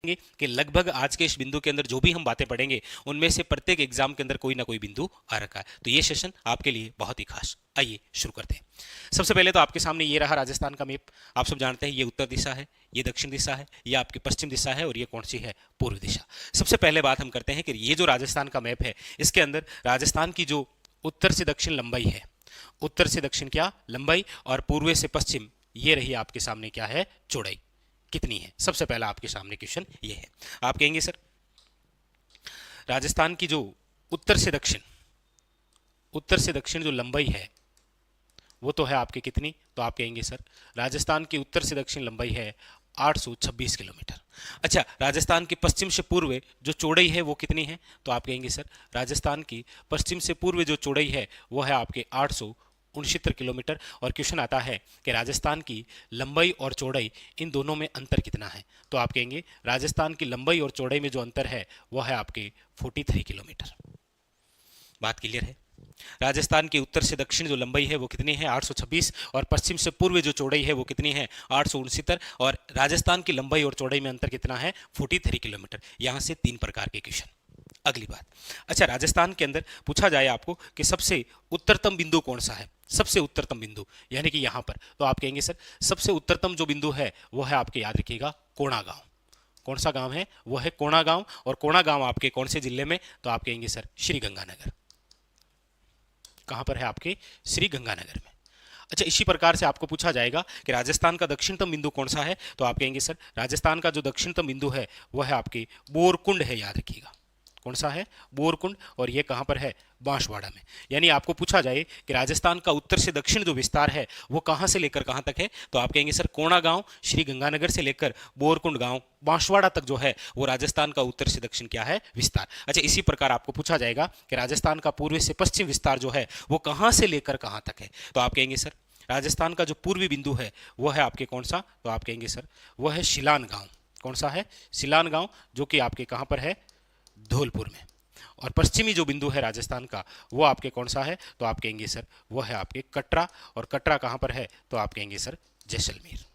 कि लगभग आज के इस बिंदु के अंदर जो भी हम बातें पढ़ेंगे उनमें से प्रत्येक एग्जाम के अंदर कोई ना कोई बिंदु आ रखा है। तो ये सेशन आपके लिए बहुत ही खास। आइए शुरू करते हैं। सबसे पहले तो आपके सामने ये रहा राजस्थान का मैप। आप सब जानते हैं ये उत्तर दिशा है, ये दक्षिण दिशा है, ये आपकी पश्चिम दिशा है और ये कौन सी है, पूर्व दिशा। सबसे पहले बात हम करते हैं कि ये जो राजस्थान का मैप है इसके अंदर राजस्थान की जो उत्तर से दक्षिण लंबाई है, उत्तर से दक्षिण क्या लंबाई, और पूर्व से पश्चिम ये रही आपके सामने क्या है, चौड़ाई कितनी है। सबसे पहला आपके सामने क्वेश्चन ये है। आप कहेंगे सर राजस्थान की जो उत्तर से दक्षिण जो लंबाई है वो तो है आपके कितनी, तो आप कहेंगे सर राजस्थान की उत्तर से दक्षिण लंबाई है 826 किलोमीटर। अच्छा, राजस्थान की पश्चिम से पूर्व जो चौड़ाई है वो कितनी है, तो आप कहेंगे सर राजस्थान की पश्चिम से पूर्व जो चौड़ाई है वो है आपके 869 किलोमीटर। और क्वेश्चन आता है कि राजस्थान की लंबाई और चौड़ाई इन दोनों में अंतर कितना है, तो आप कहेंगे राजस्थान की लंबाई और चौड़ाई में जो अंतर है वो है आपके 43 किलोमीटर। बात क्लियर है। राजस्थान की उत्तर से दक्षिण जो लंबाई है वो कितनी है, 826, और पश्चिम से पूर्व जो चौड़ाई है वो कितनी है, 869, और राजस्थान की लंबाई और चौड़ाई में अंतर कितना है, 43 किलोमीटर। यहां से 3 प्रकार के क्वेश्चन। अगली बात, अच्छा राजस्थान के अंदर पूछा जाए आपको कि सबसे उत्तरतम बिंदु कौन सा है, सबसे उत्तरतम बिंदु यानी कि यहां पर, तो आप कहेंगे सर सबसे उत्तरतम जो बिंदु है वो है आपके, याद रखिएगा, कोणा गांव। कौन सा गांव है, वो है कोणा गांव। और कोणा गांव आपके कौन से जिले में, तो आप कहेंगे सर श्री गंगानगर। कहां पर है, आपके श्री गंगानगर में। अच्छा, इसी प्रकार से आपको पूछा जाएगा कि राजस्थान का दक्षिणतम बिंदु कौन सा है, तो आप कहेंगे सर राजस्थान का जो दक्षिणतम बिंदु है वह है आपके बोरकुंड है, याद रखिएगा। कौन सा है, बोरकुंड, और ये कहां पर है, बांसवाड़ा में। यानी आपको पूछा जाए कि राजस्थान का उत्तर से दक्षिण जो विस्तार है वो कहां से लेकर कहां तक है, तो आप कहेंगे सर कोणा गांव श्री गंगानगर से लेकर बोरकुंड गांव बांसवाड़ा तक जो है वो राजस्थान का उत्तर से दक्षिण क्या है, विस्तार। अच्छा, इसी प्रकार आपको पूछा जाएगा कि राजस्थान का पूर्व से पश्चिम विस्तार जो है वो कहां से लेकर कहां तक है, तो आप कहेंगे सर राजस्थान का जो पूर्वी बिंदु है वो है आपके कौन सा, तो आप कहेंगे सर वह है शिलान गांव। कौन सा है, शिलान गांव, जो कि आपके कहां पर है, धौलपुर में। और पश्चिमी जो बिंदु है राजस्थान का वो आपके कौन सा है, तो आप कहेंगे सर वो है आपके कटरा। और कटरा कहां पर है, तो आप कहेंगे सर जैसलमेर।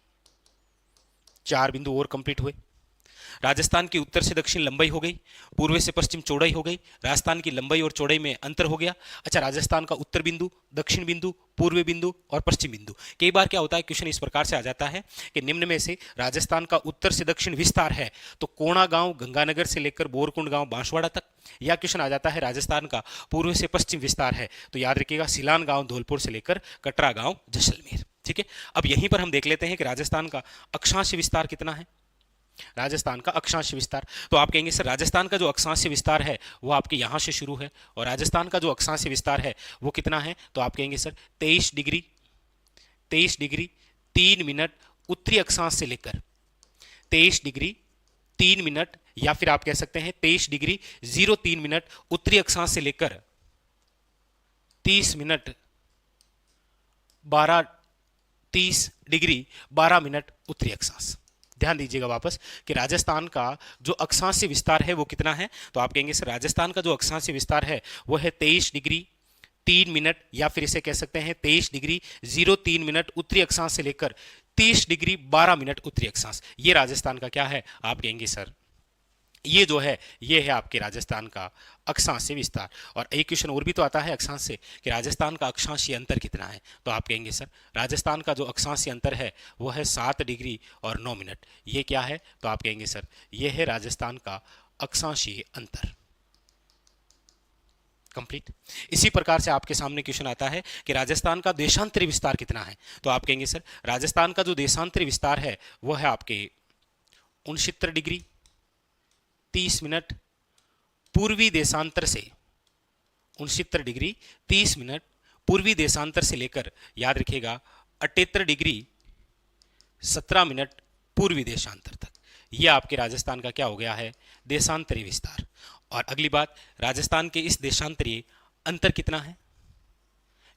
4 बिंदु और कंप्लीट हुए। राजस्थान की उत्तर से दक्षिण लंबाई हो गई, पूर्व से पश्चिम चौड़ाई हो गई, राजस्थान की लंबाई और चौड़ाई में अंतर हो गया। अच्छा, राजस्थान का उत्तर बिंदु, दक्षिण बिंदु, पूर्व बिंदु और पश्चिम बिंदु। कई बार क्या होता है, क्वेश्चन इस प्रकार से आ जाता है कि निम्न में से राजस्थान का उत्तर से दक्षिण विस्तार है तो कोणा गांव गंगानगर से लेकर बोरकुंड गांव बांसवाड़ा तक, या क्वेश्चन आ जाता है राजस्थान का पूर्व से पश्चिम विस्तार है तो याद रखिएगा सिलान गांव धौलपुर से लेकर कटरा गांव जैसलमेर। ठीक है, अब यहीं पर हम देख लेते हैं कि राजस्थान का अक्षांश विस्तार कितना है, राजस्थान का अक्षांश विस्तार। तो आप कहेंगे सर राजस्थान का जो अक्षांश विस्तार है वो आपके यहां से शुरू है, और राजस्थान का जो अक्षांश विस्तार है वो कितना है, तो आप कहेंगे सर 23 डिग्री 3 मिनट उत्तरी अक्षांश से लेकर 23 डिग्री 3 मिनट, या फिर आप कह सकते हैं 23 डिग्री 03 मिनट उत्तरी अक्षांश से लेकर 30 मिनट 30 डिग्री 12 मिनट उत्तरी अक्षांश। ध्यान दीजिएगा वापस कि राजस्थान का जो अक्षांशीय विस्तार है वो कितना है, तो आप कहेंगे सर राजस्थान का जो अक्षांशीय विस्तार है वो है 23 डिग्री 3 मिनट, या फिर इसे कह सकते हैं 23 डिग्री 03 मिनट उत्तरी अक्षांश से लेकर 30 डिग्री 12 मिनट उत्तरी अक्षांश। ये राजस्थान का क्या है, आप कहेंगे सर ये जो है ये है आपके राजस्थान का अक्षांशीय विस्तार। और एक क्वेश्चन और भी तो आता है अक्षांश से कि राजस्थान का अक्षांशीय अंतर कितना है, तो आप कहेंगे सर राजस्थान का जो अक्षांशीय अंतर है वो है 7 डिग्री और 9 मिनट। ये क्या है, तो आप कहेंगे सर ये है राजस्थान का अक्षांशीय अंतर। कंप्लीट। इसी प्रकार से आपके सामने क्वेश्चन आता है कि राजस्थान का देशांतरी विस्तार कितना है, तो आप कहेंगे सर राजस्थान का जो देशांतरी विस्तार है वो है आपके 69 डिग्री 30 मिनट पूर्वी देशांतर से, 69 डिग्री 30 मिनट पूर्वी देशांतर से लेकर याद रखिएगा 78 डिग्री 17 मिनट पूर्वी देशांतर तक। यह आपके राजस्थान का क्या हो गया है, देशांतरी विस्तार। और अगली बात, राजस्थान के इस देशांतरीय अंतर कितना है,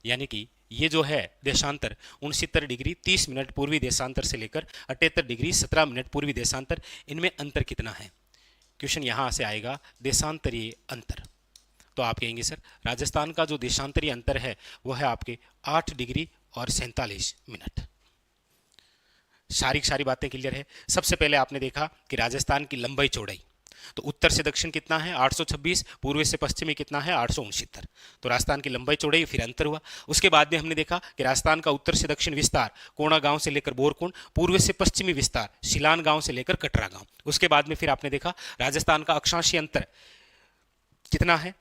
यानी कि ये जो है देशांतर 69 डिग्री 30 मिनट पूर्वी देशांतर से लेकर 78 डिग्री 17 मिनट पूर्वी देशांतर, इनमें अंतर कितना है। क्वेश्चन यहां से आएगा देशांतरीय अंतर, तो आप कहेंगे सर राजस्थान का जो देशांतरीय अंतर है वो है आपके 8 डिग्री और 47 मिनट। सारी बातें क्लियर है। सबसे पहले आपने देखा कि राजस्थान की लंबाई चौड़ाई, तो उत्तर से दक्षिण कितना है 826, पूर्व से पश्चिमी कितना है 869। तो राजस्थान की लंबाई चौड़ाई फिर अंतर हुआ। उसके बाद में हमने देखा कि राजस्थान का उत्तर से दक्षिण विस्तार कोणा गांव से लेकर बोरकुंड, पूर्व से पश्चिमी विस्तार सिलान गांव से लेकर कटरा गांव। उसके बाद में फिर आपने देखा राजस्थान का अक्षांशीय अंतर कितना है,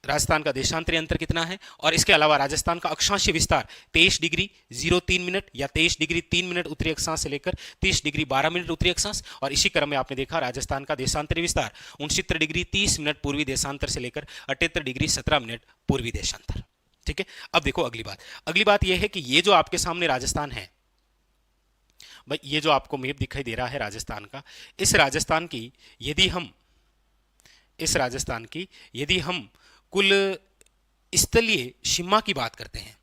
राजस्थान का देशांतरीय अंतर कितना है, और इसके अलावा राजस्थान का अक्षांशीय विस्तार 23 डिग्री 03 मिनट या 23 डिग्री 3 मिनट उत्तरी अक्षांश से लेकर 30 डिग्री 12 मिनट उत्तरी अक्षांश। और इसी क्रम में आपने देखा राजस्थान का देशांतरीय विस्तार 69 डिग्री 30 मिनट पूर्वी देशांतर से लेकर 78 डिग्री 17 मिनट पूर्वी देशांतर। ठीक है, अब देखो अगली बात यह है कि ये जो आपके सामने राजस्थान है भाई, ये जो आपको मैप दिखाई दे रहा है राजस्थान का, इस राजस्थान की यदि हम कुल स्थलीय सीमा की बात करते हैं,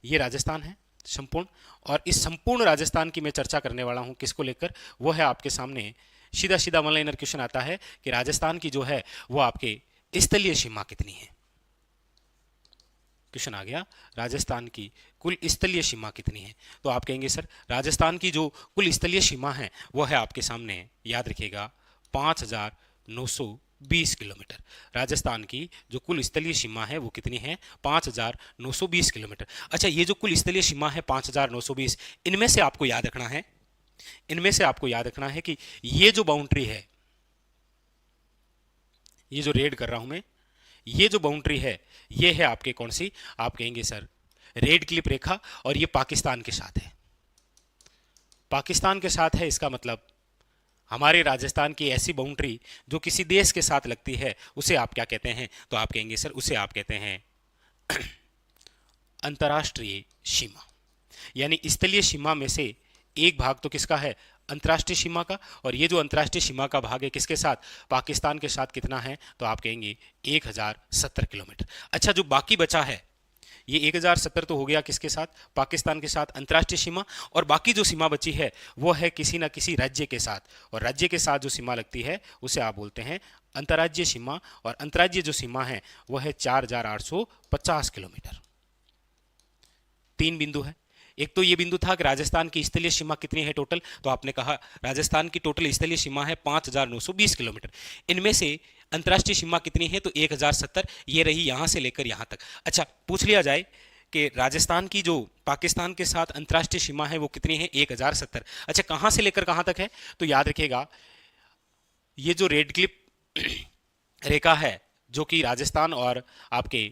ये राजस्थान है संपूर्ण, और इस संपूर्ण राजस्थान की मैं चर्चा करने वाला हूं किसको लेकर, वो है आपके सामने सीधा वन लाइनर क्वेश्चन आता है कि राजस्थान की जो है वो आपके स्थलीय सीमा कितनी है। क्वेश्चन आ गया राजस्थान की कुल स्थलीय सीमा कितनी है, तो आप कहेंगे सर राजस्थान की जो कुल स्थलीय सीमा है वो है आपके सामने, याद रखिएगा 5920 किलोमीटर। राजस्थान की जो कुल स्थलीय सीमा है वो कितनी है 5920 किलोमीटर। अच्छा, ये जो कुल स्थलीय सीमा है 5920, इनमें से आपको याद रखना है कि ये जो बाउंड्री है, ये जो रेड कर रहा हूं मैं, ये जो बाउंड्री है ये है आपके कौन सी, आप कहेंगे सर रेड क्लिप रेखा, और ये पाकिस्तान के साथ है। पाकिस्तान के साथ है, इसका मतलब हमारे राजस्थान की ऐसी बाउंड्री जो किसी देश के साथ लगती है उसे आप क्या कहते हैं, तो आप कहेंगे सर उसे आप कहते हैं अंतर्राष्ट्रीय सीमा। यानी स्थलीय सीमा में से एक भाग तो किसका है, अंतर्राष्ट्रीय सीमा का, और ये जो अंतर्राष्ट्रीय सीमा का भाग है किसके साथ, पाकिस्तान के साथ कितना है, तो आप कहेंगे 1070 किलोमीटर। अच्छा, जो बाकी बचा है ये 1070 तो हो गया किसके साथ, पाकिस्तान के साथ अंतर्राष्ट्रीय सीमा, और बाकी जो सीमा बची है वो है किसी ना किसी राज्य के साथ, और राज्य के साथ जो सीमा लगती है उसे आप बोलते हैं अंतर्राज्यीय सीमा, और अंतर्राज्यीय जो सीमा है वो है 4850 किलोमीटर। 3 बिंदु है, एक तो ये बिंदु था कि राजस्थान की स्थलीय सीमा कितनी है टोटल, तो आपने कहा राजस्थान की टोटल स्थलीय सीमा है 5920 किलोमीटर, इनमें से अंतर्राष्ट्रीय सीमा कितनी है, तो 1070, ये रही यहां से लेकर यहां तक। अच्छा, पूछ लिया जाए कि राजस्थान की जो पाकिस्तान के साथ अंतर्राष्ट्रीय सीमा है वो कितनी है, 1070। अच्छा, कहां से लेकर कहां तक है, तो याद रखिएगा ये जो रेड क्लिप रेखा है जो कि राजस्थान और आपके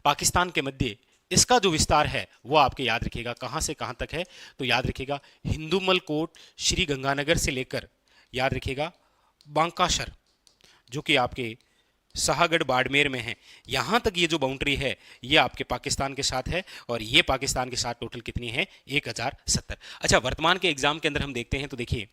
पाकिस्तान के मध्य, इसका जो विस्तार है वो आपके याद रखिएगा कहां से कहां तक है, तो याद रखिएगा हिंदुमल कोट श्री गंगानगर से लेकर याद रखिएगा बांकाशर जो कि आपके शाहगढ़ बाड़मेर में है, यहां तक ये जो बाउंड्री है ये आपके पाकिस्तान के साथ है, और ये पाकिस्तान के साथ टोटल कितनी है 1070। अच्छा, वर्तमान के एग्जाम के अंदर हम देखते हैं तो देखिए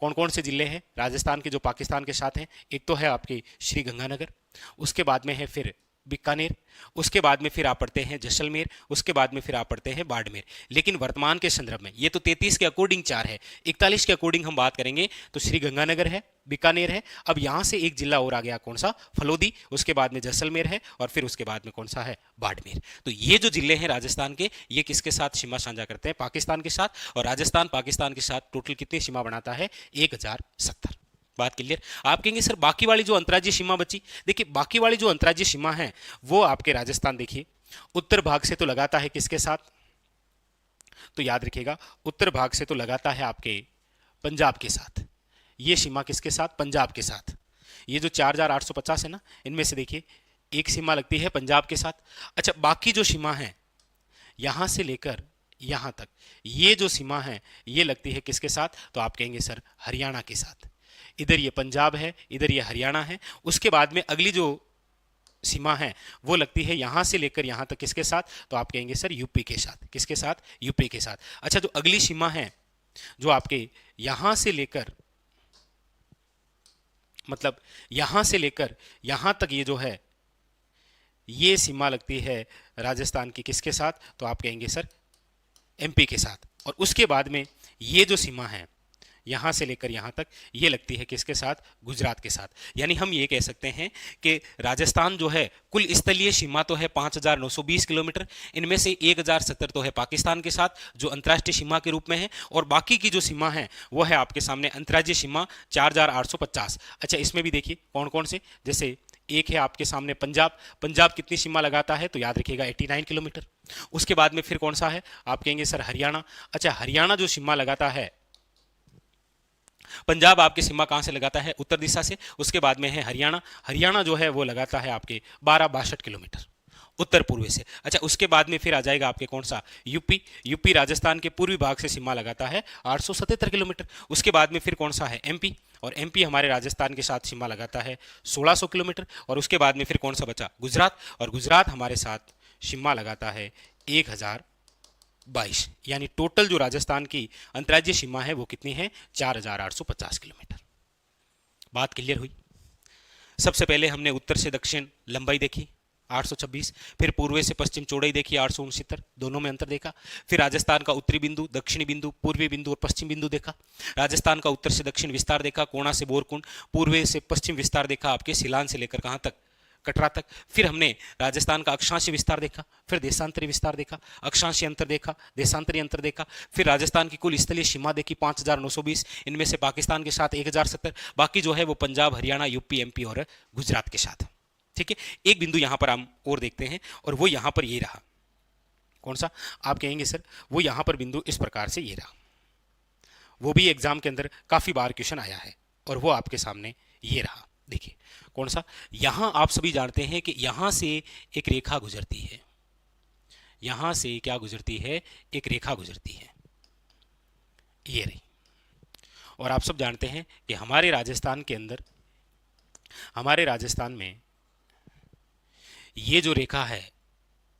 कौन कौन से जिले हैं राजस्थान के जो पाकिस्तान के साथ हैं, एक तो है आपकी श्री गंगानगर, उसके बाद में है फिर बीकानेर, उसके बाद में फिर आप पढ़ते हैं जैसलमेर, उसके बाद में फिर आप पढ़ते हैं बाड़मेर। लेकिन वर्तमान के संदर्भ में ये तो 33 के अकॉर्डिंग 4 है, 41 के अकॉर्डिंग हम बात करेंगे तो श्री गंगानगर है, बीकानेर है, अब यहां से एक जिला और आ गया कौन सा, फलोदी, उसके बाद में जैसलमेर है, और फिर उसके बाद में कौन सा है, बाड़मेर। तो ये जो जिले हैं राजस्थान के, ये किसके साथ सीमा साझा करते हैं, पाकिस्तान के साथ, और राजस्थान पाकिस्तान के साथ टोटल कितनी सीमा बनाता है 1070। बात क्लियर। आप कहेंगे सर बाकी वाली जो अंतर्राज्यीय सीमा बची, देखिए बाकी वाली जो अंतर्राज्यीय सीमा है वो आपके राजस्थान देखिए उत्तर भाग से तो लगाता है किसके साथ, तो याद रखिएगा उत्तर भाग से तो लगाता है आपके पंजाब के साथ, ये सीमा किसके साथ, पंजाब के साथ। ये जो 4850 है ना, इनमें से देखिए एक सीमा लगती है पंजाब के साथ। अच्छा, बाकी जो सीमा है यहां से लेकर यहां तक, ये जो सीमा है ये लगती है किसके साथ, तो आप कहेंगे सर हरियाणा के साथ। इधर ये पंजाब है, इधर ये हरियाणा है, उसके बाद में अगली जो सीमा है वो लगती है यहां से लेकर यहां तक किसके साथ, तो आप कहेंगे सर यूपी के साथ। किसके साथ, यूपी के साथ। अच्छा, जो अगली सीमा है जो आपके यहां से लेकर मतलब यहां से लेकर यहां तक ये जो है ये सीमा लगती है राजस्थान की किसके साथ, तो आप कहेंगे सर एमपी के साथ। और उसके बाद में ये जो सीमा है यहां से लेकर यहां तक ये लगती है किसके साथ? गुजरात के साथ। यानी हम ये कह सकते हैं कि राजस्थान जो है कुल स्थलीय सीमा तो है 5,920 किलोमीटर, इनमें से 1,070 तो है पाकिस्तान के साथ जो अंतर्राष्ट्रीय सीमा के रूप में है, और बाकी की जो सीमा है वो है आपके सामने अंतर्राज्यीय सीमा 4,850। अच्छा, इसमें भी देखिए कौन कौन से, जैसे एक है आपके सामने पंजाब। पंजाब कितनी सीमा लगाता है? तो याद रखिएगा 89 किलोमीटर। उसके बाद में फिर कौन सा है? आप कहेंगे सर हरियाणा। अच्छा, हरियाणा जो सीमा लगाता है, पंजाब आपकी सीमा कहां से लगाता है? उत्तर दिशा से। उसके बाद में है हरियाणा। हरियाणा जो है वो लगाता है आपके 1262 किलोमीटर उत्तर पूर्व से। अच्छा, उसके बाद में फिर आ जाएगा आपके कौन सा? यूपी। यूपी राजस्थान के पूर्वी भाग से सीमा लगाता है 877 किलोमीटर। उसके बाद में फिर कौन सा है? एमपी। और एमपी हमारे राजस्थान के साथ सीमा लगाता है 1600 किलोमीटर। और उसके बाद में फिर कौन सा बचा? गुजरात। और गुजरात हमारे साथ सीमा लगाता है 1022। यानी टोटल जो राजस्थान की अंतर्राज्यीय सीमा है वो कितनी है? 4,850 किलोमीटर। बात क्लियर हुई? सबसे पहले हमने उत्तर से दक्षिण लंबाई देखी 826, फिर पूर्व से पश्चिम चौड़ाई देखी 869, दोनों में अंतर देखा। फिर राजस्थान का उत्तरी बिंदु, दक्षिणी बिंदु, पूर्वी बिंदु और पश्चिम बिंदु देखा। राजस्थान का उत्तर से दक्षिण विस्तार देखा, कोणा से बोरकुंड। पूर्व से पश्चिम विस्तार देखा आपके सिलान से लेकर कहां तक? कटरा तक। फिर हमने राजस्थान का अक्षांशीय विस्तार देखा, फिर देशांतरी विस्तार देखा, अक्षांशीय अंतर देखा, देशांतरी अंतर देखा। फिर राजस्थान की कुल स्थलीय सीमा देखी 5,920, इनमें से पाकिस्तान के साथ 1,070, बाकी जो है वो पंजाब, हरियाणा, यूपी, एमपी और गुजरात के साथ। ठीक है, एक बिंदु यहां पर हम और देखते हैं, और वो यहां पर ये रहा। कौन सा? आप कहेंगे सर वो यहां पर बिंदु इस प्रकार से ये रहा। वो भी एग्जाम के अंदर काफी बार क्वेश्चन आया है, और वो आपके सामने ये रहा। देखिए कौन सा? यहां आप सभी जानते हैं कि यहां से एक रेखा गुजरती है। यहां से क्या गुजरती है? एक रेखा गुजरती है, ये रही। और आप सब जानते हैं कि हमारे राजस्थान के अंदर, हमारे राजस्थान में ये जो रेखा है,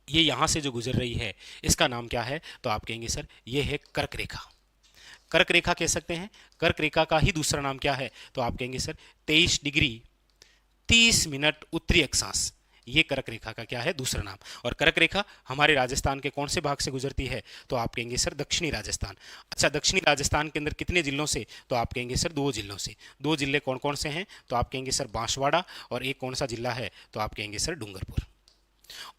ये यहां से जो गुजर रही है, इसका नाम क्या है? तो आप कहेंगे सर ये है कर्क रेखा। कर्क रेखा कह सकते हैं। कर्क रेखा का ही दूसरा नाम क्या है? तो आप कहेंगे सर 23 डिग्री 30 मिनट उत्तरी अक्षांश, ये कर्क रेखा का क्या है? दूसरा नाम। और कर्क रेखा हमारे राजस्थान के कौन से भाग से गुजरती है? तो आप कहेंगे सर दक्षिणी राजस्थान। अच्छा, दक्षिणी राजस्थान के अंदर कितने जिलों से? तो आप कहेंगे सर 2 जिलों से। 2 जिले कौन कौन से हैं? तो आप कहेंगे सर बांसवाड़ा, और एक कौन सा जिला है? तो आप कहेंगे सर डूंगरपुर।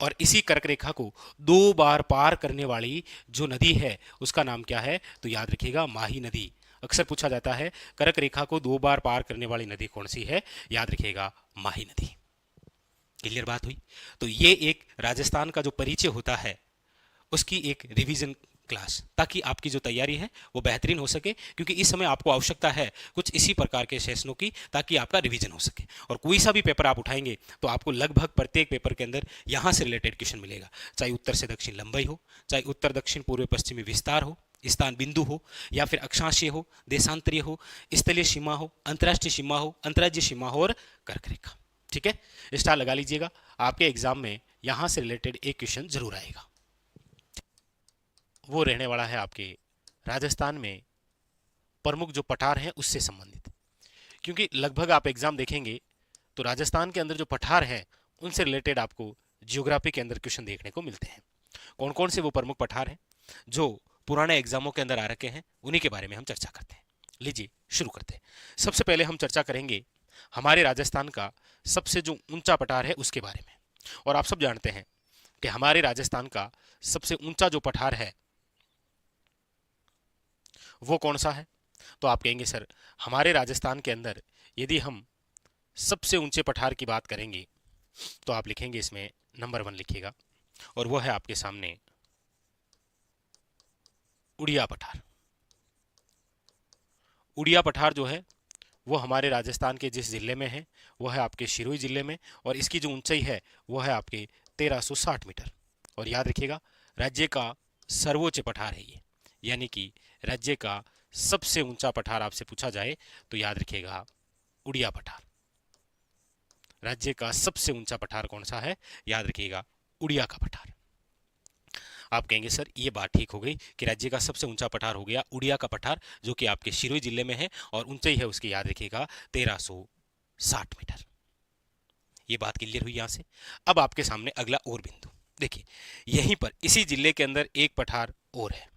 और इसी कर्क रेखा को 2 बार पार करने वाली जो नदी है उसका नाम क्या है? तो याद रखिएगा माही नदी। अक्सर पूछा जाता है कर्क रेखा को 2 बार पार करने वाली नदी कौन सी है? याद रखिएगा माही नदी। क्लियर बात हुई? तो ये एक राजस्थान का जो परिचय होता है उसकी एक रिवीजन क्लास, ताकि आपकी जो तैयारी है वो बेहतरीन हो सके, क्योंकि इस समय आपको आवश्यकता है कुछ इसी प्रकार के सेशनों की, ताकि आपका रिवीजन हो सके। और कोई सा भी पेपर आप उठाएंगे तो आपको लगभग प्रत्येक पेपर के अंदर यहाँ से रिलेटेड क्वेश्चन मिलेगा, चाहे उत्तर से दक्षिण लंबाई हो, चाहे उत्तर दक्षिण पूर्व पश्चिमी विस्तार हो, स्थान बिंदु हो, या फिर अक्षांशीय हो, देशांतरीय हो, स्थलीय सीमा हो, अंतर्राष्ट्रीय सीमा हो, अंतर्राज्यीय सीमा हो, और कर्क रेखा। ठीक है, स्टार लगा लीजिएगा, आपके एग्जाम में यहां से रिलेटेड एक क्वेश्चन जरूर आएगा। वो रहने वाला है आपके राजस्थान में प्रमुख जो पठार हैं उससे संबंधित, क्योंकि लगभग आप एग्जाम देखेंगे तो राजस्थान के अंदर जो पठार हैं उनसे रिलेटेड आपको जियोग्राफी के अंदर क्वेश्चन देखने को मिलते हैं। कौन कौन से वो प्रमुख पठार हैं जो पुराने एग्जामों के अंदर आ रखे हैं, उन्हीं के बारे में हम चर्चा करते हैं। लीजिए शुरू करते हैं। सबसे पहले हम चर्चा करेंगे हमारे राजस्थान का सबसे जो ऊंचा पठार है उसके बारे में। और आप सब जानते हैं कि हमारे राजस्थान का सबसे ऊंचा जो पठार है वो कौन सा है? तो आप कहेंगे सर हमारे राजस्थान के अंदर यदि हम सबसे ऊंचे पठार की बात करेंगे तो आप लिखेंगे इसमें नंबर 1 लिखिएगा, और वो है आपके सामने उड़िया पठार। उड़िया पठार जो है वो हमारे राजस्थान के जिस जिले में है वो है आपके सिरोही जिले में, और इसकी जो ऊंचाई है वो है आपके 1360 मीटर। और याद रखिएगा राज्य का सर्वोच्च पठार है ये, यानी कि राज्य का सबसे ऊंचा पठार आपसे पूछा जाए तो याद रखिएगा उड़िया पठार। राज्य का सबसे ऊंचा पठार कौन सा है? याद रखिएगा उड़िया का पठार। आप कहेंगे सर ये बात ठीक हो गई कि राज्य का सबसे ऊंचा पठार हो गया उड़िया का पठार, जो कि आपके सिरोही जिले में है, और ऊंचाई है उसकी याद रखिएगा 1360 मीटर। ये बात क्लियर हुई यहां से। अब आपके सामने अगला और बिंदु देखिए, यहीं पर इसी जिले के अंदर एक पठार और है,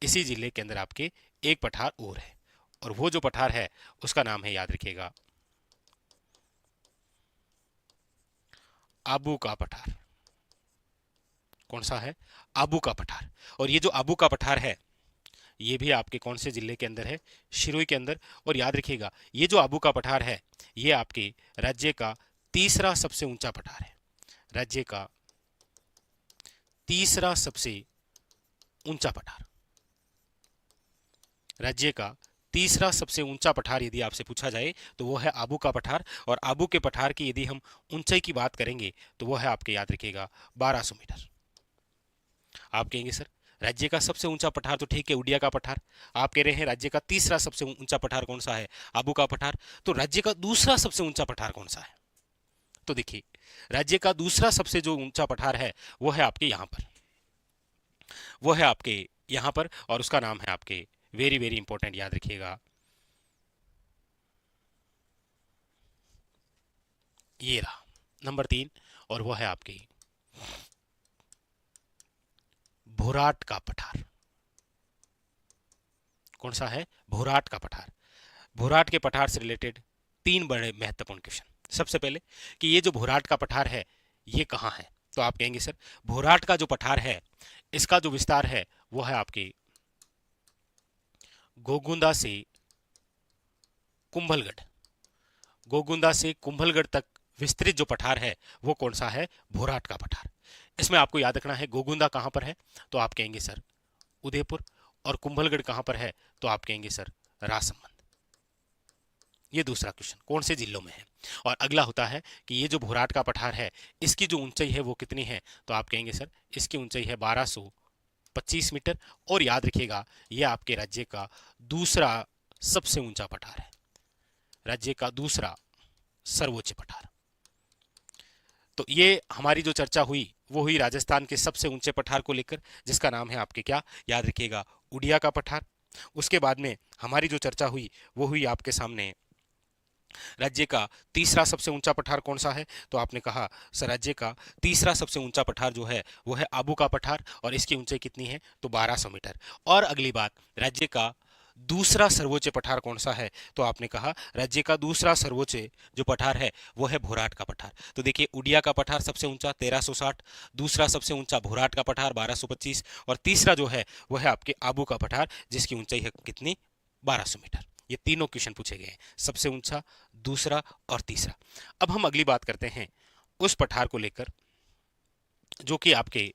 इसी जिले के अंदर आपके एक पठार और है, और वो जो पठार है उसका नाम है, याद रखिएगा, आबू का पठार। कौन सा है? आबू का पठार। और ये जो आबू का पठार है ये भी आपके कौन से जिले के अंदर है? सिरोही के अंदर। और याद रखिएगा ये जो आबू का पठार है ये आपके राज्य का तीसरा सबसे ऊंचा पठार है। राज्य का तीसरा सबसे ऊंचा पठार। राज्य का तीसरा सबसे ऊंचा पठार यदि आपसे पूछा जाए तो वो है आबू का पठार। और आबू के पठार की यदि हम ऊंचाई की बात करेंगे तो वो है आपके, याद रखिएगा, 1200 मीटर। आप कहेंगे सर राज्य का सबसे ऊंचा पठार तो ठीक है उड़िया का पठार, आप कह रहे हैं राज्य का तीसरा सबसे ऊंचा पठार कौन सा है? आबू का पठार। तो राज्य का दूसरा सबसे ऊंचा पठार कौन सा है? तो देखिए राज्य का दूसरा सबसे जो ऊंचा पठार है वो है आपके यहां पर, वो है आपके यहां पर, और उसका नाम है आपके, वेरी वेरी इंपॉर्टेंट, याद रखिएगा, ये रहा नंबर 3, और वो है आपके भोराट का पठार। कौन सा है? भोराट का पठार। भोराट के पठार से रिलेटेड 3 बड़े महत्वपूर्ण क्वेश्चन। सबसे पहले कि ये जो भोराट का पठार है ये कहाँ है? तो आप कहेंगे सर भोराट का जो पठार है इसका जो विस्तार है वो है आपके गोगुंदा से कुंभलगढ़। गोगुंदा से कुंभलगढ़ तक विस्तृत जो पठार है वो कौन सा है? भोराट का पठार। इसमें आपको याद रखना है गोगुंदा कहां पर है? तो आप कहेंगे सर उदयपुर। और कुंभलगढ़ कहां पर है? तो आप कहेंगे सर राजसमंद। ये दूसरा क्वेश्चन कौन से जिलों में है? और अगला होता है कि ये जो भोराट का पठार है इसकी जो ऊंचाई है वो कितनी है? तो आप कहेंगे सर इसकी ऊंचाई है 1225 मीटर। और याद रखिएगा ये आपके राज्य का दूसरा सबसे ऊंचा पठार है, राज्य का दूसरा सर्वोच्च पठार। तो ये हमारी जो चर्चा हुई वो हुई राजस्थान के सबसे ऊंचे पठार को लेकर, जिसका नाम है आपके क्या? याद रखिएगा उड़िया का पठार। उसके बाद में हमारी जो चर्चा हुई वो हुई आपके सामने राज्य का तीसरा सबसे ऊंचा पठार कौन सा है? तो आपने कहा सर राज्य का तीसरा सबसे ऊंचा पठार जो है वो है आबू का पठार, और इसकी ऊंचाई कितनी है? तो 1200 मीटर। और अगली बात, राज्य का दूसरा सर्वोच्च पठार कौन सा है? तो आपने कहा राज्य का दूसरा सर्वोच्च जो पठार है वो है भोराट का पठार। तो देखिए उड़िया का पठार सबसे ऊंचा 1360, दूसरा सबसे ऊंचा भोराट का पठार 1225, और तीसरा जो है वो है आपके आबू का पठार जिसकी ऊंचाई है कितनी? 1200 मीटर। ये तीनों क्वेश्चन पूछे गए हैं, सबसे ऊंचा, दूसरा और तीसरा। अब हम अगली बात करते हैं उस पठार को लेकर जो कि आपके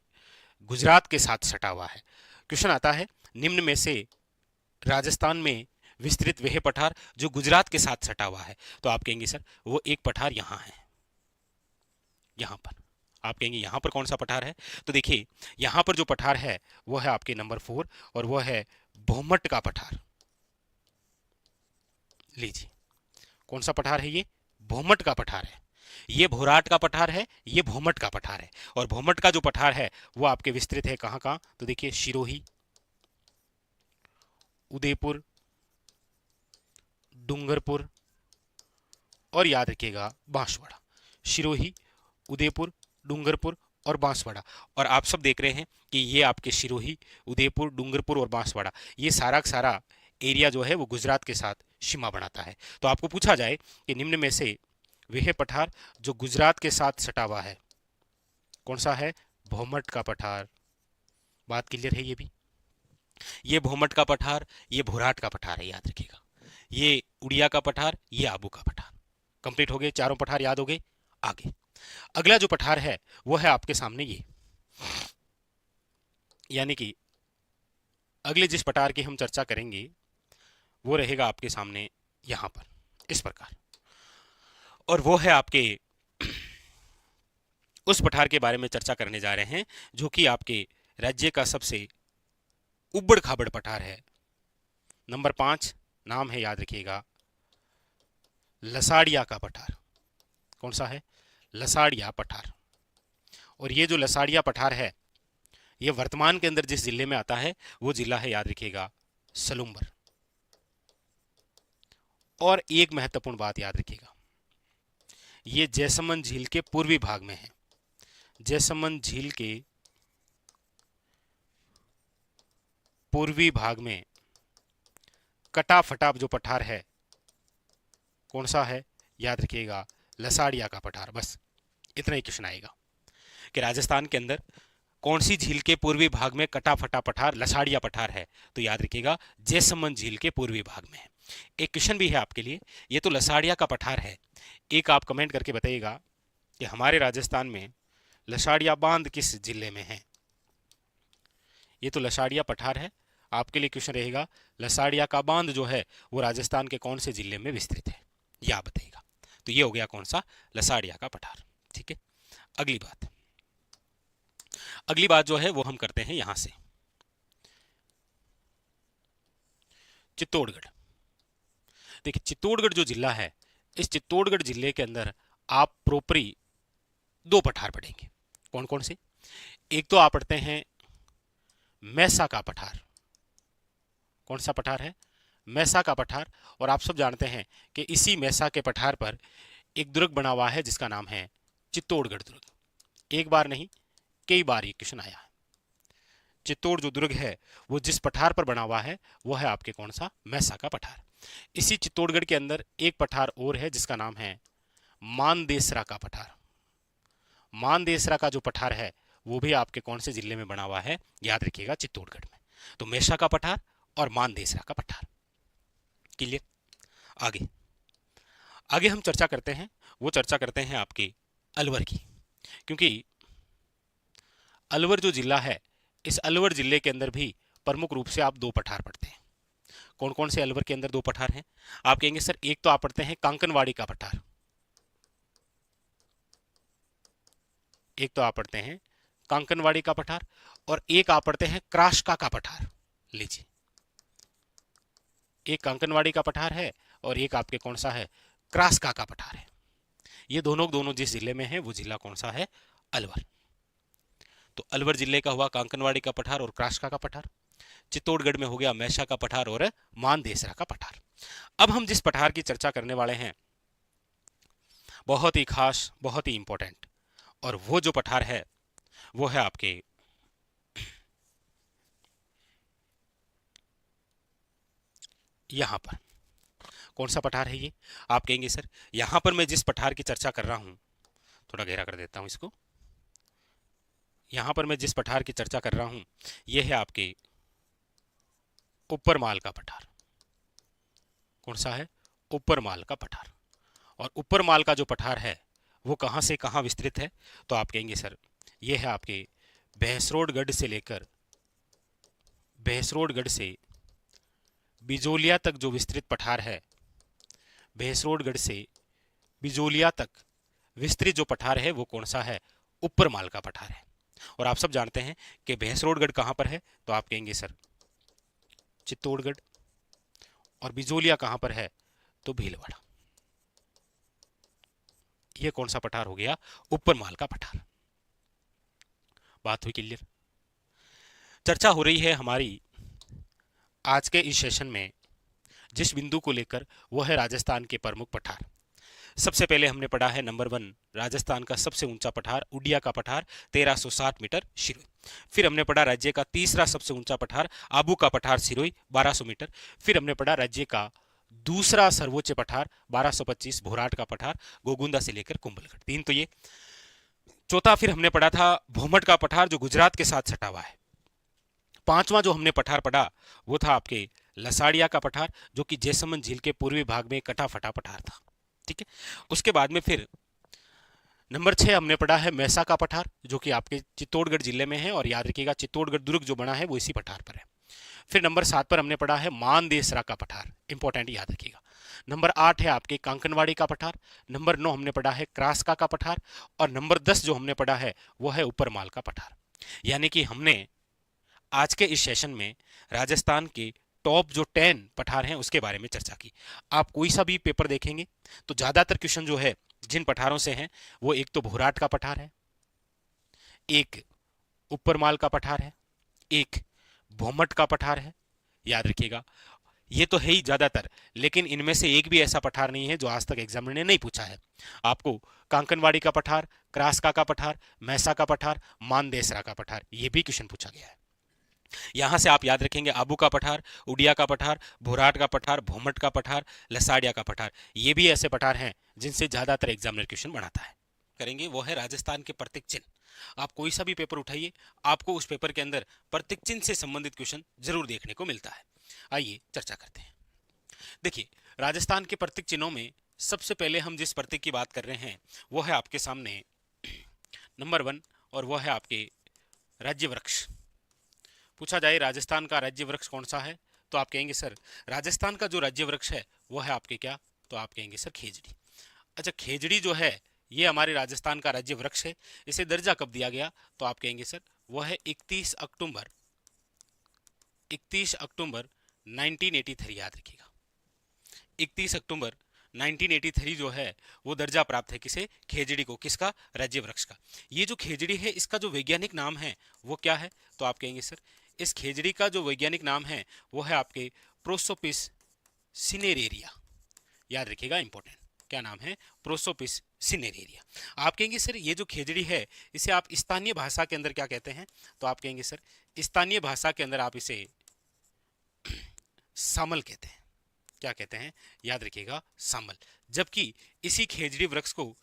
गुजरात के साथ सटा हुआ है। क्वेश्चन आता है निम्न में से राजस्थान में विस्तृत वह पठार जो गुजरात के साथ सटा हुआ है। तो आप कहेंगे सर वो एक पठार यहां है, यहां पर। आप कहेंगे यहां पर कौन सा पठार है? तो देखिए यहां पर जो पठार है वो है आपके नंबर 4, और वो है भोमट का पठार। लीजिए कौन सा पठार है? ये भोमट का पठार है। ये भोराट का पठार है, ये भोमट का पठार है। और भोमट का जो पठार है वो आपके विस्तृत है कहां कहां? तो देखिए सिरोही, उदयपुर, डूंगरपुर, और याद रखिएगा बांसवाड़ा। सिरोही, उदयपुर, डूंगरपुर और बांसवाड़ा। और आप सब देख रहे हैं कि ये आपके सिरोही, उदयपुर, डूंगरपुर और बांसवाड़ा, ये सारा का सारा एरिया जो है वो गुजरात के साथ सीमा बनाता है। तो आपको पूछा जाए कि निम्न में से वह पठार जो गुजरात के साथ सटा हुआ है कौन सा है? भोमट का पठार। बात क्लियर है? ये भी, ये भोमट का पठार, ये भोराट का पठार है, याद रखिएगा। ये उड़िया का पठार, ये आबू का पठार। कंप्लीट हो गए, चारों पठार याद हो गए। आगे अगला जो पठार है वो है आपके सामने ये, यानी कि अगले जिस पठार की हम चर्चा करेंगे वो रहेगा आपके सामने यहां पर इस प्रकार, और वो है आपके उस पठार के बारे में चर्चा करने जा रहे हैं जो कि आपके राज्य का सबसे उबड़ खाबड़ पठार है। नंबर 5 नाम है, याद रखिएगा, लसाड़िया का पठार। कौन सा है? लसाड़िया पठार। और ये जो लसाड़िया पठार है ये वर्तमान के अंदर जिस जिले में आता है वो जिला है, याद रखिएगा, सलूम्बर। और एक महत्वपूर्ण बात याद रखिएगा, ये जैसमंद झील के पूर्वी भाग में है। जैसमंद झील के पूर्वी भाग में कटा फटा जो पठार है कौन सा है, याद रखिएगा लसाड़िया का पठार। बस इतना ही क्वेश्चन आएगा कि राजस्थान के अंदर कौन सी झील के पूर्वी भाग में कटा फटा पठार लसाड़िया पठार है, तो याद रखिएगा जैसमंद झील के पूर्वी भाग में है। एक क्वेश्चन भी है आपके लिए, ये तो लसाड़िया का पठार है, एक आप कमेंट करके बताइएगा कि हमारे राजस्थान में लसाड़िया बांध किस जिले में है। ये तो लसाड़िया पठार है, आपके लिए क्वेश्चन रहेगा लसाड़िया का बांध जो है वो राजस्थान के कौन से जिले में विस्तृत है, यह आप बताइएगा। तो ये हो गया कौन सा, लसाड़िया का पठार। ठीक है, अगली बात जो है वो हम करते हैं यहां से, चित्तौड़गढ़। देखिए चित्तौड़गढ़ जो जिला है, इस चित्तौड़गढ़ जिले के अंदर आप प्रोपरी दो पठार पढ़ेंगे। कौन कौन से, एक तो आप पढ़ते हैं मैसा का पठार। कौन सा पठार है, मैसा का पठार। और आप सब जानते हैं कि इसी मैसा के पठार पर एक दुर्ग बना हुआ है जिसका नाम है चित्तौड़गढ़ दुर्ग। एक बार नहीं कई बार ये क्वेश्चन आया है। चित्तौड़ जो दुर्ग है वो जिस पठार पर बना हुआ है वो है आपके कौन सा, मैसा का पठार। इसी चित्तौड़गढ़ के अंदर एक पठार और है जिसका नाम है मानदेसरा का पठार। मानदेसरा का जो पठार है वो भी आपके कौन से जिले में बना हुआ है, याद रखिएगा चित्तौड़गढ़ में। तो मैसा का पठार और मानदेसरा का पठार। क्लियर। आगे आगे हम चर्चा करते हैं, वो चर्चा करते हैं आपके अलवर की, क्योंकि अलवर जो जिला है, इस अलवर जिले के अंदर भी प्रमुख रूप से आप दो पठार पढ़ते हैं। कौन कौन से अलवर के अंदर दो पठार हैं, आप कहेंगे सर एक तो आप पढ़ते हैं कांकनवाड़ी का पठार, एक तो आप पढ़ते हैं कांकनवाड़ी का पठार, और एक आप पढ़ते हैं क्राशका का पठार। लीजिए, एक कांकनवाड़ी का पठार है और एक आपके कौन सा है, क्राशका का पठार है। ये दोनों जिस जिले में है वो जिला कौन सा है, अलवर। तो अलवर जिले का हुआ कांकनवाड़ी का पठार और क्राशका का पठार। चित्तौड़गढ़ में हो गया मैसा का पठार और मानदेसरा का पठार। अब हम जिस पठार की चर्चा करने वाले हैं बहुत ही खास, बहुत ही इंपॉर्टेंट, और वो जो पठार है वो है आपके यहां पर। कौन सा पठार है ये, आप कहेंगे सर यहां पर मैं जिस पठार की चर्चा कर रहा हूं, थोड़ा गहरा कर देता हूं इसको, यहां पर मैं जिस पठार की चर्चा कर रहा हूं यह है आपके ऊपरमाल का पठार। कौन सा है, ऊपरमाल का पठार। और ऊपरमाल का जो पठार है वो कहां से कहां विस्तृत है, तो आप कहेंगे सर ये है आपके भैंसरोडगढ़ से लेकर भैंसरोडगढ़ से बिजोलिया तक जो विस्तृत पठार है, भैंसरोडगढ़ से बिजोलिया तक विस्तृत जो पठार है वो कौन सा है, ऊपरमाल का पठार है। और आप सब जानते हैं कि भैंसरोडगढ़ कहां पर है, तो आप कहेंगे सर चित्तौड़गढ़, और बिजोलिया कहां पर है, तो भीलवाड़ा। ये कौन सा पठार हो गया, ऊपरमाल का पठार। बात हुई क्लियर। चर्चा हो रही है हमारी आज के इस सेशन में जिस बिंदु को लेकर, वो है राजस्थान के प्रमुख पठार। सबसे पहले हमने पढ़ा है नंबर 1 राजस्थान का सबसे ऊंचा पठार उडिया का पठार 1360 मीटर सिरोही। फिर हमने पढ़ा राज्य का तीसरा सबसे ऊंचा पठार आबू का पठार सिरोही 1200 मीटर। फिर हमने पढ़ा राज्य का दूसरा सर्वोच्च पठार 1225 भोराट का पठार गोगुंदा से लेकर कुंभलगढ़। 3 तो ये। चौथा फिर हमने पढ़ा था भोमट का पठार जो गुजरात के साथ सटा हुआ है। 5वां जो हमने पठार पढ़ा वो था आपके लसाड़िया का पठार जो कि जैसमंद झील के पूर्वी भाग में कटा फटा पठार था। ठीक है। उसके बाद में फिर नंबर 6 हमने पढ़ा है मैसा का पठार जो कि आपके चित्तौड़गढ़ जिले में है, और याद रखिएगा चित्तौड़गढ़ दुर्ग जो बना है वो इसी पठार पर है। फिर नंबर 7 पर हमने पढ़ा है मानदेसरा का पठार, इंपॉर्टेंट याद रखिएगा। नंबर 8 है आपके कांकनवाड़ी का पठार। नंबर 9 हमने पढ़ा है क्रासका का पठार, और नंबर 10 जो हमने पढ़ा है वो है ऊपरमाल का पठार। यानी कि हमने आज के इस सेशन में राजस्थान के टॉप जो 10 पठार हैं उसके बारे में चर्चा की। आप कोई सा भी पेपर देखेंगे तो ज्यादातर क्वेश्चन जो है जिन पठारों से हैं वो एक तो भोराट का पठार है, एक ऊपरमाल का पठार है, एक भोमट का पठार है। याद रखिएगा ये तो है ही ज्यादातर, लेकिन इनमें से एक भी ऐसा पठार नहीं है जो आज तक एग्जामिनर ने नहीं पूछा है। आपको कांकनवाड़ी का पठार, क्रासका का पठार, मैसा का पठार, मानदेसरा का पठार, ये भी क्वेश्चन पूछा गया है। यहां से आप याद रखेंगे आबू का पठार, उड़िया का पठार, भोराट का पठार, भोमट का पठार, लसाड़िया का पठार। ये भी ऐसे पठार हैं जिनसे ज्यादातर एग्जामिनर क्वेश्चन बनाता है। करेंगे वो है राजस्थान के प्रतीक चिन्ह। आप कोई सा भी पेपर उठाइए, आपको उस पेपर के अंदर प्रतीक चिन्ह से संबंधित क्वेश्चन जरूर देखने को मिलता है। आइए चर्चा करते हैं। देखिए, राजस्थान के प्रतीक चिन्हों में सबसे पहले हम जिस प्रतीक की बात कर रहे हैं वो है आपके सामने नंबर 1, और वो है आपके राज्य वृक्ष। पूछा जाए राजस्थान का राज्य वृक्ष कौन सा है, तो आप कहेंगे सर राजस्थान का जो राज्य वृक्ष है वो है आपके क्या, तो आप कहेंगे सर खेजड़ी। अच्छा, खेजड़ी जो है ये हमारे राजस्थान का राज्य वृक्ष है। इसे दर्जा कब दिया गया, तो आप कहेंगे सर वो है 31 अक्टूबर 1983। याद रखिएगा 31 अक्टूबर 1983 जो है वो दर्जा प्राप्त है किसे, खेजड़ी को। किसका, राज्य वृक्ष का। ये जो खेजड़ी है इसका जो वैज्ञानिक नाम है वो क्या है, तो आप कहेंगे सर इस खेजड़ी का जो वैज्ञानिक नाम है वो है आपके प्रोसोपिस सिनेरेरिया। याद रखिएगा, इंपॉर्टेंट, क्या नाम है, प्रोसोपिस सिनेरेरिया। आप कहेंगे सर ये जो खेजड़ी है इसे आप स्थानीय भाषा के अंदर क्या कहते हैं, तो आप कहेंगे सर स्थानीय भाषा के अंदर आप इसे सामल कहते हैं। क्या कहते हैं, याद रखिएगा, सामल। जबकि इसी खेजड़ी वृक्ष को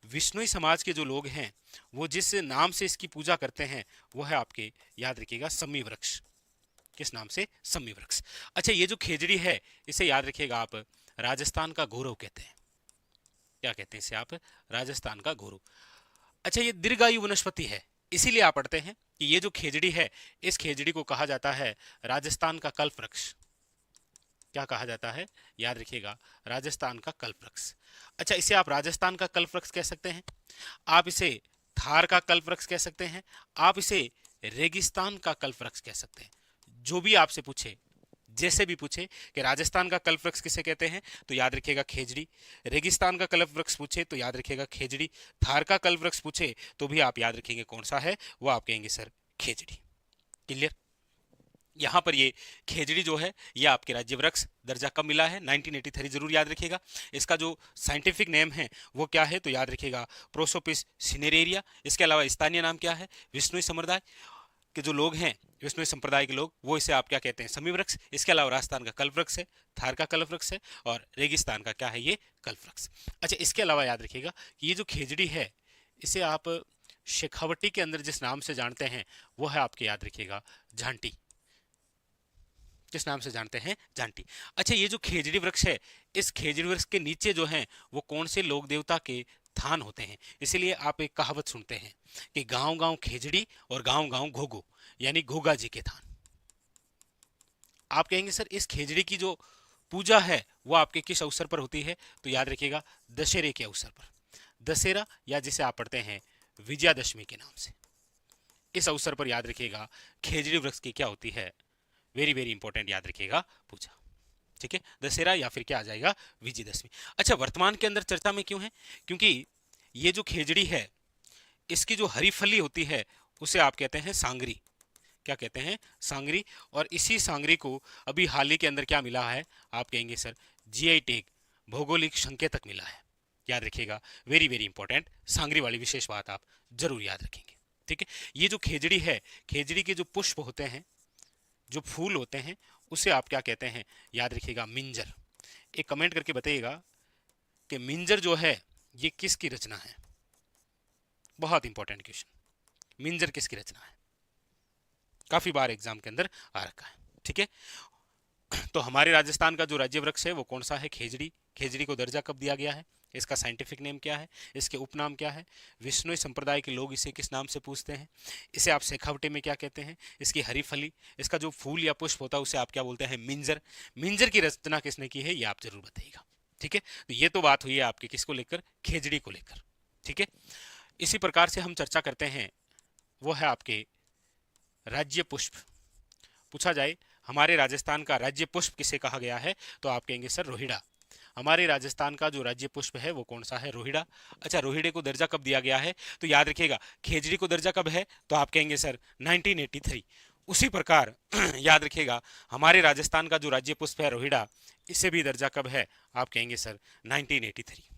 विष्णुई समाज के जो लोग हैं वो जिस नाम से इसकी पूजा करते हैं वो है आपके, याद रखिएगा, सम्मी वृक्ष। किस नाम से, सम्मी वृक्ष। अच्छा, ये जो खेजड़ी है इसे याद रखिएगा आप राजस्थान का गौरव कहते हैं। क्या कहते हैं इसे आप, राजस्थान का गौरव। अच्छा, ये दीर्घायु वनस्पति है, इसीलिए आप पढ़ते हैं कि ये जो खेजड़ी है इस खेजड़ी को कहा जाता है राजस्थान का कल्प वृक्ष। क्या कहा जाता है, याद रखिएगा, राजस्थान का कल्प वृक्ष। अच्छा, इसे आप राजस्थान का कल्प वृक्ष कह सकते हैं, आप इसे थार का कल्प वृक्ष कह सकते हैं, आप इसे रेगिस्तान का कल्प वृक्ष कह सकते हैं। जो भी आपसे पूछे, जैसे भी पूछे कि राजस्थान का कल्प वृक्ष किसे कहते हैं, तो याद रखिएगा खेजड़ी। रेगिस्तान का कल्प वृक्ष पूछे तो याद रखिएगा खेजड़ी। थार का कल्प वृक्ष पूछे तो भी आप याद रखेंगे कौन सा है, वो आप कहेंगे सर खेजड़ी। क्लियर। यहाँ पर ये खेजड़ी जो है ये आपके राज्य वृक्ष दर्जा कब मिला है, 1983, जरूर याद रखिएगा। इसका जो साइंटिफिक नेम है वो क्या है, तो याद रखिएगा प्रोसोपिस सिनेरेरिया। इसके अलावा स्थानीय नाम क्या है, विष्णुई समुदाय के जो लोग हैं, विष्णुई संप्रदाय के लोग, वो इसे आप क्या कहते हैं, समी वृक्ष। इसके अलावा राजस्थान का कल्प वृक्ष है, थार का कल्प वृक्ष है, और रेगिस्तान का क्या है, ये कल्प वृक्ष। अच्छा, इसके अलावा याद रखिएगा कि ये जो खेजड़ी है इसे आप शेखावटी के अंदर जिस नाम से जानते हैं वो है आपके, याद रखिएगा, झांटी। किस नाम से जानते हैं, झांटी। अच्छा, ये जो खेजड़ी वृक्ष है इस खेजड़ी वृक्ष के नीचे जो है वो कौन से लोक देवता के थान होते हैं। इसीलिए आप एक कहावत सुनते हैं कि गांव गांव खेजड़ी और गांव गांव घोगो, यानी घोगा जी के थान। आप कहेंगे सर इस खेजड़ी की जो पूजा है वो आपके किस अवसर पर होती है, तो याद रखिएगा दशहरे के अवसर पर। दशहरा, या जिसे आप पढ़ते हैं विजयादशमी के नाम से, इस अवसर पर याद रखिएगा खेजड़ी वृक्ष की क्या होती है, वेरी वेरी इंपॉर्टेंट, याद रखिएगा, पूजा। ठीक है, दशहरा या फिर क्या आ जाएगा, विजयदशमी। अच्छा, वर्तमान के अंदर चर्चा में क्यों है, क्योंकि ये जो खेजड़ी है इसकी जो हरी फली होती है उसे आप कहते हैं सांगरी। क्या कहते हैं, सांगरी। और इसी सांगरी को अभी हाल ही के अंदर क्या मिला है, आप कहेंगे सर जीआई टैग, भौगोलिक संकेतक मिला है। याद रखिएगा, वेरी वेरी इंपॉर्टेंट, सांगरी वाली विशेष बात आप जरूर याद रखेंगे। ठीक है, ये जो खेजड़ी है, खेजड़ी के जो पुष्प होते हैं, जो फूल होते हैं, उसे आप क्या कहते हैं, याद रखिएगा मिंजर। एक कमेंट करके बताइएगा कि मिंजर जो है ये किसकी रचना है। बहुत इंपॉर्टेंट क्वेश्चन, मिंजर किसकी रचना है, काफी बार एग्जाम के अंदर आ रखा है। ठीक है, तो हमारे राजस्थान का जो राज्य वृक्ष है वो कौन सा है, खेजड़ी। खेजड़ी को दर्जा कब दिया गया है, इसका साइंटिफिक नेम क्या है, इसके उपनाम क्या है, विष्णुई संप्रदाय के लोग इसे किस नाम से पूछते हैं, इसे आप शेखावटी में क्या कहते हैं, इसकी हरी फली, इसका जो फूल या पुष्प होता है उसे आप क्या बोलते हैं, मिंजर। मिंजर की रचना किसने की है ये आप जरूर बताइएगा। ठीक है, तो ये तो बात हुई है आपके किसको लेकर, खेजड़ी को लेकर। ठीक है, इसी प्रकार से हम चर्चा करते हैं वो है आपके राज्य पुष्प। पूछा जाए हमारे राजस्थान का राज्य पुष्प किसे कहा गया है, तो आप कहेंगे सर रोहिड़ा। हमारे राजस्थान का जो राज्य पुष्प है वो कौन सा है, रोहिड़ा। अच्छा, रोहिड़े को दर्जा कब दिया गया है, तो याद रखिएगा खेजड़ी को दर्जा कब है, तो आप कहेंगे सर 1983। उसी प्रकार याद रखिएगा हमारे राजस्थान का जो राज्य पुष्प है रोहिड़ा, इसे भी दर्जा कब है, आप कहेंगे सर 1983।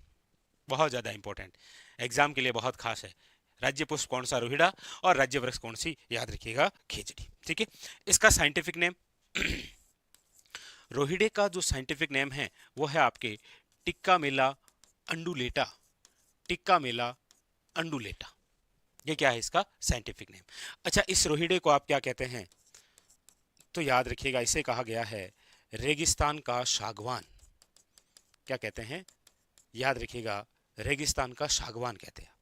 बहुत ज्यादा इंपॉर्टेंट, एग्जाम के लिए बहुत खास है। राज्य पुष्प कौन सा, रोहिड़ा, और राज्य वृक्ष कौन सी, याद रखिएगा खेजड़ी। ठीक है। इसका साइंटिफिक नेम रोहिडे का जो साइंटिफिक नेम है वो है आपके टिक्कामेला अंडुलेटा, टिक्कामेला अंडुलेटा। ये क्या है इसका साइंटिफिक नेम। अच्छा, इस रोहिडे को आप क्या कहते हैं, तो याद रखिएगा इसे कहा गया है रेगिस्तान का सागवान। क्या कहते हैं, याद रखिएगा रेगिस्तान का सागवान कहते हैं।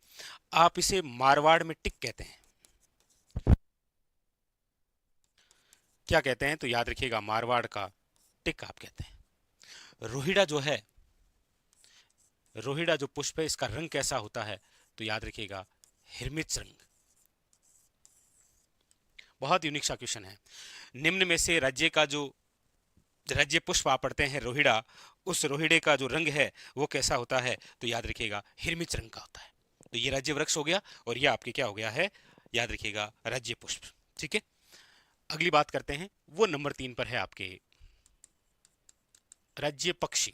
आप इसे मारवाड़ में टिक कहते हैं। क्या कहते हैं, तो याद रखिएगा मारवाड़ का टिक आप कहते हैं। रोहिड़ा जो है, रोहिड़ा जो पुष्प है इसका रंग कैसा होता है, तो याद रखिएगा हिरमिच रंग। बहुत यूनिक सा क्वेश्चन है। निम्न में से राज्य का जो राज्य पुष्प आप पढ़ते हैं रोहिड़ा, उस रोहिड़े का जो रंग है वो कैसा होता है, तो याद रखिएगा हिरमिच रंग का होता है। तो ये राज्य वृक्ष हो गया और ये आपके क्या हो गया है, याद रखिएगा राज्य पुष्प। ठीक है, अगली बात करते हैं, वो नंबर 3 पर है आपके राज्य पक्षी।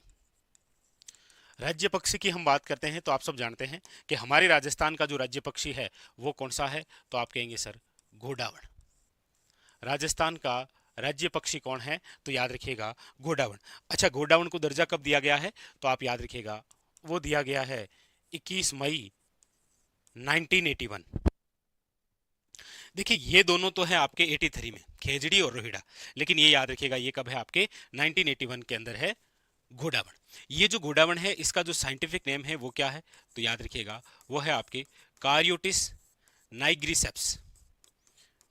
राज्य पक्षी की हम बात करते हैं तो आप सब जानते हैं कि हमारे राजस्थान का जो राज्य पक्षी है वो कौन सा है, तो आप कहेंगे सर घोड़ावण। राजस्थान का राज्य पक्षी कौन है, तो याद रखिएगा घोड़ावण। अच्छा, घोड़ावण को दर्जा कब दिया गया है, तो आप याद रखिएगा वो दिया गया है 21 मई 1981। देखिए ये दोनों तो है आपके 83 में, खेजड़ी और रोहिड़ा, लेकिन ये याद रखिएगा ये कब है आपके 1981 के अंदर है घोड़ावण। ये जो घोड़ावण है इसका जो साइंटिफिक नेम है वो क्या है, तो याद रखिएगा वो है आपके कार्योटिस नाइग्रिसेप्स,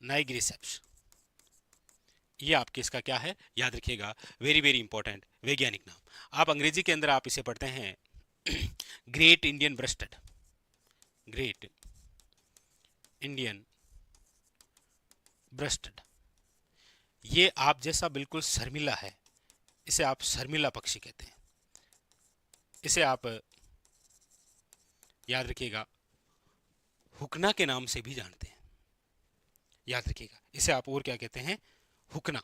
नाइग्रिसेप्स। ये आपके इसका क्या है, याद रखिएगा वेरी वेरी इंपॉर्टेंट वैज्ञानिक नाम। आप अंग्रेजी के अंदर आप इसे पढ़ते हैं great Indian rested, great Indian rested. ये आप जैसा बिल्कुल शर्मिला है, इसे आप शर्मिला पक्षी कहते हैं। इसे आप याद रखिएगा हुकना के नाम से भी जानते हैं, याद रखिएगा इसे आप और क्या कहते हैं, हुकना।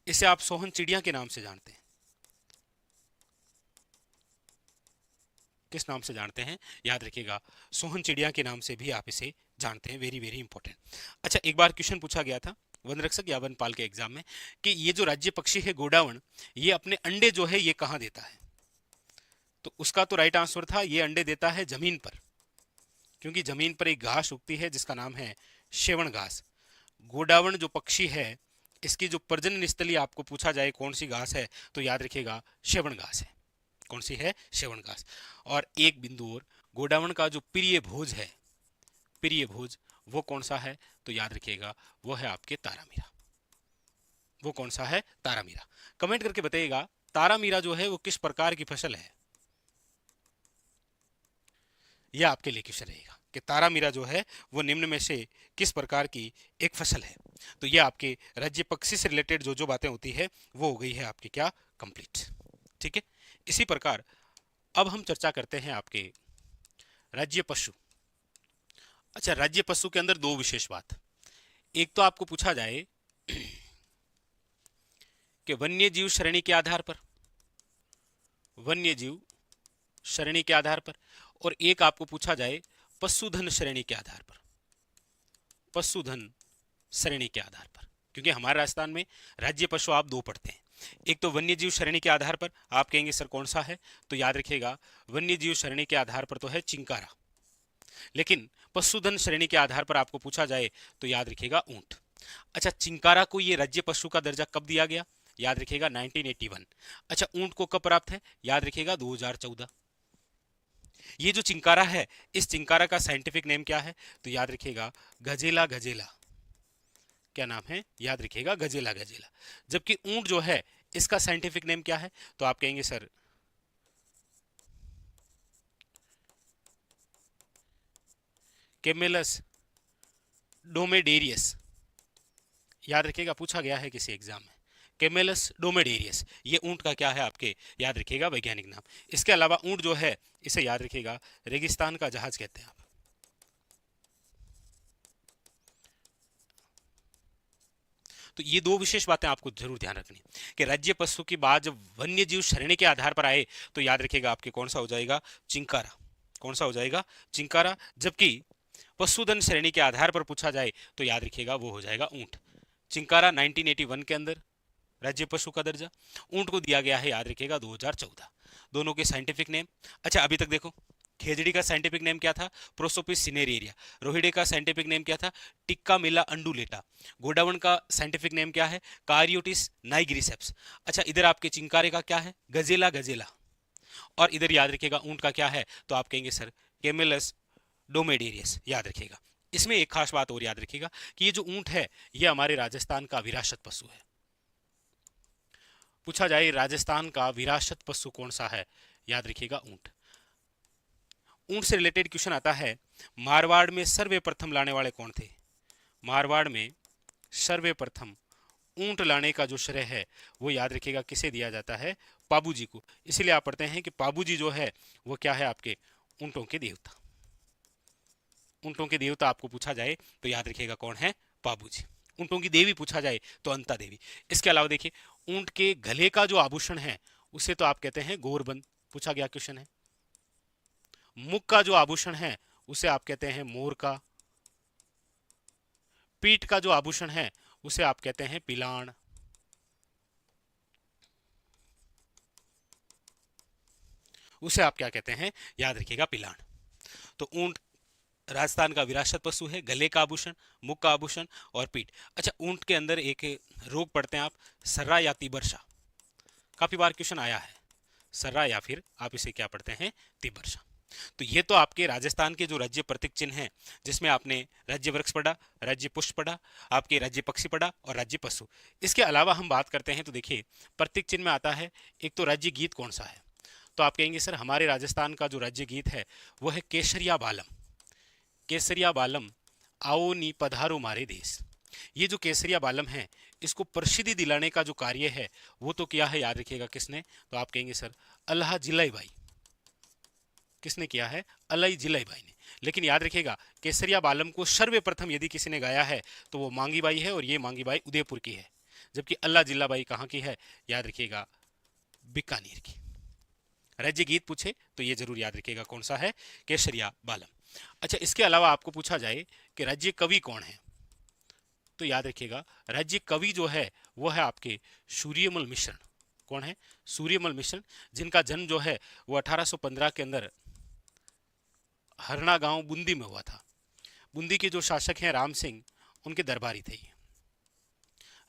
इसे आप सोहन चिड़िया के नाम से जानते हैं। किस नाम से जानते हैं, याद रखिएगा सोहन चिड़िया के नाम से भी आप इसे जानते हैं, वेरी वेरी इंपॉर्टेंट। अच्छा, एक बार क्वेश्चन पूछा गया था वन रक्षक या वनपाल के एग्जाम में कि ये जो राज्य पक्षी है घोड़ावण, ये अपने अंडे जो है ये कहां देता है, तो उसका तो राइट आंसर था ये अंडे देता है जमीन पर, क्योंकि जमीन पर एक घास उगती है जिसका नाम है शेवण घास। घोड़ावण जो पक्षी है इसकी जो प्रजनन स्थली आपको पूछा जाए कौन सी घास है, तो याद रखिएगा शेवण घास है। कौन सी है, शेवण घास। और एक बिंदु और, घोड़ावण का जो प्रिय भोज है, प्रिय भोज वो कौन सा है, तो याद रखिएगा वो है आपके तारामीरा। वो कौन सा है, तारामीरा। कमेंट करके बताइएगा तारामीरा जो है वो किस प्रकार की फसल है। यह आपके लिए क्वेश्चन रहेगा कि तारामीरा जो है वो निम्न में से किस प्रकार की एक फसल है। तो ये आपके राज्य पक्षी से रिलेटेड जो जो बातें होती है वो हो गई है आपकी क्या, कंप्लीट। ठीक है, इसी प्रकार अब हम चर्चा करते हैं आपके राज्य पशु। अच्छा, राज्य पशु के अंदर दो विशेष बात, एक तो आपको पूछा जाए कि वन्य जीव श्रेणी के आधार पर, वन्य जीव श्रेणी के आधार पर, और एक आपको पूछा जाए पशुधन श्रेणी के आधार पर, पशुधन श्रेणी के आधार पर। क्योंकि हमारे राजस्थान में राज्य पशु आप दो पढ़ते हैं, एक तो वन्य जीव श्रेणी के आधार पर, आप कहेंगे सर कौन सा है, तो याद रखिएगा वन्य जीव श्रेणी के आधार पर तो है चिंकारा, लेकिन पशुधन श्रेणी के आधार पर आपको पूछा जाए तो याद रखिएगा ऊंट। अच्छा, चिंकारा को ये राज्य पशु का दर्जा कब दिया गया, याद रखिएगा 1981। अच्छा, ऊंट को कब प्राप्त है, याद रखिएगा 2014। ये जो चिंकारा है, इस चिंकारा का साइंटिफिक नेम क्या है, तो याद रखिएगा गजेला गजेला। क्या नाम है, याद रखिएगा गजेला गजेला। जबकि ऊंट जो है इसका साइंटिफिक नेम क्या है, तो आप कहेंगे सर कैमेलस डोमेडेरियस। याद रखिएगा पूछा गया है किसी एग्जाम में, कैमेलस डोमेडेरियस। ये ऊंट का क्या है आपके, याद रखिएगा वैज्ञानिक नाम। इसके अलावा ऊंट जो है इसे याद रखिएगा रेगिस्तान का जहाज कहते हैं आप। तो ये दो विशेष बातें आपको जरूर ध्यान रखनी कि राज्य पशु की बात जब वन्य जीव श्रेणी के आधार पर आए तो याद रखिएगा आपके कौन सा हो जाएगा, चिंकारा। कौन सा हो जाएगा, चिंकारा। जबकि पशुधन श्रेणी के आधार पर पूछा जाए तो याद रखिएगा वो हो जाएगा ऊंट। चिंकारा 1981 के अंदर राज्य पशु का दर्जा। ऊंट को दिया गया है, याद रखिएगा, 2014। दोनों के साइंटिफिक नेम। अच्छा अभी तक देखो, खेजड़ी का साइंटिफिक नेम क्या था? प्रोसोपिस सिनेरिएरिया। रोहिड़े का साइंटिफिक नेम क्या था? टिक्का मिला अंडुलेटा। गोडावण का साइंटिफिक नेम क्या है? कारियोटिस नाइग्रिसेप्स। अच्छा इधर आपके चिंकारे का क्या है? गजेला गजेला। और इधर याद रखिएगा ऊंट का क्या है? तो आप कहेंगे सर कैमेलस डोमेडेरियस, याद रखिएगा। इसमें एक खास बात और याद रखिएगा कि ये जो ऊंट है ये हमारे राजस्थान का विरासत पशु है। पूछा जाए राजस्थान का विरासत पशु कौन सा है, याद रखिएगा ऊंट। ऊंट से रिलेटेड क्वेश्चन आता है, मारवाड़ में सर्वप्रथम लाने वाले कौन थे? मारवाड़ में सर्वप्रथम ऊंट लाने का जो श्रेय है वो याद रखिएगा किसे दिया जाता है? पाबूजी को। इसीलिए आप पढ़ते हैं कि पाबूजी जो है वो क्या है? आपके ऊंटों के देवता। ऊंटों के देवता आपको पूछा जाए तो याद रखिएगा कौन है? पाबूजी। ऊंटों की देवी पूछा जाए तो अंता देवी। इसके अलावा देखिए ऊंट के गले का जो आभूषण है उसे तो आप कहते हैं गोरबंद, पूछा गया क्वेश्चन है। मुख का जो आभूषण है उसे आप कहते हैं मोर का। पीठ का जो आभूषण है उसे आप कहते हैं पिलाण। उसे आप क्या कहते हैं? याद रखिएगा पिलाण। तो ऊंट राजस्थान का विरासत पशु है, गले का आभूषण, मुख का आभूषण और पीठ। अच्छा ऊंट के अंदर एक रोग पढ़ते हैं आप, सर्रा या तिबरसा। काफी बार क्वेश्चन आया है, सर्रा या फिर आप इसे क्या पढ़ते हैं? तिबरसा। तो ये तो आपके राजस्थान के जो राज्य प्रतीक चिन्ह हैं, जिसमें आपने राज्य वृक्ष पढ़ा, राज्य पुष्प पढ़ा, आपके राज्य पक्षी पढ़ा और राज्य पशु। इसके अलावा हम बात करते हैं तो देखिए प्रतीक चिन्ह में आता है एक तो राज्य गीत कौन सा है? तो आप कहेंगे सर हमारे राजस्थान का जो राज्य गीत है वो है केसरिया बालम। केसरिया बालम आओ नी पधारो मारे देश। ये जो केसरिया बालम है इसको प्रसिद्धि दिलाने का जो कार्य है वो तो किया है, याद रखिएगा किसने? तो आप कहेंगे सर अल्लाह जिलाई बाई। किसने किया है? अलाई जिलाई बाई ने। लेकिन याद रखिएगा केसरिया बालम को सर्वप्रथम यदि किसी ने गाया है तो वो मांगी बाई है, और ये मांगी बाई उदयपुर की है। जबकि अल्लाह जिला बाई कहाँ की है? याद रखिएगा बीकानेर की। राज्य गीत पूछे तो ये जरूर याद रखिएगा कौन सा है? केसरिया बालम। अच्छा इसके अलावा आपको पूछा जाए कि राज्य कवि कौन है, तो याद रखिएगा राज्य कवि जो है वो है आपके सूर्यमल मिश्र। कौन है? सूर्यमल मिश्र, जिनका जन्म जो है वो 1815 के अंदर हरना गांव बूंदी में हुआ था। बूंदी के जो शासक हैं राम सिंह, उनके दरबारी थे।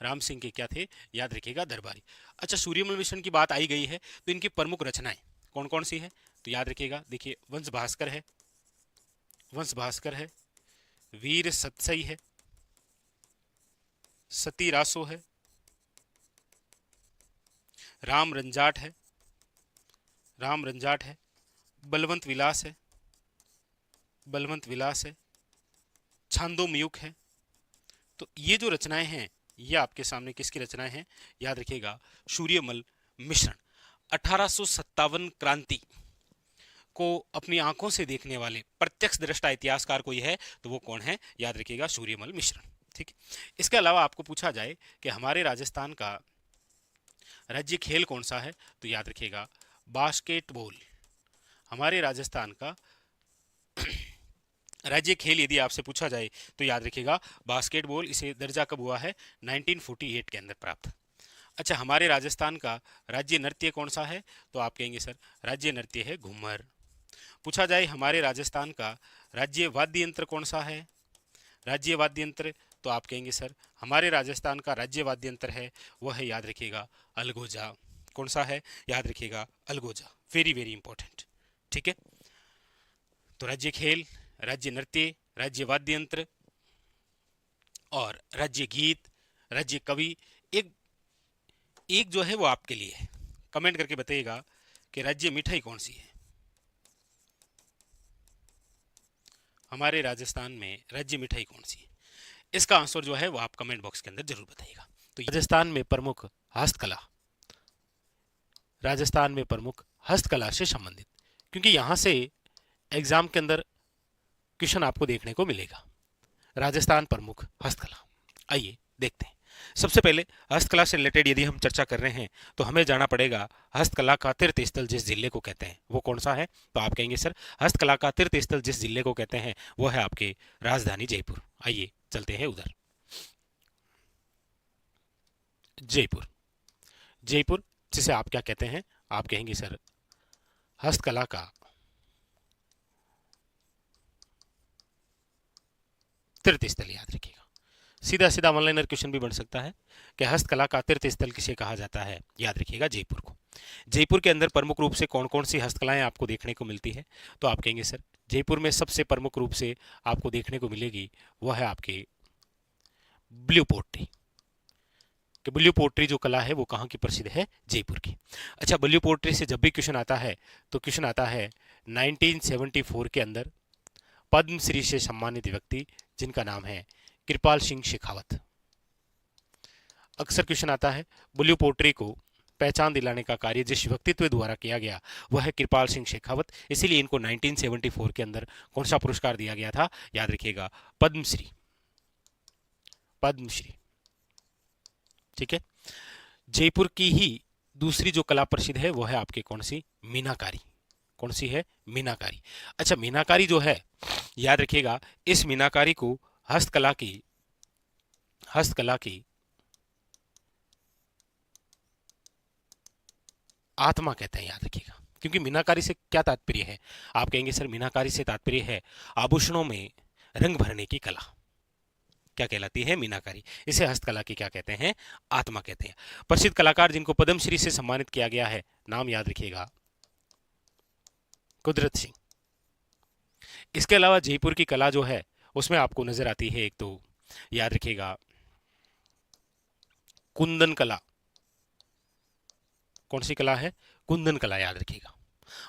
राम सिंह के क्या थे? याद रखिएगा दरबारी। अच्छा सूर्यमल मिश्र की बात आई गई है तो इनकी प्रमुख रचनाएं कौन कौन सी है? तो याद रखिएगा देखिए वंश भास्कर है, वंश भास्कर है, वीर सतसई है, सती रासो है, राम रंजाट है, राम रंजाट है, बलवंत विलास है, बलवंत विलास है, छांदो मयूख है। तो ये जो रचनाएं हैं ये आपके सामने किसकी रचनाएं हैं? याद रखिएगा सूर्यमल मिश्र। 1857 क्रांति को अपनी आंखों से देखने वाले प्रत्यक्ष दृष्टा इतिहासकार कोई है तो वो कौन है? याद रखिएगा सूर्यमल मिश्र। ठीक। इसके अलावा आपको पूछा जाए कि हमारे राजस्थान का राज्य खेल कौन सा है, तो याद रखिएगा बास्केटबॉल। हमारे राजस्थान का राज्य खेल यदि आपसे पूछा जाए तो याद रखिएगा बास्केटबॉल। इसे दर्जा कब हुआ है? 1948 के अंदर प्राप्त। अच्छा हमारे राजस्थान का राज्य नृत्य कौन सा है? तो आप कहेंगे सर राज्य नृत्य है घूमर। पूछा जाए हमारे राजस्थान का राज्य वाद्य यंत्र कौन सा है? राज्य वाद्य यंत्र तो आप कहेंगे सर हमारे राजस्थान का राज्य वाद्य यंत्र है वो है, याद रखिएगा अलगोजा। कौन सा है? याद रखिएगा अलगोजा। Very very important. ठीक है, तो राज्य खेल, राज्य नृत्य, राज्य वाद्य यंत्र और राज्य गीत, राज्य कवि। एक जो है वो आपके लिए है, कमेंट करके बताइएगा कि राज्य मिठाई कौन सी है? हमारे राजस्थान में राज्य मिठाई कौन सी है? इसका आंसर जो है वो आप कमेंट बॉक्स के अंदर जरूर बताइएगा। तो राजस्थान में प्रमुख हस्तकला, राजस्थान में प्रमुख हस्तकला से संबंधित, क्योंकि यहां से एग्जाम के अंदर क्वेश्चन आपको देखने को मिलेगा। राजस्थान प्रमुख हस्तकला, आइए देखते हैं। सबसे पहले हस्तकला से रिलेटेड यदि हम चर्चा कर रहे हैं तो हमें जाना पड़ेगा हस्तकला का तीर्थ स्थल जिस जिले को कहते हैं वो कौन सा है? तो आप कहेंगे सर हस्तकला का तीर्थ स्थल जिस जिले को कहते हैं वो है आपके राजधानी जयपुर। आइए चलते हैं उधर। जयपुर। जयपुर जिसे आप क्या कहते हैं, आप कहेंगे सर हस्तकला का तीर्थ स्थल, याद रखिएगा। सीधा सीधा ऑनलाइनर क्वेश्चन भी बन सकता है कि हस्तकला का तीर्थ स्थल किसे कहा जाता है, याद रखिएगा जयपुर को। जयपुर के अंदर प्रमुख रूप से कौन कौन सी हस्तकलाएं आपको देखने को मिलती है, तो आप कहेंगे सर जयपुर में सबसे प्रमुख रूप से आपको देखने को मिलेगी वह है आपके ब्लू पोट्री। कि ब्लू पोट्री जो कला है वो कहाँ की प्रसिद्ध है, जयपुर की। अच्छा, ब्लू पोट्री से जब भी क्वेश्चन आता है तो क्वेश्चन आता है 1974 के अंदर पद्मश्री से सम्मानित व्यक्ति जिनका नाम है कृपाल सिंह शेखावत। अक्सर क्वेश्चन आता है ब्लू पोट्री को पहचान दिलाने का कार्य जिस व्यक्तित्व द्वारा किया गया वह है कृपाल सिंह शेखावत, इसीलिए इनको 1974 के अंदर कौन सा पुरस्कार दिया गया था, याद रखिएगा पद्मश्री। पद्मश्री, ठीक है। जयपुर की ही दूसरी जो कला प्रसिद्ध है वो है आपके कौन सी, मीनाकारी। कौन सी है, मीनाकारी। अच्छा, मीनाकारी जो है याद रखिएगा, इस मीनाकारी को हस्तकला की आत्मा कहते हैं, याद रखिएगा। क्योंकि मीनाकारी से क्या तात्पर्य है, आप कहेंगे सर मीनाकारी से तात्पर्य है आभूषणों में रंग भरने की कला। क्या कहलाती है, मीनाकारी। इसे हस्तकला की क्या कहते हैं, आत्मा कहते हैं। प्रसिद्ध कलाकार जिनको पद्मश्री से सम्मानित किया गया है, नाम याद रखिएगा कुदरत सिंह। इसके अलावा जयपुर की कला जो है उसमें आपको नजर आती है एक तो याद रखिएगा कुंदन कला। कौन सी कला है, कुंदन कला, याद रखिएगा।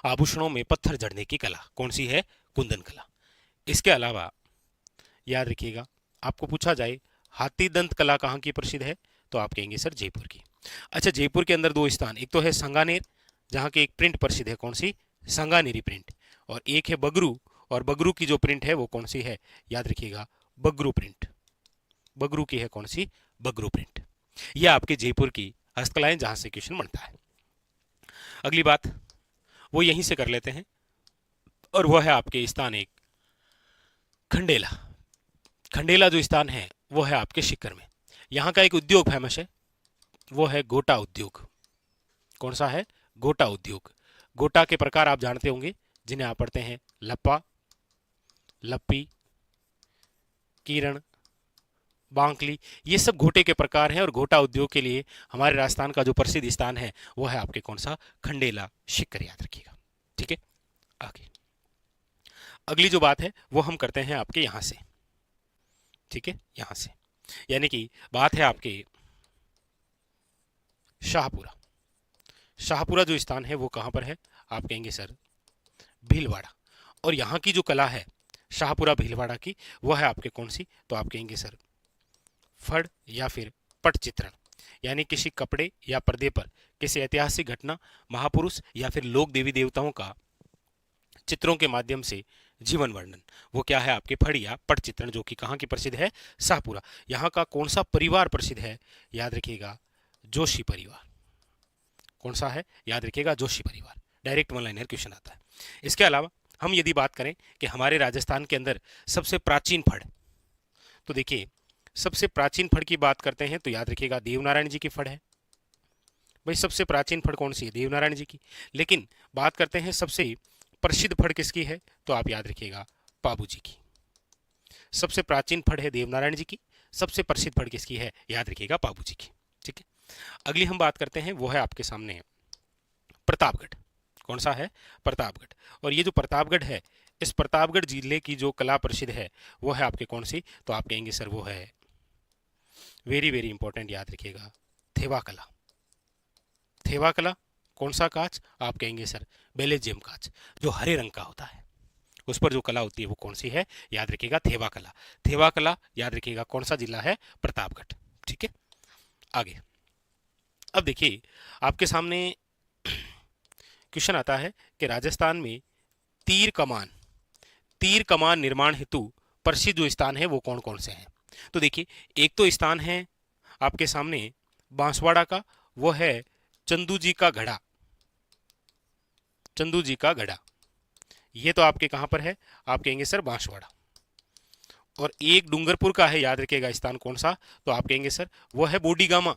आभूषणों में पत्थर जड़ने की कला कौन सी है, कुंदन कला। इसके अलावा याद रखिएगा आपको पूछा जाए हाथी दंत कला कहाँ की प्रसिद्ध है, तो आप कहेंगे सर जयपुर की। अच्छा, जयपुर के अंदर दो स्थान, एक तो है संगानेर जहाँ की एक प्रिंट प्रसिद्ध है, कौन सी, संगानेरी प्रिंट, और एक है बगरू, और बगरू की जो प्रिंट है वो कौन सी है, याद रखिएगा बगरू प्रिंट। बगरू की है कौन सी, बगरू प्रिंट। यह आपके जयपुर की हस्तकलाएं जहां से क्वेश्चन बनता है। अगली बात वो यहीं से कर लेते हैं, और वह है आपके स्थान एक खंडेला। खंडेला जो स्थान है वो है आपके सीकर में। यहाँ का एक उद्योग फेमस है, वो है गोटा उद्योग। कौन सा है, गोटा उद्योग। गोटा के प्रकार आप जानते होंगे जिन्हें आप पढ़ते हैं लप्पा, लप्पी, कीरण, बांकली, ये सब घोटे के प्रकार हैं। और घोटा उद्योग के लिए हमारे राजस्थान का जो प्रसिद्ध स्थान है वो है आपके कौन सा, खंडेला सीकर, याद रखिएगा। ठीक है, आगे अगली जो बात है वो हम करते हैं आपके यहां से, ठीक है, यहां से, यानी कि बात है आपके शाहपुरा। शाहपुरा जो स्थान है वो कहां पर है, आप कहेंगे सर भीलवाड़ा। और यहाँ की जो कला है शाहपुरा भीलवाड़ा की, वह है आपके कौन सी, तो आप कहेंगे सर फड़ या फिर पट चित्रण, यानी किसी कपड़े या पर्दे पर किसी ऐतिहासिक घटना, महापुरुष या फिर लोक देवी देवताओं का चित्रों के माध्यम से जीवन वर्णन, वो क्या है आपके फड़ या पट चित्रण, जो कि कहाँ की प्रसिद्ध है, शाहपुरा। यहाँ का कौन सा परिवार प्रसिद्ध है, याद रखिएगा जोशी परिवार। कौन सा है, याद रखिएगा जोशी परिवार। डायरेक्ट वन लाइनर क्वेश्चन आता है। इसके अलावा हम यदि बात करें कि हमारे राजस्थान के अंदर सबसे प्राचीन फड़, तो देखिए सबसे प्राचीन फड़ की बात करते हैं तो याद रखिएगा देवनारायण जी की फड़ है। भाई सबसे प्राचीन फड़ कौन सी है, देवनारायण जी की। लेकिन बात करते हैं सबसे प्रसिद्ध फड़ किसकी है, तो आप याद रखिएगा पाबू जी की। सबसे प्राचीन फड़ है देवनारायण जी की, सबसे प्रसिद्ध फड़ किसकी है, याद रखिएगा पाबू जी की। ठीक है, अगली हम बात करते हैं वो है आपके सामने प्रतापगढ़। कौन सा है, प्रतापगढ़। और ये जो प्रतापगढ़ है, इस प्रतापगढ़ जिले की जो कला प्रसिद्ध है वो है आपके कौन सी, तो आप कहेंगे सर वो है वेरी वेरी इंपॉर्टेंट, याद रखिएगा थेवा कला। थेवा कला कौन सा कांच, आप कहेंगे सर बेलेजियम कांच, जो हरे रंग का होता है, उस पर जो कला होती है वो कौन सी है, याद रखिएगा थेवा कला। थेवा कला याद रखिएगा कौन सा जिला है, प्रतापगढ़। ठीक है, आगे अब देखिए आपके सामने क्वेश्चन आता है कि राजस्थान में तीर कमान निर्माण हेतु प्रसिद्ध जो स्थान है वो कौन कौन से हैं। तो देखिए एक तो स्थान है आपके सामने बांसवाड़ा का, वो है चंदू जी का घड़ा। चंदू जी का घड़ा, ये तो आपके कहां पर है, आप कहेंगे सर बांसवाड़ा। और एक डूंगरपुर का है, याद रखिएगा स्थान कौन सा, तो आप कहेंगे सर वो है बोडीगामा।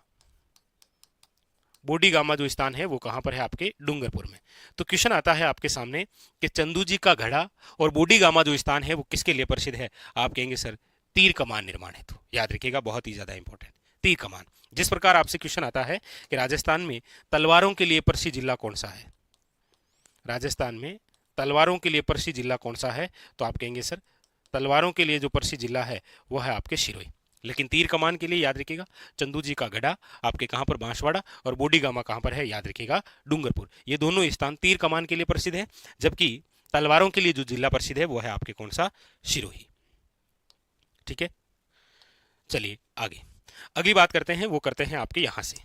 बोडी गामा जो स्थान है वो कहाँ पर है? आपके डूंगरपुर में। तो क्वेश्चन आता है आपके सामने कि चंदू जी का घड़ा और बोडी गामा जो स्थान है वो किसके लिए प्रसिद्ध है? आप कहेंगे सर तीर कमान निर्माण हेतु। याद रखिएगा, बहुत ही ज्यादा इंपॉर्टेंट, तीर कमान। जिस प्रकार आपसे क्वेश्चन आता है कि राजस्थान में तलवारों के लिए प्रसिद्ध जिला कौन सा है? राजस्थान में तलवारों के लिए प्रसिद्ध जिला कौन सा है? तो आप कहेंगे सर तलवारों के लिए जो प्रसिद्ध जिला है वो है आपके सिरोही। लेकिन तीर कमान के लिए याद रखिएगा चंदू जी का गढ़ा आपके कहां पर? बांसवाड़ा। और बोडी गामा कहां पर है? याद रखिएगा डूंगरपुर। ये दोनों स्थान तीर कमान के लिए प्रसिद्ध है, जबकि तलवारों के लिए जो जिला प्रसिद्ध है वो है आपके कौन सा? सिरोही। ठीक है, चलिए आगे अगली बात करते हैं, वो करते हैं आपके यहां से,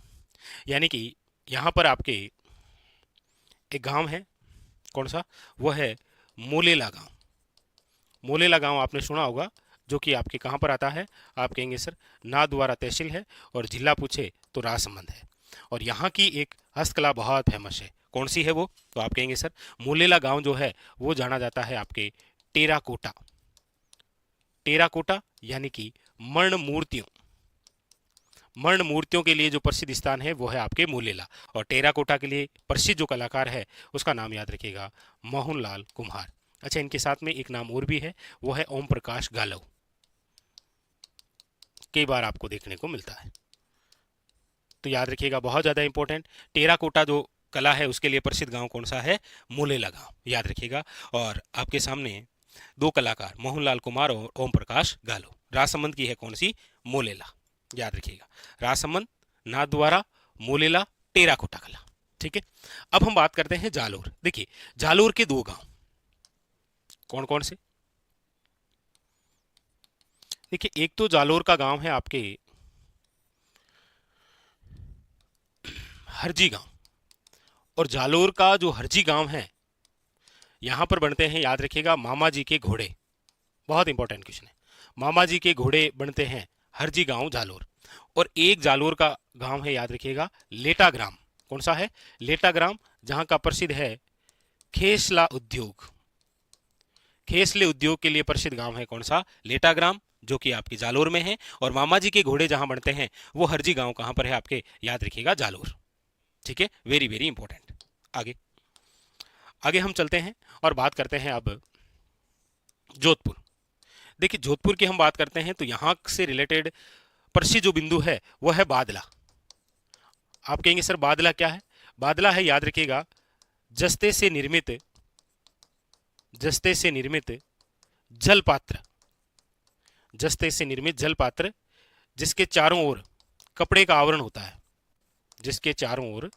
यानी कि यहां पर आपके एक गांव है, कौन सा? वो है मोलेला गांव। मोलेला गांव आपने सुना होगा, जो कि आपके कहां पर आता है? आप कहेंगे सर नाथद्वारा तहसील है, और जिला पूछे तो राजसमंद है। और यहाँ की एक हस्तकला बहुत फेमस है, कौन सी है वो? तो आप कहेंगे सर मोलेला गांव जो है वो जाना जाता है आपके टेराकोटा। टेराकोटा यानी कि मर्ण मूर्तियों, मर्ण मूर्तियों के लिए जो प्रसिद्ध स्थान है वो है आपके मोलेला। और टेराकोटा के लिए प्रसिद्ध जो कलाकार है उसका नाम याद रखिएगा मोहनलाल कुम्हार। अच्छा, इनके साथ में एक नाम और भी है, वो है ओम प्रकाश गालव। कई बार आपको देखने को मिलता है, तो याद रखिएगा, बहुत ज्यादा इंपॉर्टेंट। टेराकोटा जो कला है उसके लिए प्रसिद्ध गांव कौन सा है? मोलेला गांव, याद रखिएगा। और आपके सामने दो कलाकार मोहनलाल कुमार और ओम प्रकाश गालव। राजसमंद की है कौन सी? मोलेला, याद रखिएगा। राजसमंद, नाथद्वारा, मोलेला, टेराकोटा कला। ठीक है, अब हम बात करते हैं जालोर। देखिए जालोर के दो गांव कौन कौन से? देखिए एक तो जालोर का गांव है आपके हरजी गांव, और जालोर का जो हरजी गांव है यहां पर बनते हैं, याद रखिएगा, मामा जी के घोड़े। बहुत इंपॉर्टेंट क्वेश्चन है। मामा जी के घोड़े बनते हैं हरजी गांव जालोर। और एक जालोर का गांव है, याद रखिएगा, लेटाग्राम। कौन सा है? लेटाग्राम, जहां का प्रसिद्ध है खेसला उद्योग। खेसले उद्योग के लिए प्रसिद्ध गांव है कौन सा? लेटाग्राम, जो कि आपकी जालोर में है। और मामा जी के घोड़े जहां बनते हैं वो हरजी गांव कहां पर है आपके? याद रखिएगा जालोर। ठीक है, वेरी वेरी इंपॉर्टेंट। आगे आगे हम चलते हैं और बात करते हैं अब जोधपुर। देखिए जोधपुर की हम बात करते हैं तो यहां से रिलेटेड प्रसिद्ध जो बिंदु है वो है बादला। आप कहेंगे सर बादला क्या है? बादला है, याद रखिएगा, जस्ते से निर्मित, जस्ते से निर्मित जल पात्र, जस्ते से निर्मित जल पात्र जिसके चारों ओर कपड़े का आवरण होता है, जिसके चारों ओर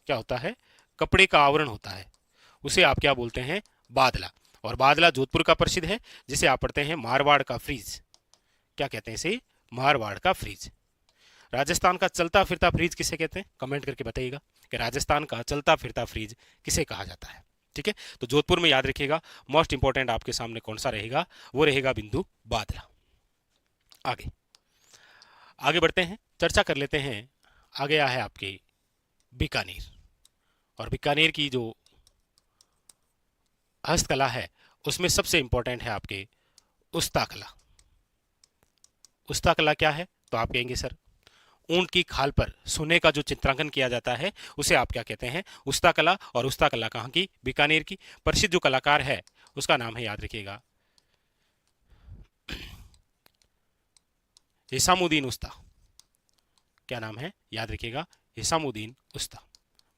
क्या होता है? कपड़े का आवरण होता है, उसे आप क्या बोलते हैं? बादला। और बादला जोधपुर का प्रसिद्ध है, जिसे आप पढ़ते हैं मारवाड़ का फ्रीज। क्या कहते हैं इसे? मारवाड़ का फ्रीज। राजस्थान का चलता फिरता फ्रीज किसे कहते हैं? कमेंट करके बताइएगा कि राजस्थान का चलता फिरता फ्रीज किसे कहा जाता है। ठीक है, तो जोधपुर में याद रखिएगा मोस्ट इंपॉर्टेंट आपके सामने कौन सा रहेगा? वो रहेगा बिंदु बादला। आगे आगे बढ़ते हैं, चर्चा कर लेते हैं। आगे आया है आपके बीकानेर, और बीकानेर की जो हस्तकला है उसमें सबसे इंपॉर्टेंट है आपके उस्ता कला। उस्ता कला क्या है? तो आप कहेंगे सर ऊंट की खाल पर सोने का जो चित्रांकन किया जाता है उसे आप क्या कहते हैं? उस्ता कला। और उस्ता कला कहाँ की? बीकानेर की। प्रसिद्ध जो कलाकार है उसका नाम है, याद रखिएगा, हिसामुद्दीन उस्ता। क्या नाम है? याद रखिएगा, हिसामुद्दीन उस्ता।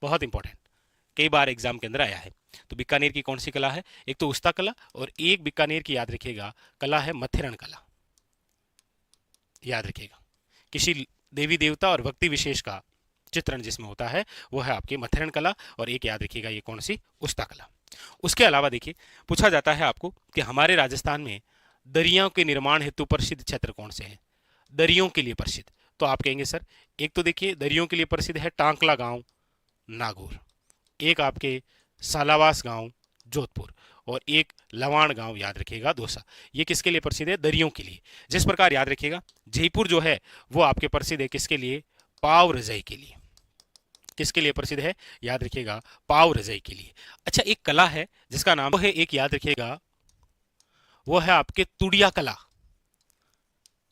बहुत इंपॉर्टेंट, कई बार एग्जाम के अंदर आया है। तो बीकानेर की कौन सी कला है? एक तो उस्ता कला, और एक बीकानेर की याद रखिएगा कला है मथेरण कला। याद रखिएगा, किसी देवी देवता और भक्ति विशेष का चित्रण जिसमें होता है वो है आपकी मथेरण कला। और एक याद रखिएगा ये कौन सी? उस्ता कला। उसके अलावा देखिए पूछा जाता है आपको कि हमारे राजस्थान में दरियाओं के निर्माण हेतु प्रसिद्ध क्षेत्र कौन से हैं? दरियों के लिए प्रसिद्ध, तो आप कहेंगे सर एक तो देखिए दरियों के लिए प्रसिद्ध है टांकला गांव नागौर, एक आपके सालावास गांव जोधपुर, और एक लवाण गांव याद रखिएगा दौसा। ये किसके लिए प्रसिद्ध है? दरियों के लिए। जिस प्रकार याद रखिएगा जयपुर जो है वो आपके प्रसिद्ध है किसके लिए? पाव रजाई के लिए। किसके लिए प्रसिद्ध है? याद रखिएगा पाव रजाई के लिए। अच्छा, एक कला है जिसका नाम है, एक याद रखिएगा, वो है आपके तुड़िया कला।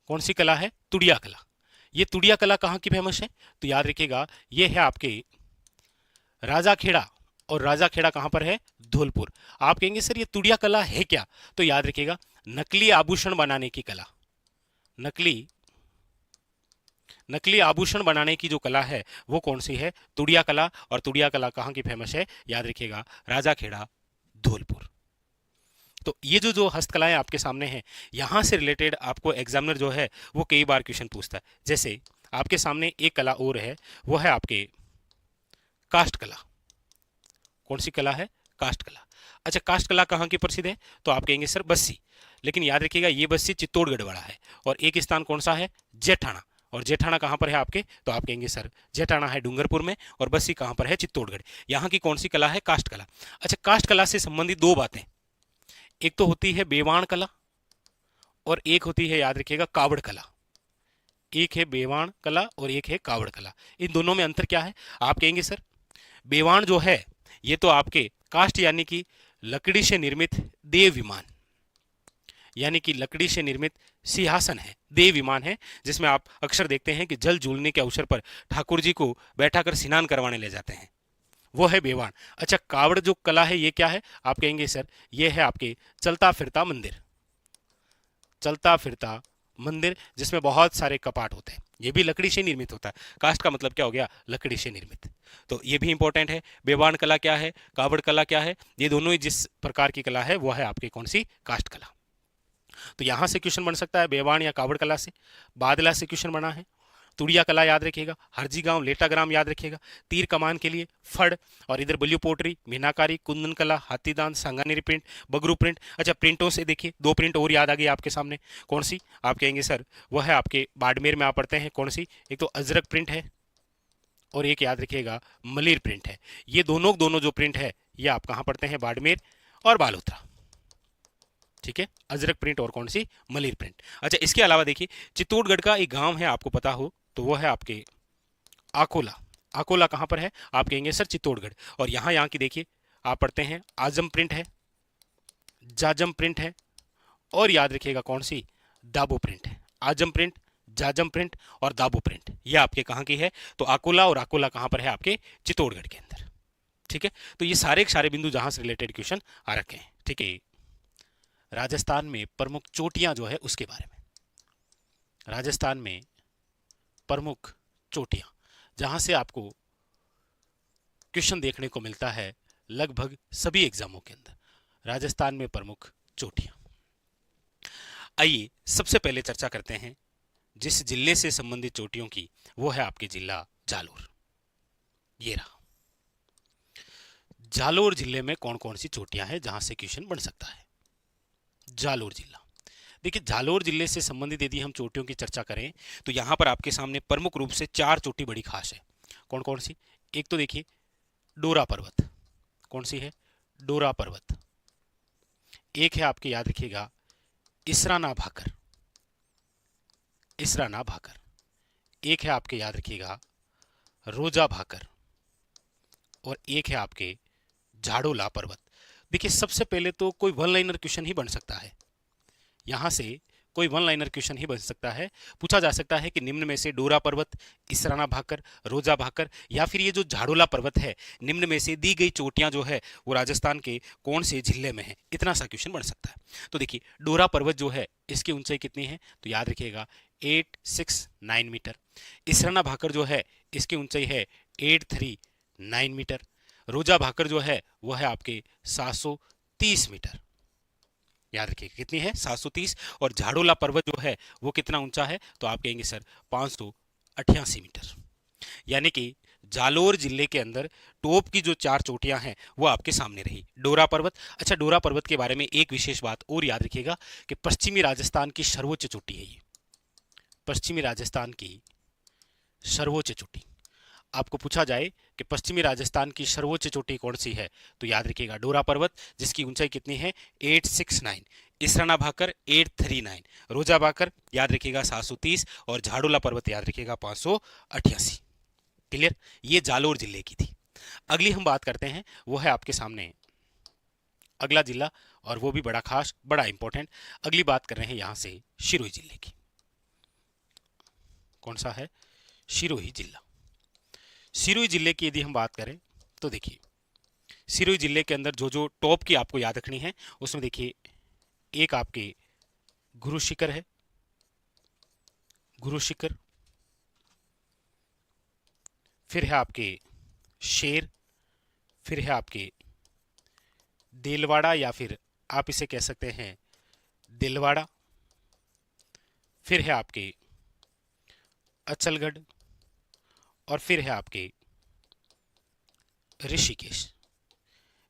कौन सी कला है? तुड़िया कला। ये तुड़िया कला कहाँ की फेमस है? तो याद रखिएगा ये है आपके राजाखेड़ा, और राजाखेड़ा कहां पर है? धौलपुर। आप कहेंगे सर ये तुड़िया कला है क्या? तो याद रखिएगा, नकली आभूषण बनाने की कला, नकली नकली आभूषण बनाने की जो कला है वो कौन सी है? तुड़िया कला। और तुड़िया कला कहाँ की फेमस है? याद रखिएगा, राजाखेड़ा, धौलपुर। तो ये जो जो हस्तकलाएं आपके सामने हैं, यहां से रिलेटेड आपको एग्जामिनर जो है वो कई बार क्वेश्चन पूछता है। जैसे आपके सामने एक कला और है, वो है आपके काष्ठ कला। कौन सी कला है? काष्ठ कला। अच्छा, काष्ठ कला कहाँ की प्रसिद्ध है? तो आप कहेंगे सर बस्सी, लेकिन याद रखिएगा ये बस्सी चित्तौड़गढ़ वाला है। और एक स्थान कौन सा है? जेठाना। और जेठाना कहाँ पर है आपके? तो आप कहेंगे सर जेठाना है डूंगरपुर में, और बस्सी कहाँ पर है? चित्तौड़गढ़। यहाँ की कौन सी कला है? काष्ठ कला। अच्छा, काष्ठ कला से संबंधित दो बातें, एक तो होती है बेवाण कला, और एक होती है, याद रखिएगा, कावड़ कला। एक है बेवाण कला और एक है कावड़ कला। इन दोनों में अंतर क्या है? आप कहेंगे सर बेवाण जो है ये तो आपके काष्ठ यानी कि लकड़ी से निर्मित देव विमान, यानी कि लकड़ी से निर्मित सिंहासन है, देव विमान है, जिसमें आप अक्सर देखते हैं कि जल झूलने के अवसर पर ठाकुर जी को बैठाकर स्नान करवाने ले जाते हैं, वो है बेवाण। अच्छा, कावड़ जो कला है ये क्या है? आप कहेंगे सर ये है आपके चलता फिरता मंदिर, चलता फिरता मंदिर, जिसमें बहुत सारे कपाट होते हैं, ये भी लकड़ी से निर्मित होता है। काष्ठ का मतलब क्या हो गया? लकड़ी से निर्मित। तो ये भी इंपॉर्टेंट है। बेवाण कला क्या है? कावड़ कला क्या है? ये दोनों ही जिस प्रकार की कला है वो है आपकी कौन सी? काष्ठ कला। तो यहां से क्वेश्चन बन सकता है बेवाण या कावड़ कला से। बादला से क्वेश्चन बना है। तुड़िया कला याद रखिएगा, हरजी गांव लेटाग्राम याद रखिएगा, तीर कमान के लिए फड़, और इधर बलियो पोटरी, मीनाकारी, कुंदन कला, हाथीदांत, सांगानेरी प्रिंट, बगरू प्रिंट। अच्छा, प्रिंटों से देखिए दो प्रिंट और याद आ गई आपके सामने। कौन सी? आप कहेंगे सर वह है आपके बाड़मेर में आप पढ़ते हैं। कौन सी? एक तो अजरक प्रिंट है और एक याद रखिएगा मलिर प्रिंट है। ये दोनों दोनों जो प्रिंट है ये आप कहाँ पढ़ते हैं? बाड़मेर और बालोतरा। ठीक है, अजरक प्रिंट और कौन सी? मलिर प्रिंट। अच्छा, इसके अलावा देखिए चित्तौड़गढ़ का एक गांव है, आपको पता हो तो वो है आपके आकोला। आकोला कहाँ पर है? आप कहेंगे सर चित्तौड़गढ़। और यहाँ की देखिए आप पढ़ते हैं आजम प्रिंट है, जाजम प्रिंट है, और याद रखिएगा कौन सी? दाबो प्रिंट है। आजम प्रिंट, जाजम प्रिंट और दाबो प्रिंट, ये आपके कहाँ की है? तो आकोला, और आकोला कहाँ पर है? आपके चित्तौड़गढ़ के अंदर। ठीक है, तो ये सारे के सारे बिंदु जहां से रिलेटेड क्वेश्चन आ रखे हैं। ठीक है, राजस्थान में प्रमुख चोटियां जो है उसके बारे में। राजस्थान में प्रमुख चोटियां जहां से आपको क्वेश्चन देखने को मिलता है लगभग सभी एग्जामों के अंदर। राजस्थान में प्रमुख चोटियां, आइए सबसे पहले चर्चा करते हैं जिस जिले से संबंधित चोटियों की, वो है आपके जिला जालोर। ये रहा जालोर जिले में कौन कौन सी चोटियां हैं जहां से क्वेश्चन बन सकता है। जालोर जिला, देखिए जालोर जिले से संबंधित यदि हम चोटियों की चर्चा करें तो यहां पर आपके सामने प्रमुख रूप से चार चोटी बड़ी खास है। कौन कौन सी? एक तो देखिए डोरा पर्वत। कौन सी है? डोरा पर्वत। एक है आपके, याद रखिएगा, इसराना भाकर, इसराना भाकर। एक है आपके, याद रखिएगा, रोजा भाकर, और एक है आपके झाड़ोला पर्वत। देखिए सबसे पहले तो कोई वन लाइनर क्वेश्चन ही बन सकता है, यहां से कोई वन लाइनर क्वेश्चन ही बन सकता है। पूछा जा सकता है कि निम्न में से डोरा पर्वत, इसराना भाकर, रोजा भाकर, या फिर ये जो झाड़ोला पर्वत है, निम्न में से दी गई चोटियां जो है वो राजस्थान के कौन से जिले में है? इतना सा क्वेश्चन बन सकता है। तो देखिए डोरा पर्वत जो है इसकी ऊंचाई कितनी है? तो याद रखिएगा 869 मीटर। इसराना भाकर जो है इसकी ऊंचाई है 839 मीटर। रोजा भाकर जो है वो है आपके 730 मीटर। याद रखिए कितनी है? 730। और झाड़ोला पर्वत जो है वो कितना ऊंचा है? तो आप कहेंगे सर 588 मीटर। यानी कि जालोर जिले के अंदर टॉप की जो चार चोटियां हैं वो आपके सामने रही। डोरा पर्वत, अच्छा डोरा पर्वत के बारे में एक विशेष बात और याद रखिएगा कि पश्चिमी राजस्थान की सर्वोच्च चोटी है ये, पश्चिमी राजस्थान की सर्वोच्च चोटी। आपको पूछा जाए कि पश्चिमी राजस्थान की सर्वोच्च चोटी कौन सी है, तो याद रखिएगा डोरा पर्वत, जिसकी ऊंचाई कितनी है? 869। इसराना भाकर 839, रोजा भाकर याद रखिएगा 730, और झाड़ोला पर्वत याद रखिएगा 588। क्लियर? ये जालोर जिले की थी। अगली हम बात करते हैं, वो है आपके सामने अगला जिला, और वो भी बड़ा खास, बड़ा इंपॉर्टेंट। अगली बात कर रहे हैं यहां से सिरोही जिले की। कौन सा है? सिरोही जिला। सिरोही जिले की यदि हम बात करें तो देखिए सिरोही जिले के अंदर जो जो टॉप की आपको याद रखनी है, उसमें देखिए एक आपके गुरु शिखर है, गुरु शिखर, फिर है आपके शेर, फिर है आपके देलवाड़ा या फिर आप इसे कह सकते हैं दिलवाड़ा, फिर है आपके अचलगढ़, और फिर है आपके ऋषिकेश।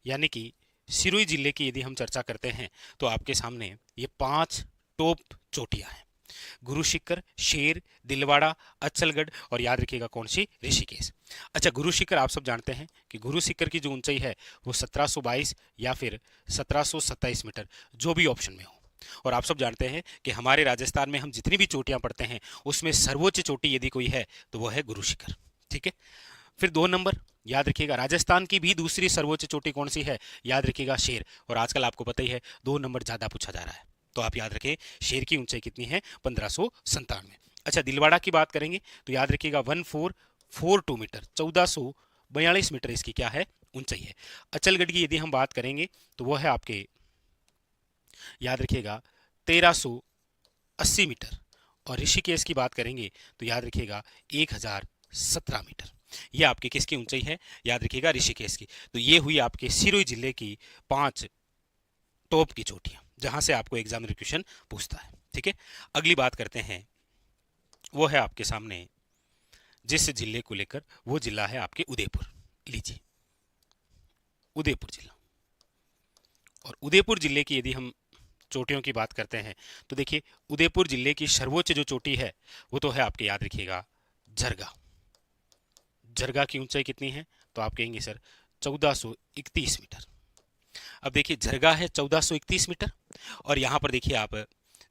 यानी कि सिरोही जिले की यदि हम चर्चा करते हैं तो आपके सामने ये 5 टॉप चोटियां हैं, गुरु शिखर, शेर, दिलवाड़ा, अचलगढ़ और याद रखिएगा कौन सी, ऋषिकेश। अच्छा, गुरु शिखर आप सब जानते हैं कि गुरु शिखर की जो ऊंचाई है वो 1722 या फिर 1727 मीटर, जो भी ऑप्शन में हो। और आप सब जानते हैं कि हमारे राजस्थान में हम जितनी भी चोटियां पढ़ते हैं उसमें सर्वोच्च चोटी यदि कोई है तो वो है गुरु शिखर। ठीक है, फिर 2 नंबर याद रखिएगा, राजस्थान की भी दूसरी सर्वोच्च चोटी कौन सी है, याद रखिएगा शेर। और आजकल आपको पता ही है 2 नंबर ज्यादा पूछा जा रहा है, तो आप याद रखें शेर की ऊंचाई कितनी है, 1597। अच्छा, दिलवाड़ा की बात करेंगे तो याद रखिएगा 1442 मीटर, 1442 मीटर इसकी क्या है, ऊंचाई है। अचलगढ़ की यदि हम बात करेंगे तो वो है आपके याद रखिएगा 1380 मीटर, और ऋषिकेश की बात करेंगे तो याद रखिएगा 1017 मीटर। ये आपकी किसकी ऊंचाई है, याद रखिएगा ऋषिकेश की। तो ये हुई आपके सिरोही जिले की 5 टॉप की चोटियां जहां से आपको एग्जामिनर क्वेश्चन पूछता है। ठीक है, अगली बात करते हैं, वो है आपके सामने जिस जिले को लेकर, वो जिला है आपके उदयपुर। लीजिए उदयपुर जिला, और उदयपुर जिले की यदि हम चोटियों की बात करते हैं तो देखिए उदयपुर जिले की सर्वोच्च जो चोटी है वो तो है आपके याद रखिएगा झरगा। झरगा की ऊंचाई कितनी है, तो आप कहेंगे सर 1431 मीटर। अब देखिए झरगा है 1431 मीटर, और यहां पर देखिए आप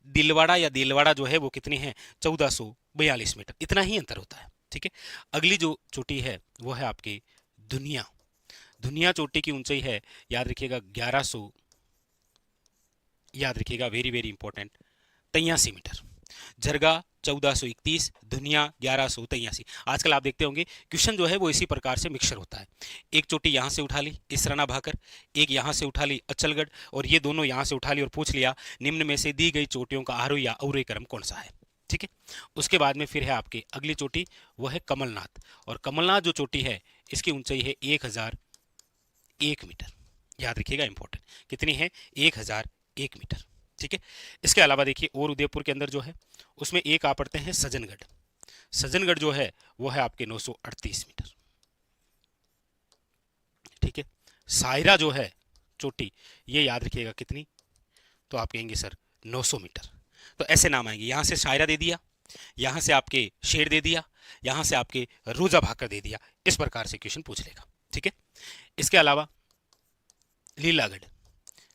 दिलवाड़ा या दिलवाड़ा जो है वो कितनी है, 1442 मीटर, इतना ही अंतर होता है। ठीक है, अगली जो चोटी है वो है आपकी दुनिया। दुनिया चोटी की ऊंचाई है याद रखिएगा 1100, याद रखिएगा वेरी वेरी इंपॉर्टेंट, 83 मीटर। झरगा 1431, दुनिया 1183। आजकल आप देखते होंगे क्वेश्चन जो है वो इसी प्रकार से मिक्सर होता है, एक चोटी यहां से उठा ली इसराना भाकर, एक यहां से उठा ली अचलगढ़, और ये दोनों यहां से उठा ली और पूछ लिया निम्न में से दी गई चोटियों का आरोही या अवरोही क्रम कौन सा है। ठीक है, उसके बाद में फिर है आपकी अगली चोटी, वो है कमलनाथ, और कमलनाथ जो चोटी है इसकी ऊंचाई है 1001 मीटर। याद रखिएगा इंपॉर्टेंट, कितनी है, 1001 मीटर। ठीक है, इसके अलावा देखिए और उदयपुर के अंदर जो है उसमें एक आ पड़ते हैं सज्जनगढ़। सज्जनगढ़ जो है वो है आपके 938 मीटर। ठीक है, सायरा जो है चोटी, ये याद रखिएगा कितनी, तो आप कहेंगे सर 900 मीटर। तो ऐसे नाम आएंगे, यहां से शायरा दे दिया, यहां से आपके शेर दे दिया, यहां से आपके रोजा भाकर दे दिया, इस प्रकार से क्वेश्चन पूछ लेगा। ठीक है, इसके अलावा लीलागढ़,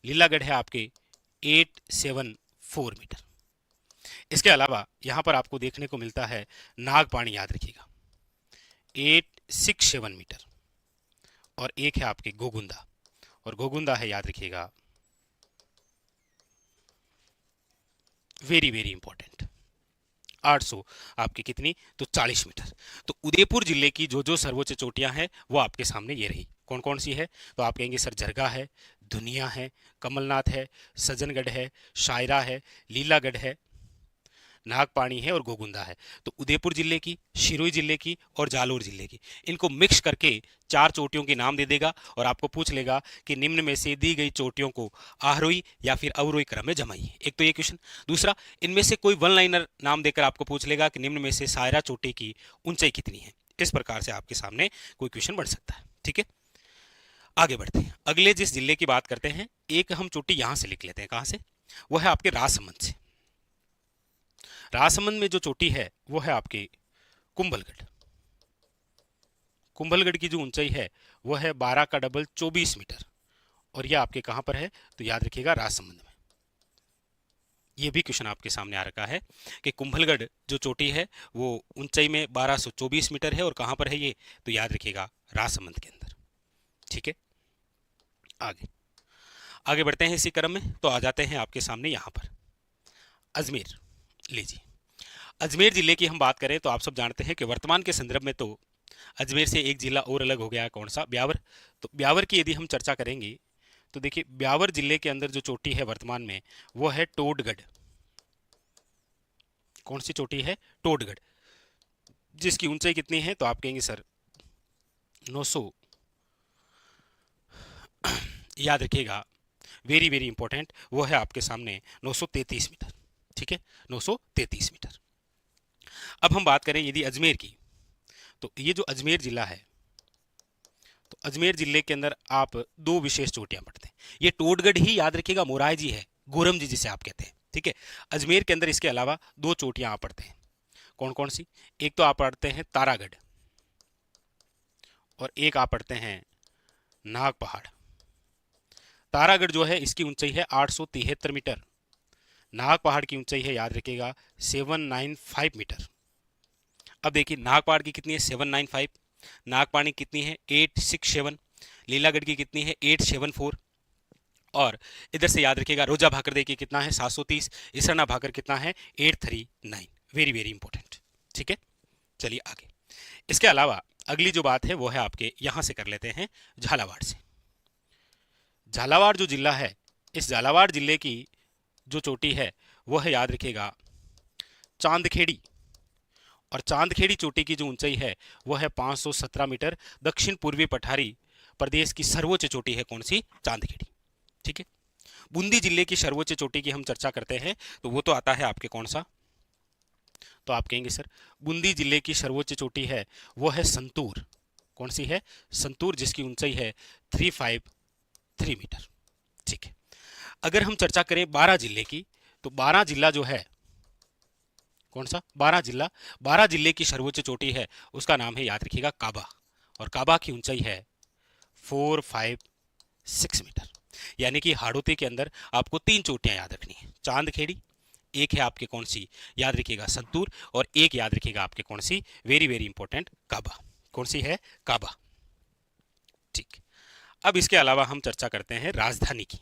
लीलागढ़ है आपके 874 मीटर। इसके अलावा यहां पर आपको देखने को मिलता है नागपाणी, याद रखिएगा 867 मीटर, और एक है आपके गोगुंदा, और गोगुंदा है याद रखिएगा वेरी वेरी इंपॉर्टेंट 800, आपकी कितनी, तो 40 मीटर। तो उदयपुर जिले की जो जो सर्वोच्च चोटियां हैं वो आपके सामने ये रही, कौन कौन सी है, तो आप कहेंगे सर झरगा है, दुनिया है, कमलनाथ है, सज्जनगढ़ है, शायरा है, लीलागढ़ है, नागपाणी है और गोगुंदा है। तो उदयपुर जिले की, सिरोही जिले की और जालोर जिले की, इनको मिक्स करके 4 चोटियों के नाम दे देगा और आपको पूछ लेगा कि निम्न में से दी गई चोटियों को आरोही या फिर अवरोही क्रम में जमाइए। एक तो ये क्वेश्चन, दूसरा इनमें से कोई वन लाइनर नाम देकर आपको पूछ लेगा कि निम्न में से सायरा चोटी की ऊंचाई कितनी है। इस प्रकार से आपके सामने कोई क्वेश्चन बढ़ सकता है। ठीक है, आगे बढ़ते हैं, अगले जिस जिले की बात करते हैं, एक हम चोटी यहां से लिख लेते हैं, कहां से, वो है आपके राजसमंद से। राजसमंद में जो चोटी है वो है आपके कुंभलगढ़। कुंभलगढ़ की जो ऊंचाई है वो है 12 का डबल 24 मीटर, और यह आपके कहां पर है, तो याद रखिएगा राजसमंद में। यह भी क्वेश्चन आपके सामने आ रखा है कि कुंभलगढ़ जो चोटी है वो ऊंचाई में 1224 मीटर है और कहां पर है ये, तो याद रखिएगा राजसमंद के अंदर। ठीक है, आगे आगे बढ़ते हैं इसी क्रम में, तो आ जाते हैं आपके सामने यहां पर अजमेर। लीजिए अजमेर जिले की हम बात करें तो आप सब जानते हैं कि वर्तमान के संदर्भ में तो अजमेर से एक जिला और अलग हो गया, कौन सा? ब्यावर। तो ब्यावर की यदि हम चर्चा करेंगे तो देखिए ब्यावर जिले के अंदर जो चोटी है वर्तमान में वो है टोडगढ़। कौन सी चोटी है? टोडगढ़, जिसकी ऊंचाई कितनी है? तो आप कहेंगे सर 900, याद रखिएगा, वेरी वेरी इंपॉर्टेंट, वो है आपके सामने 933 मीटर। ठीक है, 933 मीटर। अब हम बात करें यदि अजमेर की, तो ये जो अजमेर जिला है, तो अजमेर जिले के अंदर आप दो विशेष चोटियां पढ़ते हैं। ये टोडगढ़ ही याद रखिएगा मोराई जी है, गोरम जी जिसे आप कहते हैं। ठीक है, अजमेर के अंदर इसके अलावा दो चोटियां आप पढ़ते हैं। कौन कौन सी? एक तो आप पढ़ते हैं तारागढ़ और एक आप पढ़ते हैं नाग पहाड़। तारागढ़ जो है इसकी ऊंचाई है 873 मीटर। नाग पहाड़ की ऊंचाई है, याद रखिएगा, 795 मीटर। अब देखिए नाग पहाड़ की कितनी है? 795। नागपाणी कितनी है? 867। लीलागढ़ की कितनी है? 874। और इधर से याद रखिएगा रोजा भाकर देखिए कितना है? 730। इसरना भाकर कितना है? 839। Very very important. ठीक है, चलिए आगे। इसके अलावा अगली जो बात है वो है आपके यहां से कर लेते हैं झालावाड़ से। झालावाड़ जो जिला है, इस झालावाड़ जिले की जो चोटी है वो है, याद रखिएगा, चांदखेड़ी। और चांदखेड़ी चोटी की जो ऊंचाई है वो है 517 मीटर। दक्षिण पूर्वी पठारी प्रदेश की सर्वोच्च चोटी है, कौन सी? चांदखेड़ी। ठीक है, बूंदी जिले की सर्वोच्च चोटी की हम चर्चा करते हैं तो वो तो आता है आपके कौन सा? तो आप कहेंगे सर बूंदी जिले की सर्वोच्च चोटी है वो है संतूर। कौन सी है? संतूर, जिसकी ऊंचाई है 353 मीटर। ठीक है, अगर हम चर्चा करें 12 जिले की, तो 12 जिला जो है, कौन सा? 12 जिला। 12 जिले की सर्वोच्च चोटी है उसका नाम है, याद रखिएगा, काबा। और काबा की ऊंचाई है 456 मीटर। यानी कि हाड़ौती के अंदर आपको तीन चोटियां याद रखनी है। चांदखेड़ी, एक है आपके कौन सी? याद रखिएगा संतूर, और एक याद रखिएगा आपके कौन सी? वेरी वेरी इंपॉर्टेंट, काबा। कौन सी है? काबा। ठीक, अब इसके अलावा हम चर्चा करते हैं राजधानी की,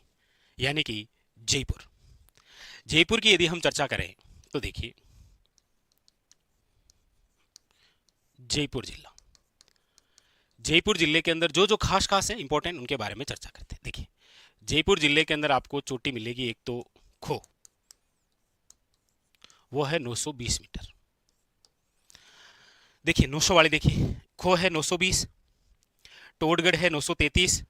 यानी कि जयपुर। जयपुर की यदि हम चर्चा करें तो देखिए जयपुर जिला, जयपुर जिले के अंदर जो जो खास खास है इंपॉर्टेंट उनके बारे में चर्चा करते हैं। देखिए जयपुर जिले के अंदर आपको चोटी मिलेगी, एक तो खो, वो है 920 मीटर। देखिए 900 वाली, देखिए खो है 920, टोडगढ़ है 933,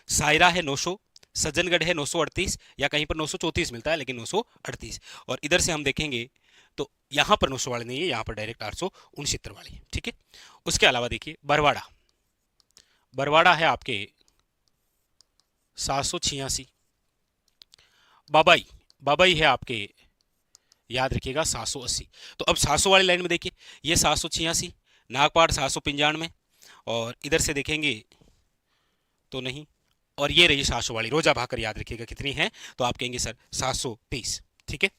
सायरा है 900, सज्जनगढ़ है 938, या कहीं पर 934 मिलता है लेकिन 938। और इधर से हम देखेंगे तो यहां पर 900 वाली नहीं है, यहां पर डायरेक्ट 869 वाली है। ठीक है, उसके अलावा देखिए बरवाड़ा, बरवाड़ा है आपके 786। बाबाई, बाबाई है आपके, याद रखिएगा, 780। तो अब 700 वाली लाइन में देखिए ये 786, नागपाड़ 795, और इधर से देखेंगे तो नहीं, और ये रही 700 वाली रोजा भाकर, याद रखिएगा कितनी है? तो आप कहेंगे सर 730। ठीक है,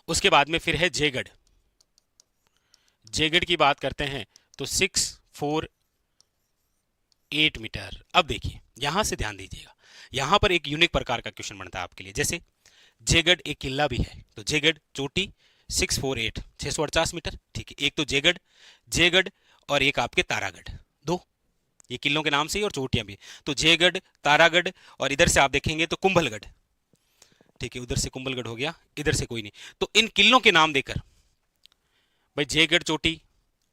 उसके बाद में फिर है जयगढ़। जयगढ़ की बात करते हैं तो 648 मीटर। अब देखिए यहां से ध्यान दीजिएगा, यहां पर एक यूनिक प्रकार का क्वेश्चन बनता है आपके लिए। जैसे जयगढ़ एक किला भी है, तो जयगढ़ चोटी 648, 648 मीटर। ठीक है, एक तो जयगढ़, जयगढ़ और एक आपके तारागढ़, दो, ये किलों के नाम से ही और चोटियां भी। तो जयगढ़, तारागढ़, और इधर से आप देखेंगे तो कुंभलगढ़। ठीक है, उधर से कुंभलगढ़ हो गया, इधर से कोई नहीं। तो इन किलों के नाम देकर भाई जयगढ़ चोटी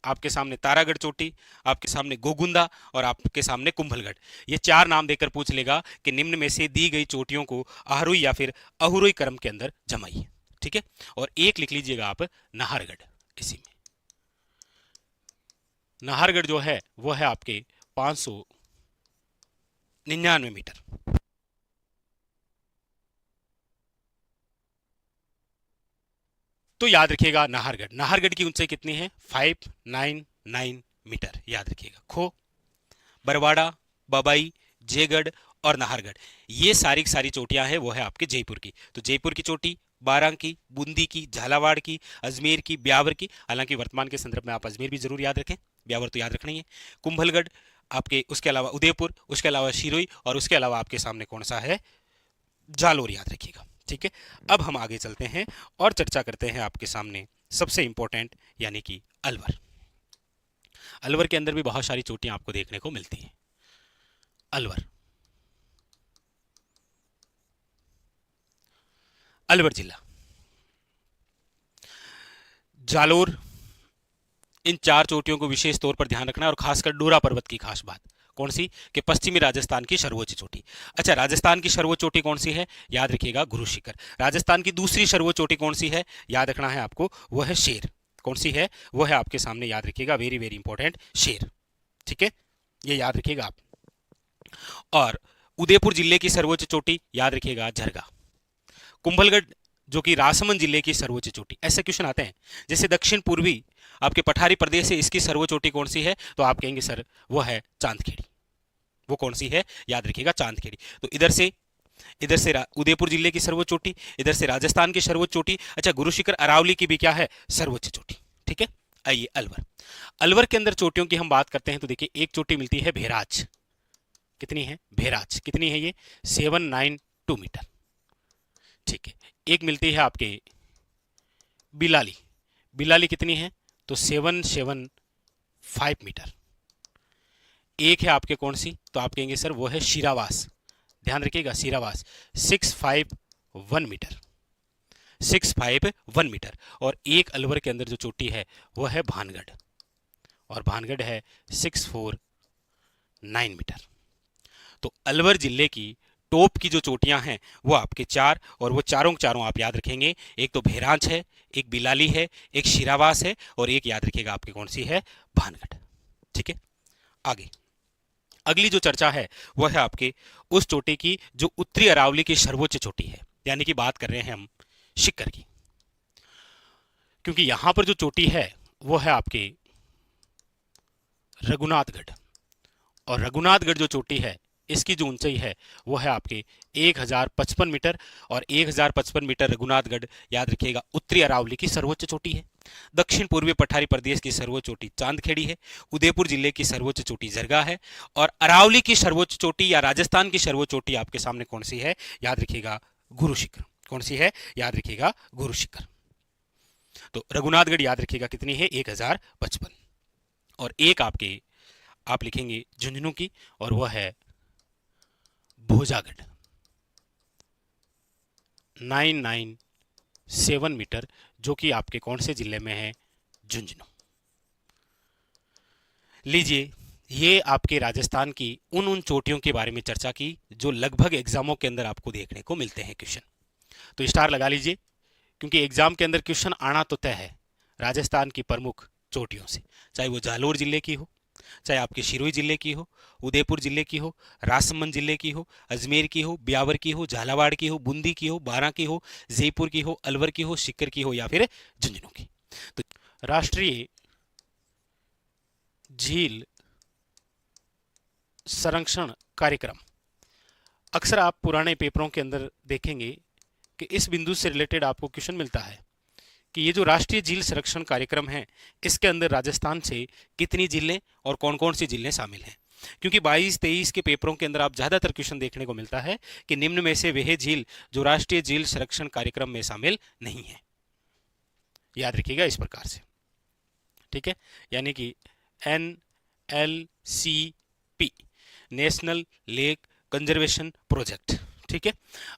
आपके सामने, तारागढ़ चोटी आपके सामने, गोगुंदा और आपके सामने कुंभलगढ़, ये चार नाम देकर पूछ लेगा कि निम्न में से दी गई चोटियों को आरोही या फिर अवरोही क्रम के अंदर जमाइए। ठीक है, और एक लिख लीजिएगा आप नाहरगढ़। इसी में नाहरगढ़ जो है वो है आपके 599 मीटर। तो याद रखिएगा नाहरगढ़, नाहरगढ़ की ऊंचाई कितनी है? 599 मीटर, याद रखिएगा। खो, बरवाड़ा, बबाई, जयगढ़ और नाहरगढ़, ये सारी सारी चोटियां हैं वो है आपके जयपुर की। तो जयपुर की चोटी, बारां की, बूंदी की, झालावाड़ की, अजमेर की, ब्यावर की, हालांकि वर्तमान के संदर्भ में आप अजमेर भी जरूर याद रखें, ब्यावर तो याद रखना ही है, कुंभलगढ़ आपके, उसके अलावा उदयपुर, उसके अलावा शिरोई, और उसके अलावा आपके सामने कौन सा है? जालोर, याद रखिएगा। ठीक है, अब हम आगे चलते हैं और चर्चा करते हैं आपके सामने सबसे इंपॉर्टेंट, यानी कि अलवर। अलवर के अंदर भी बहुत सारी चोटियां आपको देखने को मिलती हैं। अलवर, अलवर जिला, जालोर, इन चार चोटियों को विशेष तौर पर ध्यान रखना है, और खासकर डोरा पर्वत की खास बात कौन सी, कि पश्चिमी राजस्थान की सर्वोच्च चोटी। अच्छा, राजस्थान की सर्वोच्च चोटी कौन सी है, याद रखिएगा गुरु शिखर। राजस्थान की दूसरी सर्वोच्च चोटी कौन सी है, याद रखना है आपको, वो है शेर। कौन सी है, वो है आपके सामने, याद रखिएगा, वेरी वेरी इंपॉर्टेंट, शेर। ठीक है, ये याद रखिएगा आप। और उदयपुर जिले की सर्वोच्च चोटी याद रखिएगा, झरगा। कुंभलगढ़ जो कि राजसमंद जिले की सर्वोच्च चोटी, ऐसे क्वेश्चन आते हैं। जैसे दक्षिण पूर्वी आपके पठारी प्रदेश है, इसकी सर्वोच्च चोटी कौन सी है, तो आप कहेंगे सर वो है चांदखेड़ी। वो कौन सी है, याद रखिएगा, चांदखेड़ी। तो इधर से उदयपुर जिले की सर्वोच्च चोटी, इधर से राजस्थान की सर्वोच्च चोटी। अच्छा, गुरु शिखर अरावली की भी क्या है, सर्वोच्च चोटी। ठीक है, आइए अलवर। अलवर के अंदर चोटियों की हम बात करते हैं तो देखिए, एक चोटी मिलती है भेराज। कितनी है, भेराज कितनी है, ये 792 मीटर। ठीक है, एक मिलती है आपके बिलाली। बिलाली कितनी है, तो 775 मीटर। एक है आपके कौन सी, तो आप कहेंगे सर वो है शीरावास। ध्यान रखिएगा, शीरावास 651 मीटर, 651 मीटर। और एक अलवर के अंदर जो चोटी है वो है भानगढ़, और भानगढ़ है 649 मीटर। तो अलवर जिले की टॉप की जो चोटियां हैं वो आपके चार, और वो चारों चारों आप याद रखेंगे। एक तो भेरांच है, एक बिलाली है, एक शीरावास है, और एक याद रखिएगा आपके कौन सी है, भानगढ़। ठीक है, आगे अगली जो चर्चा है वह है आपके उस चोटी की जो उत्तरी अरावली की सर्वोच्च चोटी है, यानी कि बात कर रहे हैं हम शिखर की। क्योंकि यहां पर जो चोटी है वो है आपके रघुनाथगढ़, और रघुनाथगढ़ जो चोटी है इसकी जो ऊंचाई है वो है आपके 1055 मीटर, और 1055 मीटर रघुनाथगढ़, याद रखिएगा, उत्तरी अरावली की सर्वोच्च चोटी है। दक्षिण पूर्वी पठारी प्रदेश की सर्वोच्च चोटी चांदखेड़ी है, उदयपुर जिले की सर्वोच्च चोटी झरगा है, और अरावली की सर्वोच्च चोटी या राजस्थान की सर्वोच्च चोटी आपके सामने कौन सी है, याद रखिएगा, गुरु शिखर। कौन सी है, याद रखिएगा, गुरु शिखर। तो रघुनाथगढ़ याद रखिएगा कितनी है, 1055। और एक आपके आप लिखेंगे झुंझुनू की, और वह है भोजागढ़, 997 मीटर, जो कि आपके कौन से जिले में है, झुंझुनू। लीजिए, ये आपके राजस्थान की उन चोटियों के बारे में चर्चा की जो लगभग एग्जामों के अंदर आपको देखने को मिलते हैं क्वेश्चन। तो स्टार लगा लीजिए, क्योंकि एग्जाम के अंदर क्वेश्चन आना तो तय है राजस्थान की प्रमुख चोटियों से, चाहे वो जालोर जिले की हो, चाहे आपके सिरोही जिले की हो, उदयपुर जिले की हो, राजसमंद जिले की हो, अजमेर की हो, ब्यावर की हो, झालावाड़ की हो, बूंदी की हो, बारां की हो, जयपुर की हो, अलवर की हो, सीकर की हो, या फिर झुंझुनू की। तो राष्ट्रीय झील संरक्षण कार्यक्रम, अक्सर आप पुराने पेपरों के अंदर देखेंगे कि इस बिंदु से रिलेटेड आपको क्वेश्चन मिलता है कि ये जो राष्ट्रीय झील संरक्षण कार्यक्रम है इसके अंदर राजस्थान से कितनी जिले और कौन कौन सी जिले शामिल हैं। क्योंकि 22-23 के पेपरों के अंदर आप ज्यादातर क्वेश्चन देखने को मिलता है कि निम्न में से वह झील जो राष्ट्रीय झील संरक्षण कार्यक्रम में शामिल नहीं है, याद रखिएगा इस प्रकार से। ठीक है, यानी कि NLCP, national lake conservation project. ठीक है,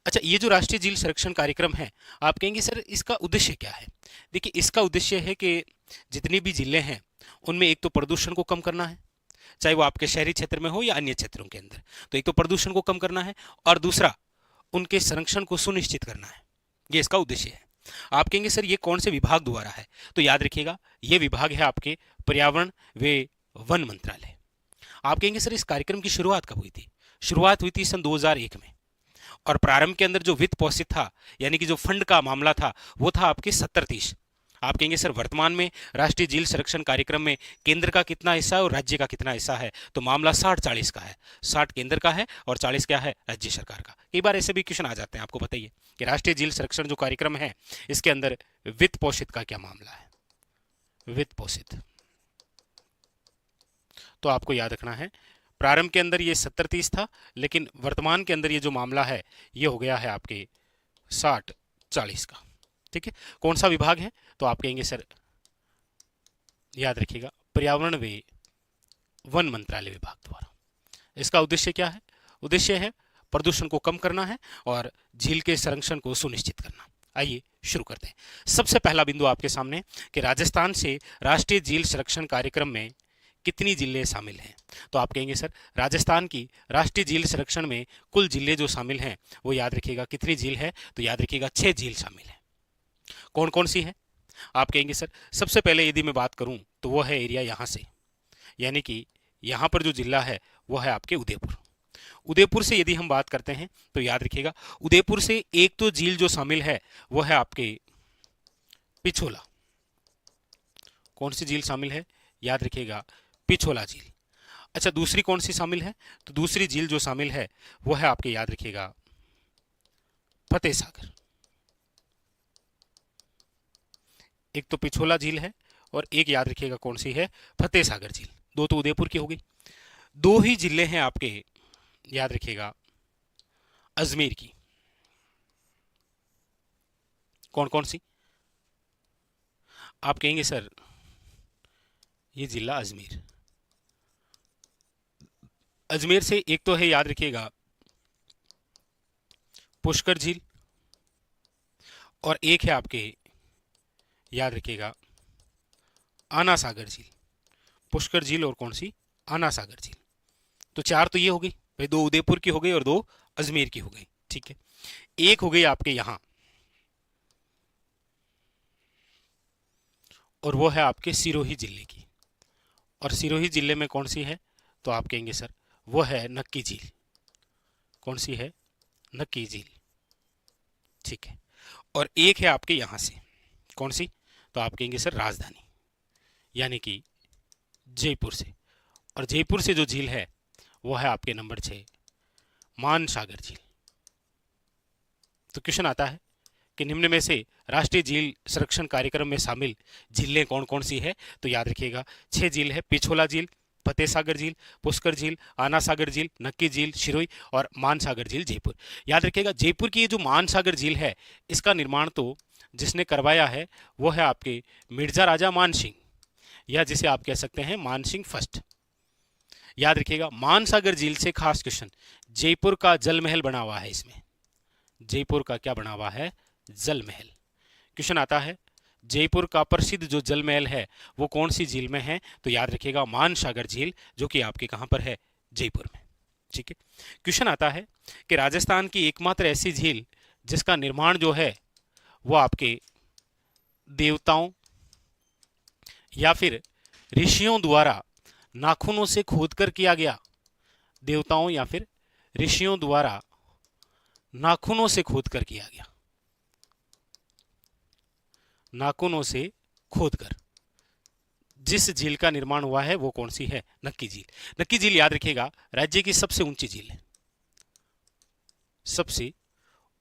अच्छा, ये जो राष्ट्रीय झील संरक्षण कार्यक्रम है, आप कहेंगे सर इसका उद्देश्य क्या है। देखिए, इसका उद्देश्य है कि जितनी भी जिले हैं उनमें एक तो प्रदूषण को कम करना है, चाहे वो आपके शहरी क्षेत्र में हो या अन्य क्षेत्रों के अंदर। तो एक तो प्रदूषण को कम करना है, और दूसरा उनके संरक्षण को सुनिश्चित करना है, ये इसका उद्देश्य है। आप कहेंगे सर ये कौन से विभाग द्वारा है, तो याद रखिएगा ये विभाग है आपके पर्यावरण व वन मंत्रालय। आप कहेंगे सर इस कार्यक्रम की शुरुआत कब हुई थी, शुरुआत हुई थी सन 2001 में, और प्रारंभ के अंदर जो वित्त पोषित था, यानी कि जो फंड का मामला था, वो था आपके 70-30। आप कहेंगे सर वर्तमान में राष्ट्रीय झील संरक्षण कार्यक्रम में केंद्र का कितना हिस्सा है और राज्य का कितना हिस्सा है, तो मामला 60-40 का है। 60 केंद्र का है और 40 क्या है, राज्य सरकार का। कई बार ऐसे भी क्वेश्चन आ जाते हैं, आपको बताइए कि राष्ट्रीय झील संरक्षण जो कार्यक्रम है इसके अंदर वित्त पोषित का क्या मामला है, वित्त पोषित। तो आपको याद रखना है प्रारंभ के अंदर ये 70-30 था, लेकिन वर्तमान के अंदर ये जो मामला है ये हो गया है आपके 60-40 का। ठीक है, कौन सा विभाग है, तो आप कहेंगे सर याद रखिएगा पर्यावरण व वन मंत्रालय विभाग द्वारा। इसका उद्देश्य क्या है? उद्देश्य है प्रदूषण को कम करना है और झील के संरक्षण को सुनिश्चित करना। आइए शुरू करते हैं। सबसे पहला बिंदु आपके सामने कि राजस्थान से राष्ट्रीय झील संरक्षण कार्यक्रम में कितनी जिले शामिल हैं? तो आप कहेंगे सर राजस्थान की राष्ट्रीय झील संरक्षण में कुल जिले जो शामिल हैं वो याद रखिएगा कितनी झील है? तो याद रखिएगा 6 झील शामिल है। कौन कौन सी है? आप कहेंगे सर सबसे पहले यदि मैं बात करूं तो वो है एरिया यहां से, यानी कि यहां पर जो जिला है वो है आपके उदयपुर। उदयपुर से यदि हम बात करते हैं तो याद रखिएगा उदयपुर से एक तो झील जो शामिल है वो है आपके पिछोला। कौन सी झील शामिल है? याद रखिएगा पिछोला झील। अच्छा दूसरी कौन सी शामिल है? तो दूसरी झील जो शामिल है वो है आपके याद रखिएगा फतेह सागर। एक तो पिछोला झील है और एक याद रखिएगा कौन सी है? फतेह सागर झील। दो तो उदयपुर की हो गई। दो ही जिले हैं आपके याद रखिएगा अजमेर की। कौन कौन सी? आप कहेंगे सर ये जिला अजमेर। अजमेर से एक तो है याद रखिएगा पुष्कर झील और एक है आपके याद रखिएगा आना सागर झील। पुष्कर झील और कौन सी? आना सागर झील। तो 4 तो ये हो गई भाई, 2 उदयपुर की हो गई और 2 अजमेर की हो गई। ठीक है, एक हो गई आपके यहां और वो है आपके सिरोही जिले की। और सिरोही जिले में कौन सी है? तो आप कहेंगे सर वो है नक्की झील। कौन सी है? नक्की झील। ठीक है, और एक है आपके यहां से। कौन सी? तो आप कहेंगे सर राजधानी, यानी कि जयपुर से। और जयपुर से जो झील है वो है आपके नंबर 6 मान सागर झील। तो क्वेश्चन आता है कि निम्न में से राष्ट्रीय झील संरक्षण कार्यक्रम में शामिल झीलें कौन कौन सी है? तो याद रखिएगा 6 झील है। पिछोला झील, फतेह सागर झील, पुष्कर झील, आना सागर झील, नक्की झील सिरोही और मान सागर झील जयपुर। याद रखिएगा जयपुर की ये जो मान सागर झील है इसका निर्माण तो जिसने करवाया है वो है आपके मिर्जा राजा मान सिंह, या जिसे आप कह सकते हैं मान सिंह फर्स्ट। याद रखिएगा मानसागर झील से खास क्वेश्चन, जयपुर का जल महल बना हुआ है इसमें। जयपुर का क्या बना हुआ है? जल महल। क्वेश्चन आता है जयपुर का प्रसिद्ध जो जल महल है वो कौन सी झील में है? तो याद रखिएगा मानसागर झील, जो कि आपके कहां पर है? जयपुर में। ठीक है, क्वेश्चन आता है कि राजस्थान की एकमात्र ऐसी झील जिसका निर्माण जो है वो आपके देवताओं या फिर ऋषियों द्वारा नाखूनों से खोदकर किया गया। देवताओं या फिर ऋषियों द्वारा नाखूनों से खोदकर किया गया। नाखूनों से खोदकर जिस झील का निर्माण हुआ है वो कौन सी है? नक्की झील। नक्की झील याद रखिएगा राज्य की सबसे ऊंची झील है। सबसे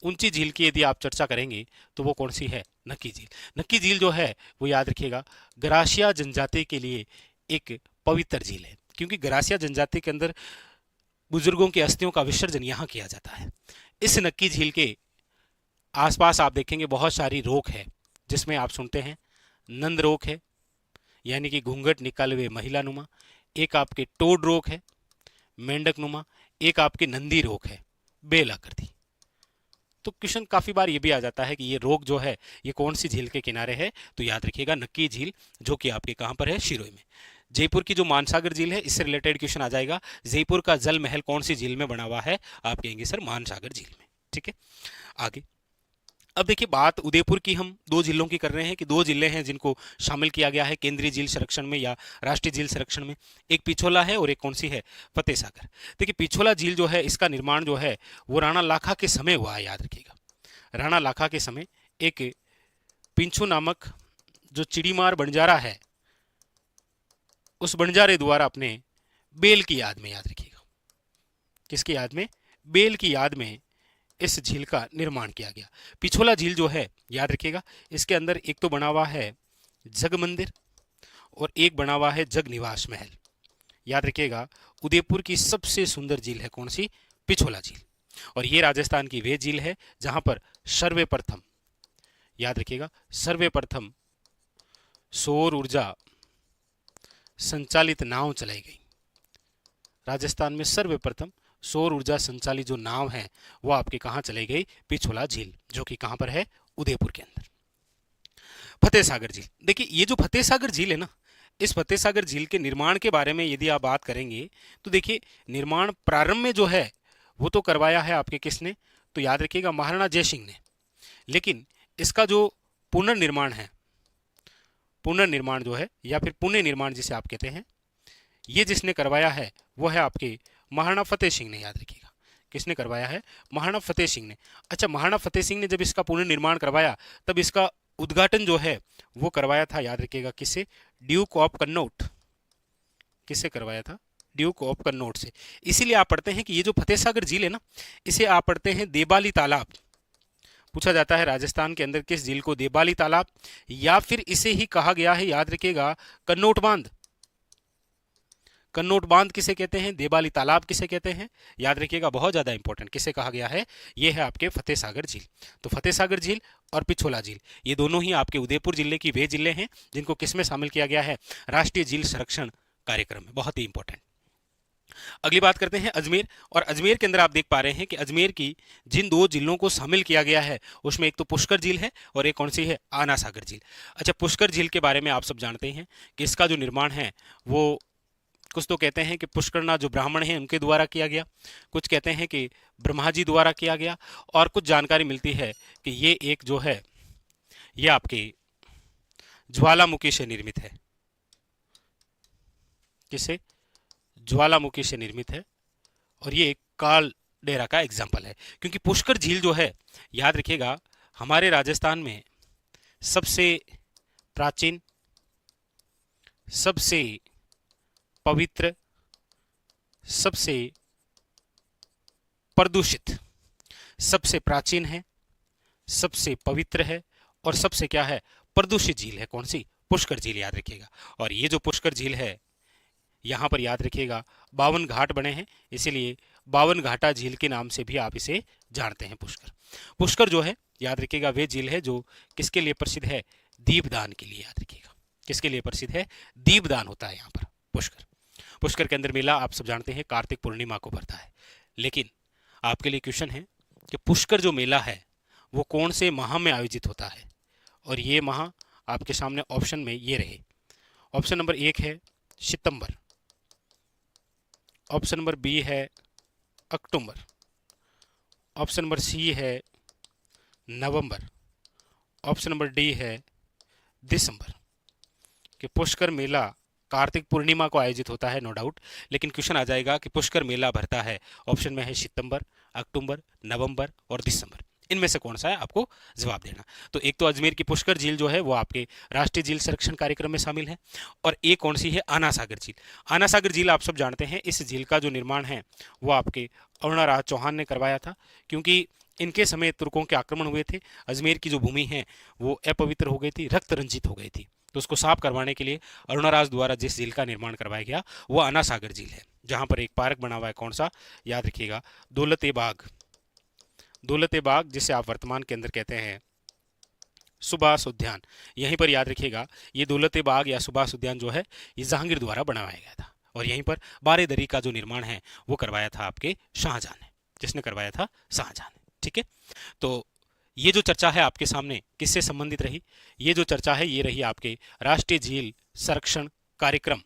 ऊंची झील की यदि आप चर्चा करेंगे तो वो कौन सी है? नक्की झील। नक्की झील जो है वो याद रखिएगा गरासिया जनजाति के लिए एक पवित्र झील है, क्योंकि गरासिया जनजाति के अंदर बुजुर्गों की अस्थियों का विसर्जन यहाँ किया जाता है। इस नक्की झील के आसपास आप देखेंगे बहुत सारी रोक है, जिसमें आप सुनते हैं नंद रोक है, यानी कि घूंघट निकाले हुए महिला नुमा। एक आपके टोड रोक है, मेंढक नुमा। एक आपके नंदी रोक है, बेल आकृति। तो क्वेश्चन काफी बार ये भी आ जाता है कि ये रोक जो है ये कौन सी झील के किनारे है? तो याद रखिएगा नक्की झील, जो कि आपके कहां पर है? सिरोही में। जयपुर की जो मानसागर झील है इससे रिलेटेड क्वेश्चन आ जाएगा, जयपुर का जल महल कौन सी झील में बना हुआ है? आप कहेंगे सर मानसागर झील में। ठीक है, आगे अब देखिए बात उदयपुर की हम 2 जिलों की कर रहे हैं कि 2 जिले हैं जिनको शामिल किया गया है केंद्रीय झील संरक्षण में या राष्ट्रीय झील संरक्षण में। एक पिछोला है और एक कौन सी है? फतेह सागर। देखिए पिछोला झील जो है इसका निर्माण जो है वो राणा लाखा के समय हुआ है। याद रखिएगा राणा लाखा के समय एक पिंछू नामक जो चिड़ीमार बंजारा है उस बंजारे द्वारा अपने बेल की याद में, याद रखिएगा किसकी याद में? बेल की याद में इस झील का निर्माण किया गया। पिछोला झील जो है याद रखिएगा इसके अंदर एक तो बना हुआ है जग मंदिर और एक बना हुआ है जग निवास महल। याद रखिएगा उदयपुर की सबसे सुंदर झील है कौन सी? पिछोला झील। और ये राजस्थान की वे झील है जहां पर सर्वप्रथम, याद रखिएगा सर्वप्रथम सौर ऊर्जा संचालित नाव चलाई गई। राजस्थान में सर्वप्रथम सौर ऊर्जा संचालित जो नाव है वो आपके कहाँ चली गई, पिछोला झील, जो कि कहाँ पर है, उदयपुर के अंदर। फतेह सागर झील, देखिए ये जो फतेह सागर झील है ना, इस फतेह सागर झील के निर्माण के बारे में यदि आप बात करेंगे तो देखिए निर्माण प्रारंभ में जो है वो तो करवाया है आपके किसने, तो याद रखिएगा महाराणा जयसिंह ने। लेकिन इसका जो पुनर्निर्माण है, पुनर्निर्माण जो है या फिर पुण्य निर्माण जिसे आप कहते हैं, ये जिसने करवाया है वो है आपके महाराणा फतेह सिंह ने। याद रखिएगा किसने करवाया है, महाराणा फतेह सिंह ने। अच्छा, महाराणा फतेह सिंह ने जब इसका पुनर्निर्माण करवाया तब इसका उद्घाटन जो है वो करवाया था, याद रखिएगा किससे, ड्यूक ऑफ कन्नौज। किससे करवाया था, ड्यूक ऑफ कन्नौज से। इसीलिए आप पढ़ते हैं कि ये जो फतेह सागर झील है ना, इसे आप पढ़ते हैं देबाली तालाब। पूछा जाता है राजस्थान के अंदर किस झील को, देबाली तालाब, या फिर इसे ही कहा गया है, याद रखिएगा, कन्नौट बांध। कन्नौट बांध किसे कहते हैं, देबाली तालाब किसे कहते हैं, याद रखिएगा, बहुत ज्यादा इंपॉर्टेंट, किसे कहा गया है, ये है आपके फतेह सागर झील। तो फतेह सागर झील और पिछोला झील ये दोनों ही आपके उदयपुर जिले की वे जिले हैं जिनको किसमें शामिल किया गया है, राष्ट्रीय झील संरक्षण कार्यक्रम में। बहुत ही इंपॉर्टेंट। अगली बात करते हैं अजमेर, और अजमेर के अंदर आप देख पा रहे हैं कि अजमेर की जिन दो जिलों को शामिल किया गया है उसमें एक तो पुष्कर झील है और एक कौन सी है, आना सागर झील। अच्छा, पुष्कर झील के बारे में आप सब जानते हैं कि इसका जो निर्माण है वो कुछ तो कहते हैं कि पुष्करनाथ जो ब्राह्मण हैं उनके द्वारा किया गया, कुछ कहते हैं कि ब्रह्मा जी द्वारा किया गया, और कुछ जानकारी मिलती है कि ये एक जो है ये आपके ज्वालामुखी से निर्मित है। किसे, ज्वालामुखी से निर्मित है, और ये एक काल डेरा का एग्जाम्पल है। क्योंकि पुष्कर झील जो है, याद रखिएगा, हमारे राजस्थान में सबसे प्राचीन, सबसे पवित्र, सबसे प्रदूषित, सबसे प्राचीन है, सबसे पवित्र है, और सबसे क्या है, प्रदूषित झील है। कौन सी, पुष्कर झील, याद रखिएगा। और ये जो पुष्कर झील है यहाँ पर याद रखिएगा 52 घाट बने हैं, इसीलिए 52 घाटा झील के नाम से भी आप इसे जानते हैं। पुष्कर, पुष्कर जो है याद रखिएगा वे झील है जो किसके लिए प्रसिद्ध है, दीपदान के लिए। याद रखिएगा किसके लिए प्रसिद्ध है, दीपदान होता है यहाँ पर पुष्कर। पुष्कर के अंदर मेला आप सब जानते हैं कार्तिक पूर्णिमा को भरता है। लेकिन आपके लिए क्वेश्चन है कि पुष्कर जो मेला है वो कौन से माह में आयोजित होता है, और ये माह आपके सामने ऑप्शन में ये रहे। ऑप्शन नंबर 1 है सितंबर, ऑप्शन नंबर बी है अक्टूबर, ऑप्शन नंबर सी है नवंबर, ऑप्शन नंबर डी है दिसंबर। कि पुष्कर मेला कार्तिक पूर्णिमा को आयोजित होता है, नो डाउट, लेकिन क्वेश्चन आ जाएगा कि पुष्कर मेला भरता है, ऑप्शन में है सितंबर, अक्टूबर, नवंबर और दिसंबर। इनमें से कौन सा है, आपको जवाब देना। तो एक तो अजमेर की पुष्कर झील जो है वो आपके राष्ट्रीय झील संरक्षण कार्यक्रम में शामिल है, और एक कौन सी है, आना सागर झील। आना सागर झील आप सब जानते हैं, इस झील का जो निर्माण है वो आपके अरुणराज चौहान ने करवाया था, क्योंकि इनके समय तुर्कों के आक्रमण हुए थे, अजमेर की जो भूमि है वो अपवित्र हो गई थी, रक्त रंजित हो गई थी, तो उसको साफ करवाने के लिए अरुणराज द्वारा जिस झील का निर्माण करवाया गया वो आना सागर झील है, जहां पर एक पार्क बना हुआ है, कौन सा, याद रखिएगा, दौलते बाग। दौलते बाग जिसे आप वर्तमान के अंदर कहते हैं सुभाष उद्यान, यहीं पर याद रखिएगा ये दौलते बाग या सुभाष उद्यान जो है ये जहांगीर द्वारा बनवाया गया था, और यहीं पर बारेदरी का जो निर्माण है वो करवाया था आपके शाहजहां ने। किसने करवाया था, शाहजहां ने। ठीक है, तो ये जो चर्चा है आपके सामने किससे संबंधित रही, ये जो चर्चा है ये रही आपके राष्ट्रीय झील संरक्षण कार्यक्रम।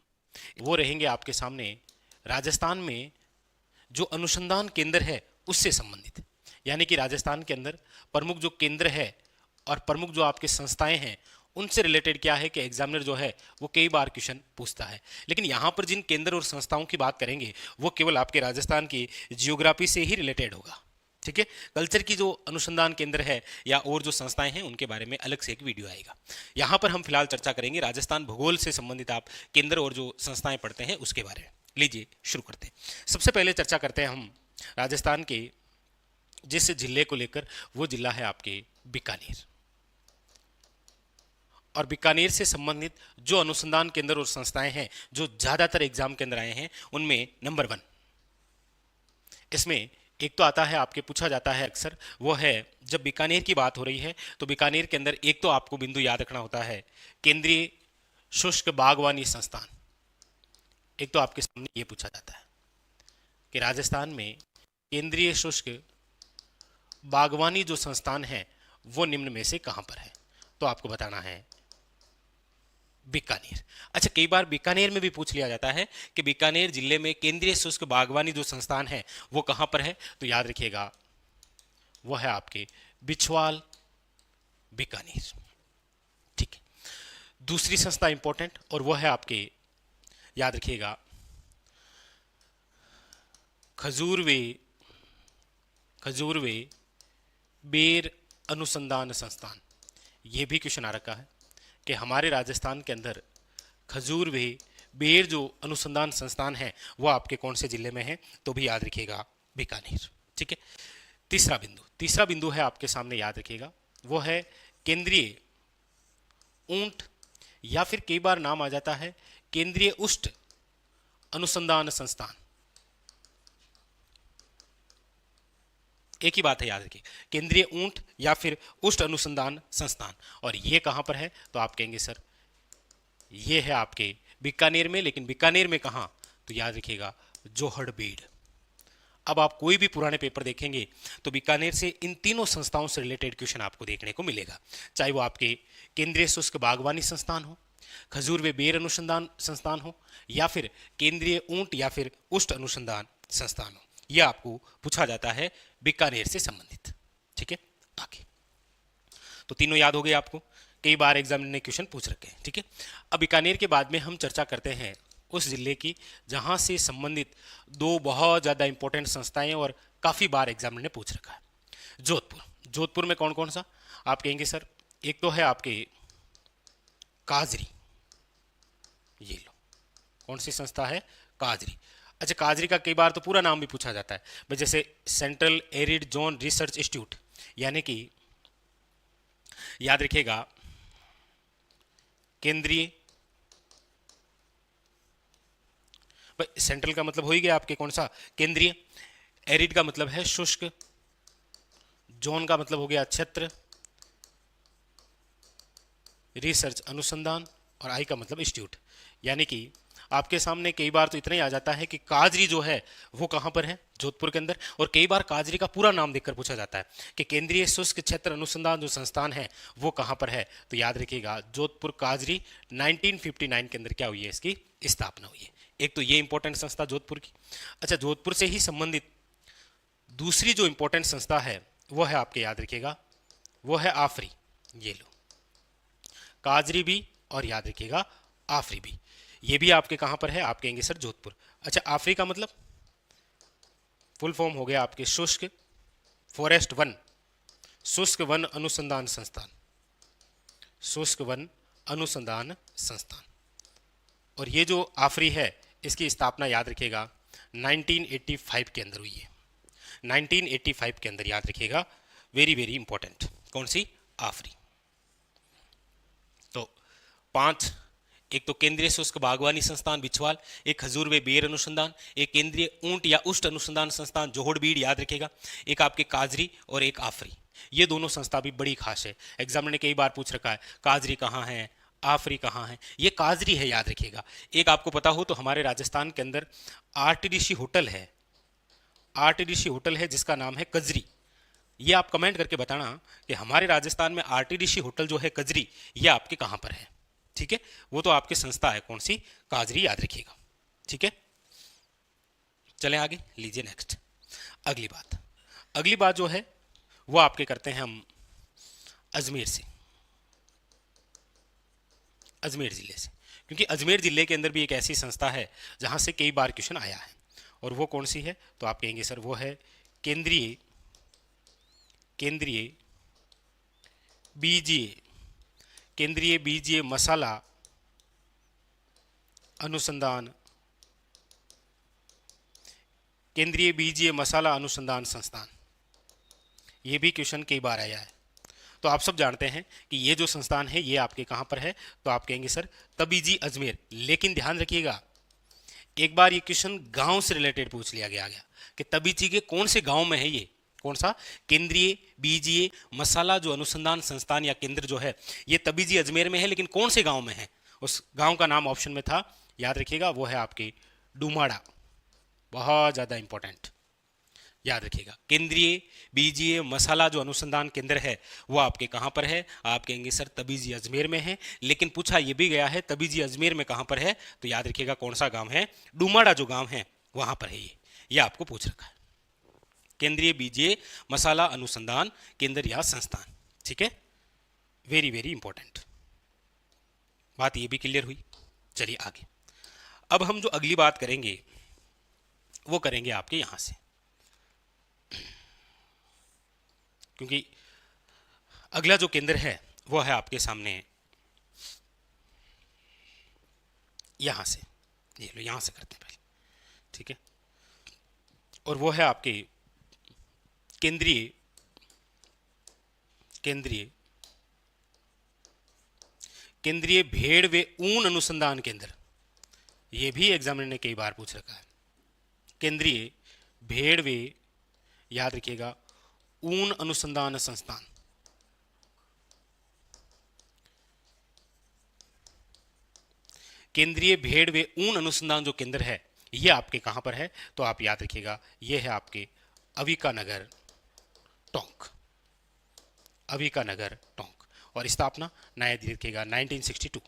वो रहेंगे आपके सामने राजस्थान में जो अनुसंधान केंद्र है उससे संबंधित, यानी कि राजस्थान के अंदर प्रमुख जो केंद्र है और प्रमुख जो आपके संस्थाएं हैं उनसे रिलेटेड क्या है कि एग्जामिनर जो है वो कई बार क्वेश्चन पूछता है। लेकिन यहाँ पर जिन केंद्र और संस्थाओं की बात करेंगे वो केवल आपके राजस्थान की जियोग्राफी से ही रिलेटेड होगा। ठीक है, कल्चर की जो अनुसंधान केंद्र है या और जो संस्थाएं हैं उनके बारे में अलग से एक वीडियो आएगा। यहाँ पर हम फिलहाल चर्चा करेंगे राजस्थान भूगोल से संबंधित आप केंद्र और जो संस्थाएं पढ़ते हैं उसके बारे में। लीजिए शुरू करते हैं। सबसे पहले चर्चा करते हैं हम राजस्थान के जिस जिले को लेकर, वो जिला है आपके बीकानेर, और बीकानेर से संबंधित जो अनुसंधान केंद्र और संस्थाएं हैं जो ज्यादातर एग्जाम के अंदर आए हैं उनमें नंबर 1 इसमें एक तो आता है, आपके पूछा जाता है अक्सर, वो है जब बीकानेर की बात हो रही है तो बीकानेर के अंदर एक तो आपको बिंदु याद रखना होता है केंद्रीय शुष्क बागवानी संस्थान, एक तो आपके सामने ये पूछा जाता है। कि राजस्थान में केंद्रीय शुष्क बागवानी जो संस्थान है वो निम्न में से कहां पर है? तो आपको बताना है बीकानेर। अच्छा, कई बार बीकानेर में भी पूछ लिया जाता है कि बीकानेर जिले में केंद्रीय शुष्क बागवानी जो संस्थान है वो कहां पर है? तो याद रखिएगा वो है आपके बिछवाल, बीकानेर। ठीक है। दूसरी संस्था इंपॉर्टेंट और वो है आपके, याद रखिएगा, खजूरवे बेर अनुसंधान संस्थान। ये भी क्वेश्चन आ रखा है कि हमारे राजस्थान के अंदर खजूरवे बेर जो अनुसंधान संस्थान है वो आपके कौन से जिले में है? तो भी याद रखिएगा बीकानेर। ठीक है। तीसरा बिंदु है आपके सामने, याद रखिएगा, वो है केंद्रीय ऊंट या फिर कई बार नाम आ जाता है केंद्रीय उष्ट अनुसंधान संस्थान। एक ही बात है, याद रखिए, केंद्रीय ऊंट या फिर उष्ट अनुसंधान संस्थान। और ये कहां पर है? तो आप कहेंगे सर ये है आपके बीकानेर में, लेकिन बीकानेर में कहां? तो याद रखिएगा जोहड़बीड़। अब आप कोई भी पुराने पेपर देखेंगे तो बीकानेर से इन तीनों संस्थाओं से रिलेटेड क्वेश्चन आपको देखने को मिलेगा, चाहे वो आपके केंद्रीय शुष्क बागवानी संस्थान हो, खजूर व बेर अनुसंधान संस्थान हो, या फिर केंद्रीय ऊंट या फिर उष्ट अनुसंधान संस्थान हो। यह आपको पूछा जाता है बीकानेर से संबंधित। ठीक है, आगे तो तीनों याद हो गए आपको, कई बार एग्जाम ने क्वेश्चन पूछ रखे हैं। ठीक है, अब बीकानेर के बाद में हम चर्चा करते हैं उस जिले की जहां से संबंधित दो बहुत ज्यादा इंपॉर्टेंट संस्थाएं और काफी बार एग्जाम ने पूछ रखा है। जोधपुर में कौन कौन सा? आप कहेंगे सर एक तो है आपके काजरी, ये लो, कौन सी संस्था है? काजरी। अच्छा, काजरी का कई बार तो पूरा नाम भी पूछा जाता है भाई, जैसे central arid zone research institute, यानी कि याद रखिएगा केंद्रीय, सेंट्रल का मतलब हो ही गया आपके कौन सा? केंद्रीय। एरिड का मतलब है शुष्क, जोन का मतलब हो गया क्षेत्र, रिसर्च अनुसंधान, और आई का मतलब इंस्टीट्यूट। यानी कि आपके सामने कई बार तो इतना ही आ जाता है कि काजरी जो है वो कहां पर है? जोधपुर के अंदर। और कई बार काजरी का पूरा नाम देखकर पूछा जाता है कि केंद्रीय शुष्क क्षेत्र अनुसंधान जो संस्थान है वो कहां पर है? तो याद रखिएगा जोधपुर काजरी 1959 के अंदर क्या हुई है? इसकी स्थापना हुई है। एक तो ये इंपॉर्टेंट संस्था जोधपुर की। अच्छा, जोधपुर से ही संबंधित दूसरी जो इंपॉर्टेंट संस्था है वो है आपके, याद रखिएगा, वो है आफरी। ये लो, काजरी भी और याद रखिएगा आफरी भी। ये भी आपके कहां पर है? आप कहेंगे सर जोधपुर। अच्छा, आफरी का मतलब फुल फॉर्म हो गया आपके शुष्क फॉरेस्ट वन, शुष्क वन अनुसंधान संस्थान, शुष्क वन अनुसंधान संस्थान। और ये जो आफरी है इसकी स्थापना याद रखिएगा 1985 के अंदर हुई है। 1985 के अंदर, याद रखिएगा, वेरी वेरी इंपॉर्टेंट। कौन सी? आफरी। तो 5, एक तो केंद्रीय शुष्क बागवानी संस्थान बिछवाल, एक खजूर व बेर अनुसंधान, एक केंद्रीय ऊंट या उष्ट अनुसंधान संस्थान जोहड़बीड़, याद रखेगा, एक आपके काजरी और एक आफरी। ये दोनों संस्था भी बड़ी खास है, एग्जाम ने कई बार पूछ रखा है काजरी कहाँ है, आफरी कहाँ है। ये काजरी है, याद रखिएगा। एक आपको पता हो तो हमारे राजस्थान के अंदर आरटीडीसी होटल है, आरटीडीसी होटल है जिसका नाम है कजरी। ये आप कमेंट करके बताना कि हमारे राजस्थान में आरटीडीसी होटल जो है कजरी, ये आपके कहाँ पर है? ठीक है, वो तो आपकी संस्था है, कौन सी? काजरी, याद रखिएगा। ठीक है, चलें आगे, लीजिए नेक्स्ट। अगली बात जो है वो आपके करते हैं हम अजमेर से, अजमेर जिले से, क्योंकि अजमेर जिले के अंदर भी एक ऐसी संस्था है जहां से कई बार क्वेश्चन आया है। और वो कौन सी है? तो आप कहेंगे सर वो है केंद्रीय बीजीए, केंद्रीय बीजीए मसाला अनुसंधान, केंद्रीय बीजीए मसाला अनुसंधान संस्थान। ये भी क्वेश्चन कई बार आया है। तो आप सब जानते हैं कि ये जो संस्थान है ये आपके कहां पर है? तो आप कहेंगे सर तबीजी अजमेर। लेकिन ध्यान रखिएगा, एक बार ये क्वेश्चन गांव से रिलेटेड पूछ लिया गया कि तबीजी के कौन से गांव में है ये? कौन सा? केंद्रीय बीजीए मसाला जो अनुसंधान संस्थान या केंद्र जो है ये तबीजी अजमेर में है, लेकिन कौन से गांव में है? उस गांव का नाम ऑप्शन में था, याद रखिएगा, वो है आपके डुमाड़ा। बहुत ज्यादा इंपॉर्टेंट, याद रखिएगा। केंद्रीय बीजीय मसाला जो अनुसंधान केंद्र है वो आपके कहां पर है? आप कहेंगे सर तबीजी अजमेर में है, लेकिन पूछा ये भी गया है तबीजी अजमेर में कहां पर है, तो याद रखिएगा कौन सा गांव है? डुमाड़ा जो गांव है वहां पर है ये आपको पूछ रखा है। केंद्रीय बीजीय मसाला अनुसंधान केंद्र या संस्थान, ठीक है, वेरी वेरी इंपॉर्टेंट। बात ये भी क्लियर हुई। चलिए आगे, अब हम जो अगली बात करेंगे वो करेंगे आपके यहां से, क्योंकि अगला जो केंद्र है वो है आपके सामने यहां से, ये लो यहां से करते हैं पहले, ठीक है, और वो है आपके केंद्रीय केंद्रीय केंद्रीय भेड़ व ऊन अनुसंधान केंद्र। ये भी एग्जामिनर ने कई बार पूछ रखा है। केंद्रीय भेड़ व, याद रखिएगा, ऊन अनुसंधान संस्थान। केंद्रीय भेड़ व ऊन अनुसंधान जो केंद्र है ये आपके कहां पर है? तो आप याद रखिएगा ये है आपके अविका नगर टोंक, अविका नगर टोंक, और स्थापना याद रखिएगा 1962।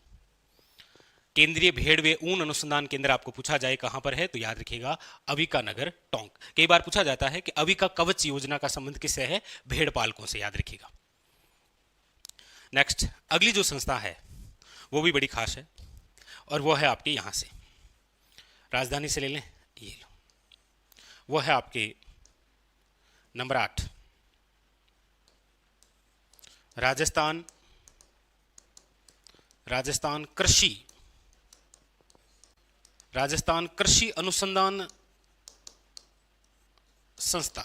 केंद्रीय भेड़ व ऊन अनुसंधान केंद्र आपको पूछा जाए कहां पर है, तो याद रखिएगा अविका नगर टोंक। कई बार पूछा जाता है कि अविका कवच योजना का संबंध किससे है? भेड़ पालकों से, याद रखिएगा। नेक्स्ट, अगली जो संस्था है वो भी बड़ी खास है, और वो है आपके यहां से, राजधानी से ले लें, ये लो, वो है आपके नंबर 8, राजस्थान कृषि अनुसंधान संस्था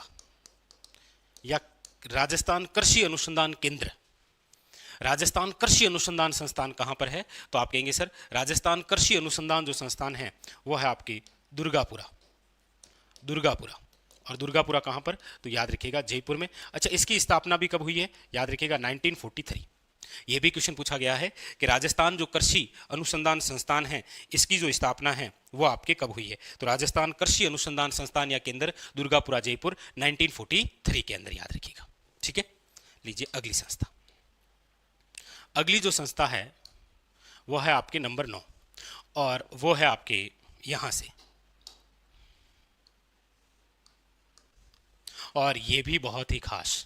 या राजस्थान कृषि अनुसंधान केंद्र। राजस्थान कृषि अनुसंधान संस्थान कहां पर है? तो आप कहेंगे सर राजस्थान कृषि अनुसंधान जो संस्थान है वो है आपकी दुर्गापुरा, और दुर्गापुरा कहां पर? तो याद रखिएगा जयपुर में। अच्छा, इसकी स्थापना भी कब हुई है? याद रखिएगा 1943। यह भी क्वेश्चन पूछा गया है कि राजस्थान जो कृषि अनुसंधान संस्थान है इसकी जो स्थापना है वो आपके कब हुई है? तो राजस्थान कृषि अनुसंधान संस्थान या केंद्र दुर्गापुरा जयपुर 1943 के अंदर, याद रखिएगा, ठीक है। लीजिए अगली संस्था, अगली जो संस्था है वो है आपके नंबर 9, और वो है आपके यहां से, और ये भी बहुत ही खास,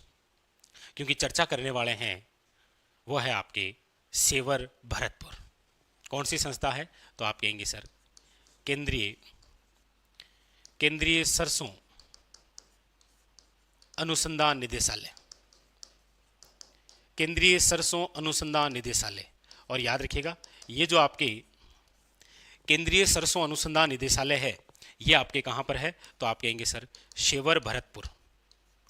क्योंकि चर्चा करने वाले हैं वो है आपके सेवर भरतपुर। कौन सी संस्था है? तो आप कहेंगे सर केंद्रीय सरसों अनुसंधान निदेशालय, केंद्रीय सरसों अनुसंधान निदेशालय। और याद रखिएगा ये जो आपके केंद्रीय सरसों अनुसंधान निदेशालय है ये आपके कहां पर है? तो आप कहेंगे सर शेवर भरतपुर।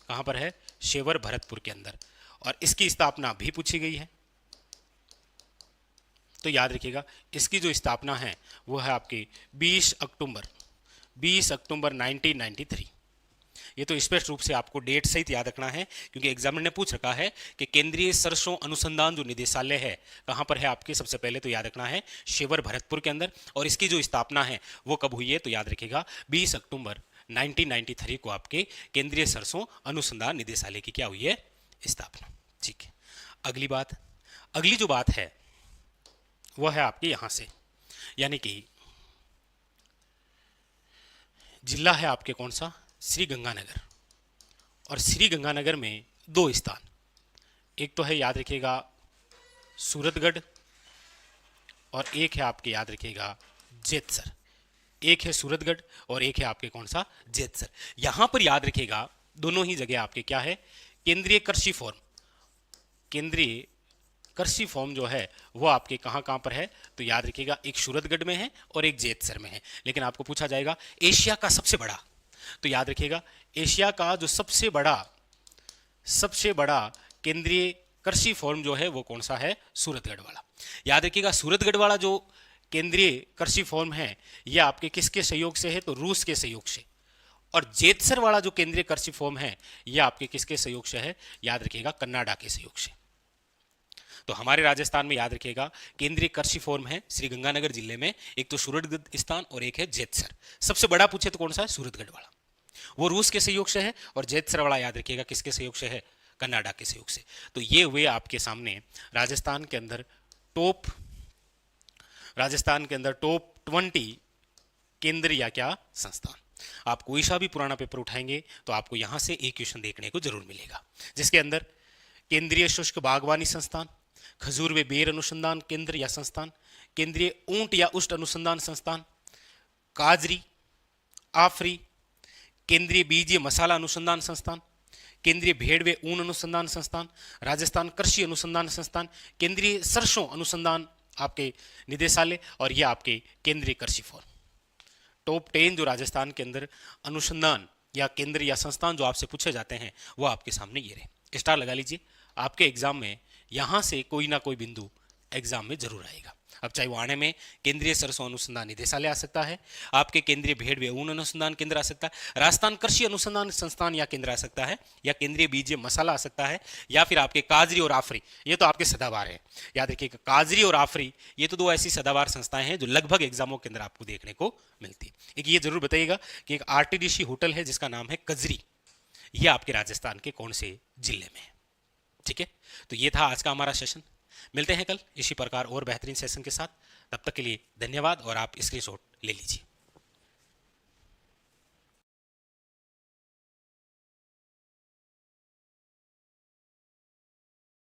कहां पर है? शेवर भरतपुर के अंदर, और इसकी स्थापना भी पूछी गई है। तो याद रखिएगा इसकी जो स्थापना है वो है आपकी 20 अक्टूबर 1993। ये तो स्पष्ट रूप से आपको डेट सहित याद रखना है, क्योंकि एग्जामिनर ने पूछ रखा है कि केंद्रीय सरसों अनुसंधान जो निदेशालय है कहां पर है आपके? सबसे पहले तो याद रखना है शेवर भरतपुर के अंदर, और इसकी जो स्थापना है वो कब हुई है? तो याद रखिएगा 20 अक्टूबर 1993 को आपके केंद्रीय सरसों अनुसंधान निदेशालय की क्या हुई है? स्थापना, ठीक है। अगली जो बात है वो है आपके यहां से, यानी कि जिला है आपके कौन सा? श्री गंगानगर, और श्री गंगानगर में 2 स्थान, एक तो है याद रखिएगा सूरतगढ़, और एक है आपके याद रखिएगा जेतसर। एक है सूरतगढ़ और एक है आपके कौन सा? जेतसर। यहां पर याद रखिएगा दोनों ही जगह आपके क्या है? केंद्रीय कृषि फॉर्म, केंद्रीय कृषि फॉर्म जो है वो आपके कहां कहां पर है? तो याद रखिएगा एक सूरतगढ़ में है और एक जेतसर में है। लेकिन आपको पूछा जाएगा एशिया का सबसे बड़ा, तो याद रखिएगा एशिया का जो सबसे बड़ा केंद्रीय कृषि फॉर्म जो है वो कौन सा है? सूरतगढ़ वाला। याद रखिएगा सूरतगढ़ वाला जो केंद्रीय कृषि फॉर्म है ये आपके किसके सहयोग से है? तो रूस के सहयोग से। और जेतसर वाला जो केंद्रीय कृषि फॉर्म है ये आपके किसके सहयोग से है? याद रखिएगा कनाडा के सहयोग से। तो हमारे राजस्थान में याद रखिएगा केंद्रीय कृषि फॉर्म है श्री गंगानगर जिले में, एक तो सूरतगढ़ स्थान और एक है जेतसर। सबसे बड़ा पूछे तो कौन सा है? सूरतगढ़ वाला, वो रूस के सहयोग से है, और जेतसर वाला याद रखिएगा किसके सहयोग से है? कनाडा के सहयोग से। तो ये हुए आपके सामने राजस्थान के अंदर टॉप 20 केंद्र या क्या संस्थान। आप कोई सा भी पुराना पेपर उठाएंगे तो आपको यहां से एक क्वेश्चन देखने को जरूर मिलेगा, जिसके अंदर केंद्रीय शुष्क बागवानी संस्थान, खजूर व बेर अनुसंधान केंद्र या संस्थान, केंद्रीय ऊंट या उष्ट अनुसंधान संस्थान, काजरी, आफरी, केंद्रीय बीज मसाला अनुसंधान संस्थान, केंद्रीय भेड़ व ऊन अनुसंधान संस्थान, राजस्थान कृषि अनुसंधान संस्थान, केंद्रीय सरसों अनुसंधान आपके निदेशालय, और यह आपके केंद्रीय कृषि फॉर्म। टॉप 10 जो राजस्थान के अंदर अनुसंधान या केंद्र या संस्थान जो आपसे पूछे जाते हैं वो आपके सामने ये रहे। स्टार लगा लीजिए, आपके एग्जाम में यहां से कोई ना कोई बिंदु एग्जाम में जरूर आएगा। अब चाहे वो आने में केंद्रीय सरसों अनुसंधान निदेशालय आ सकता है, आपके केंद्रीय भेड़ व ऊन अनुसंधान केंद्र आ सकता है, राजस्थान कृषि अनुसंधान संस्थान या केंद्र आ सकता है, या केंद्रीय बीज मसाला आ सकता है, या फिर आपके काजरी और आफरी, ये तो आपके सदाबहार है। याद रखिएगा काजरी और आफरी ये तो दो ऐसी सदाबहार संस्थाएं हैं जो लगभग एग्जामों के अंदर आपको देखने को मिलती है। एक ये जरूर बताइएगा कि एक आरटीडीसी होटल है जिसका नाम है कजरी, ये आपके राजस्थान के कौन से जिले में है। ठीक है, तो ये था आज का हमारा सेशन। मिलते हैं कल इसी प्रकार और बेहतरीन सेशन के साथ। तब तक के लिए धन्यवाद, और आप स्क्रीनशॉट ले लीजिए।